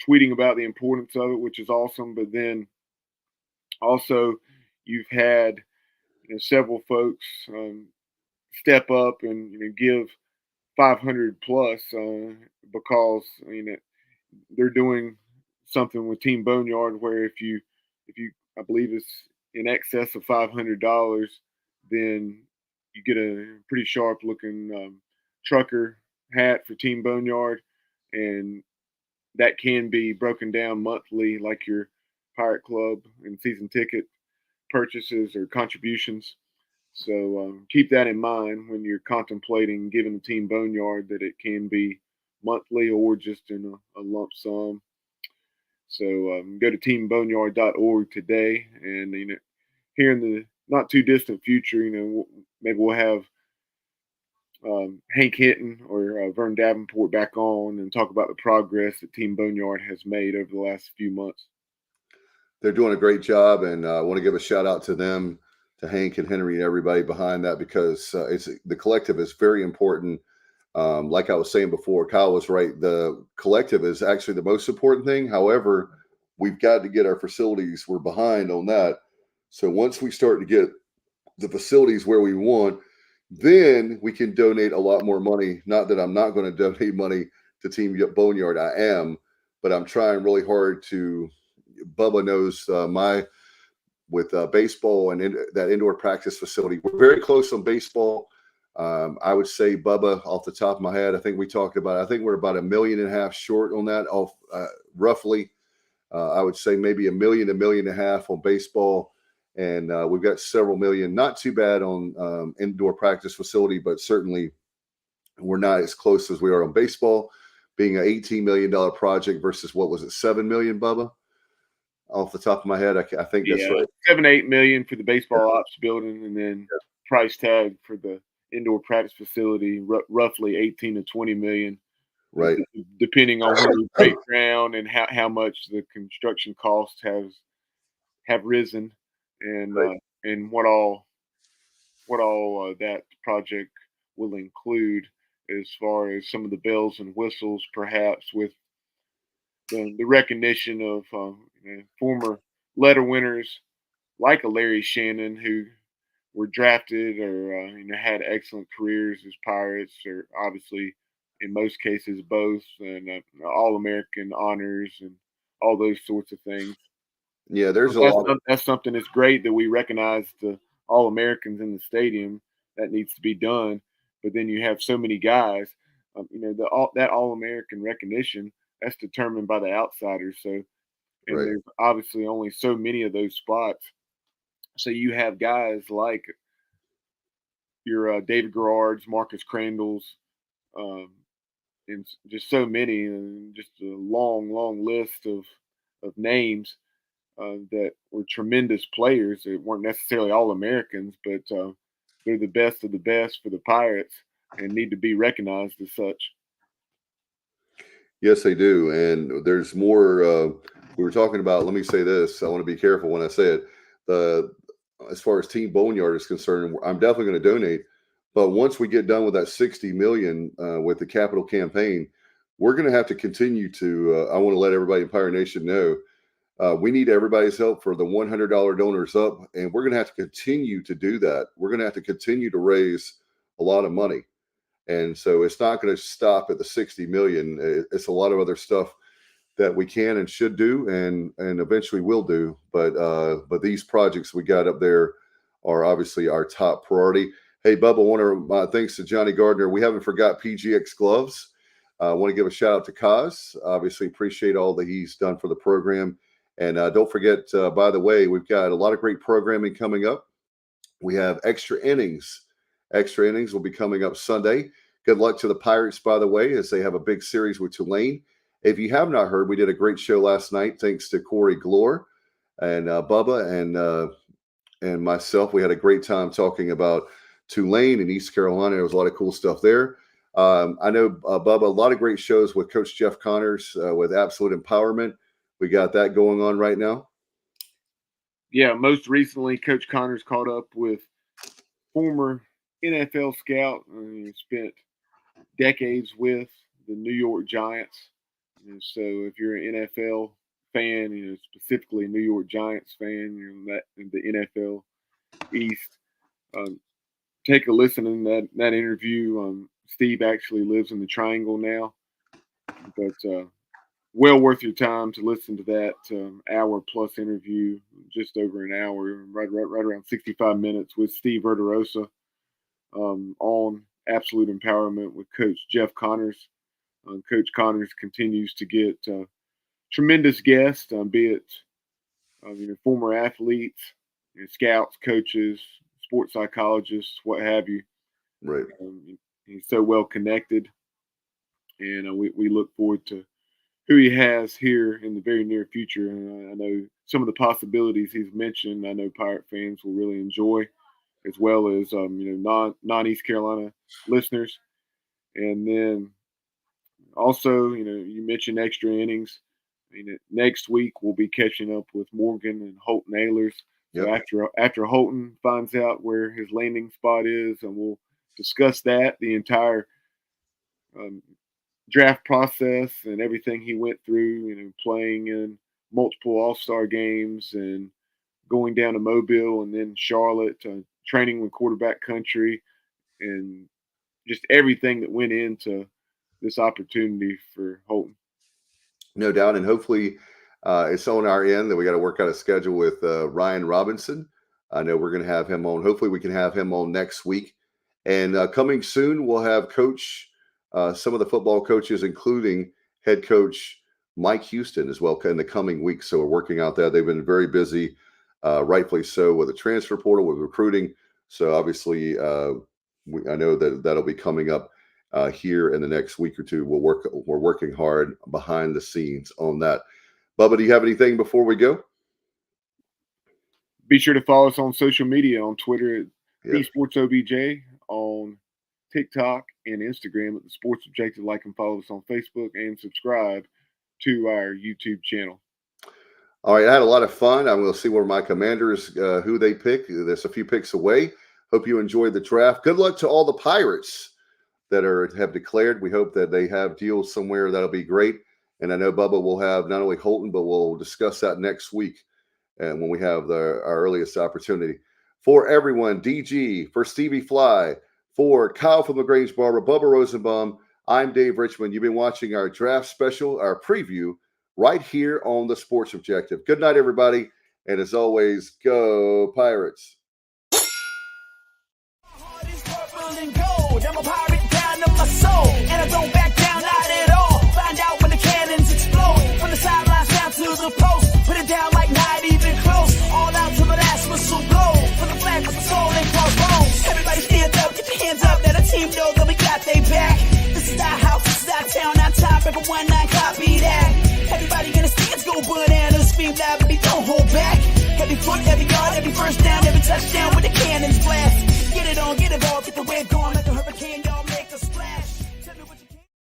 tweeting about the importance of it, which is awesome. But then also you've had several folks step up and give 500 plus because they're doing something with Team Boneyard where if you I believe it's in excess of $500, then you get a pretty sharp looking trucker hat for Team Boneyard, and that can be broken down monthly like your Pirate Club and season ticket purchases or contributions. So keep that in mind when you're contemplating giving the Team Boneyard, that it can be monthly or just in a lump sum. So go to teamboneyard.org today, and here in the not too distant future, maybe we'll have Hank Hinton or Vern Davenport back on and talk about the progress that Team Boneyard has made over the last few months.
They're doing a great job, and I want to give a shout out to them, to Hank and Henry and everybody behind that, because the collective is very important. Like I was saying before, Kyle was right. The collective is actually the most important thing. However, we've got to get our facilities. We're behind on that. So once we start to get the facilities where we want, then we can donate a lot more money. Not that I'm not going to donate money to Team Boneyard. I am, but I'm trying really hard to. Bubba knows with baseball and that indoor practice facility. We're very close on baseball. I would say, Bubba, off the top of my head, I think we talked about, I think we're about $1.5 million short on that, roughly. I would say maybe $1 million, $1.5 million on baseball. And we've got several million, not too bad on indoor practice facility, but certainly we're not as close as we are on baseball, being an $18 million project versus what was it, $7 million, Bubba? Off the top of my head, I think that's right.
7-8 million for the baseball ops building, and then price tag for the indoor practice facility, roughly 18 to 20 million.
Right.
Depending on where you break ground and how much the construction costs have risen, and and what all that project will include as far as some of the bells and whistles, perhaps with the recognition of former letter winners like a Larry Shannon, who were drafted or had excellent careers as Pirates, or obviously in most cases both, and All-American honors and all those sorts of things.
Yeah, there's a
That's,
lot.
that's something that's great that we recognize the All-Americans in the stadium. That needs to be done. But then you have so many guys, that All-American recognition that's determined by the outsiders. So, and
Right.
there's obviously only so many of those spots. So you have guys like your David Garrards, Marcus Crandalls, um, and just so many, and just a long, long list of names that were tremendous players. They weren't necessarily all Americans, but they're the best of the best for the Pirates and need to be recognized as such.
Yes, they do. And there's more. We were talking about, let me say this. I want to be careful when I say it. As far as Team Boneyard is concerned, I'm definitely going to donate. But once we get done with that 60 million with the capital campaign, we're going to have to continue to, I want to let everybody in Pirate Nation know, we need everybody's help for the $100 donors up. And we're going to have to continue to do that. We're going to have to continue to raise a lot of money. And so it's not going to stop at the 60 million. It's a lot of other stuff that we can and should do and eventually will do. But these projects we got up there are obviously our top priority. Hey, Bubba, thanks to Johnny Gardner. We haven't forgot PGX Gloves. I want to give a shout out to Kaz. Obviously, appreciate all that he's done for the program. And don't forget, by the way, we've got a lot of great programming coming up. We have Extra Innings. Extra Innings will be coming up Sunday. Good luck to the Pirates, by the way, as they have a big series with Tulane. If you have not heard, we did a great show last night, thanks to Corey Glore and Bubba and myself. We had a great time talking about Tulane and East Carolina. There was a lot of cool stuff there. I know, Bubba, a lot of great shows with Coach Jeff Connors with Absolute Empowerment. We got that going on right now.
Yeah, most recently, Coach Connors caught up with former NFL scout and spent decades with the New York Giants. And so if you're an NFL fan, specifically a New York Giants fan, that in the NFL East, take a listen in that interview. Steve actually lives in the Triangle now, but well worth your time to listen to that hour plus interview, just over an hour, right around 65 minutes with Steve Verderosa on Absolute Empowerment with Coach Jeff Connors. Coach Connors continues to get tremendous guests, be it former athletes, scouts, coaches, sports psychologists, what have you.
Right.
He's so well connected, and we look forward to who he has here in the very near future. And I know some of the possibilities he's mentioned, I know Pirate fans will really enjoy, as well as non-East Carolina listeners. And then also, you mentioned Extra Innings. Next week we'll be catching up with Morgan and Holton Ahlers. So after Holton finds out where his landing spot is, and we'll discuss that, the entire draft process and everything he went through, playing in multiple All-Star games and going down to Mobile and then Charlotte, training with quarterback country, and just everything that went into this opportunity for Holton.
No doubt. And hopefully it's on our end that we got to work out a schedule with Ryan Robinson. I know we're going to have him on. Hopefully we can have him on next week. And coming soon, we'll have some of the football coaches, including head coach Mike Houston as well in the coming weeks. So we're working out that. They've been very busy, rightfully so, with the transfer portal, with recruiting. So obviously I know that'll be coming up here in the next week or two. We're working hard behind the scenes on that. Bubba, do you have anything before we go?
Be sure to follow us on social media, on Twitter at eSportsOBJ, on TikTok and Instagram at the Sports Objective. Like and follow us on Facebook, and subscribe to our YouTube channel.
All right, I had a lot of fun. I'm going to see where my Commanders, who they pick. There's a few picks away. Hope you enjoyed the draft. Good luck to all the Pirates that have declared. We hope that they have deals somewhere. That'll be great. And I know Bubba will have not only Holton, but we'll discuss that next week and when we have our earliest opportunity. For everyone, DG, for Stevie Flythe, for Kyle from LaGrange Barber, Bubba Rosenbaum, I'm Dave Richmond. You've been watching our draft special, our preview, right here on the Sports Objective. Good night, everybody. And as always, go Pirates.
I'm a pirate down to my soul, and I don't back down, not at all. Find out when the cannons explode, from the sidelines down to the post. Put it down like not even close, all out to the last whistle blow. For the flag with the soul and crossbones. Everybody stand up, get your hands up, let the team know that we got they back. This is our house, this is our town, our time, Rebel 19, copy that. Everybody in the stands go bananas, scream loud, baby, don't hold back. Every foot, every yard, every first down, every touchdown.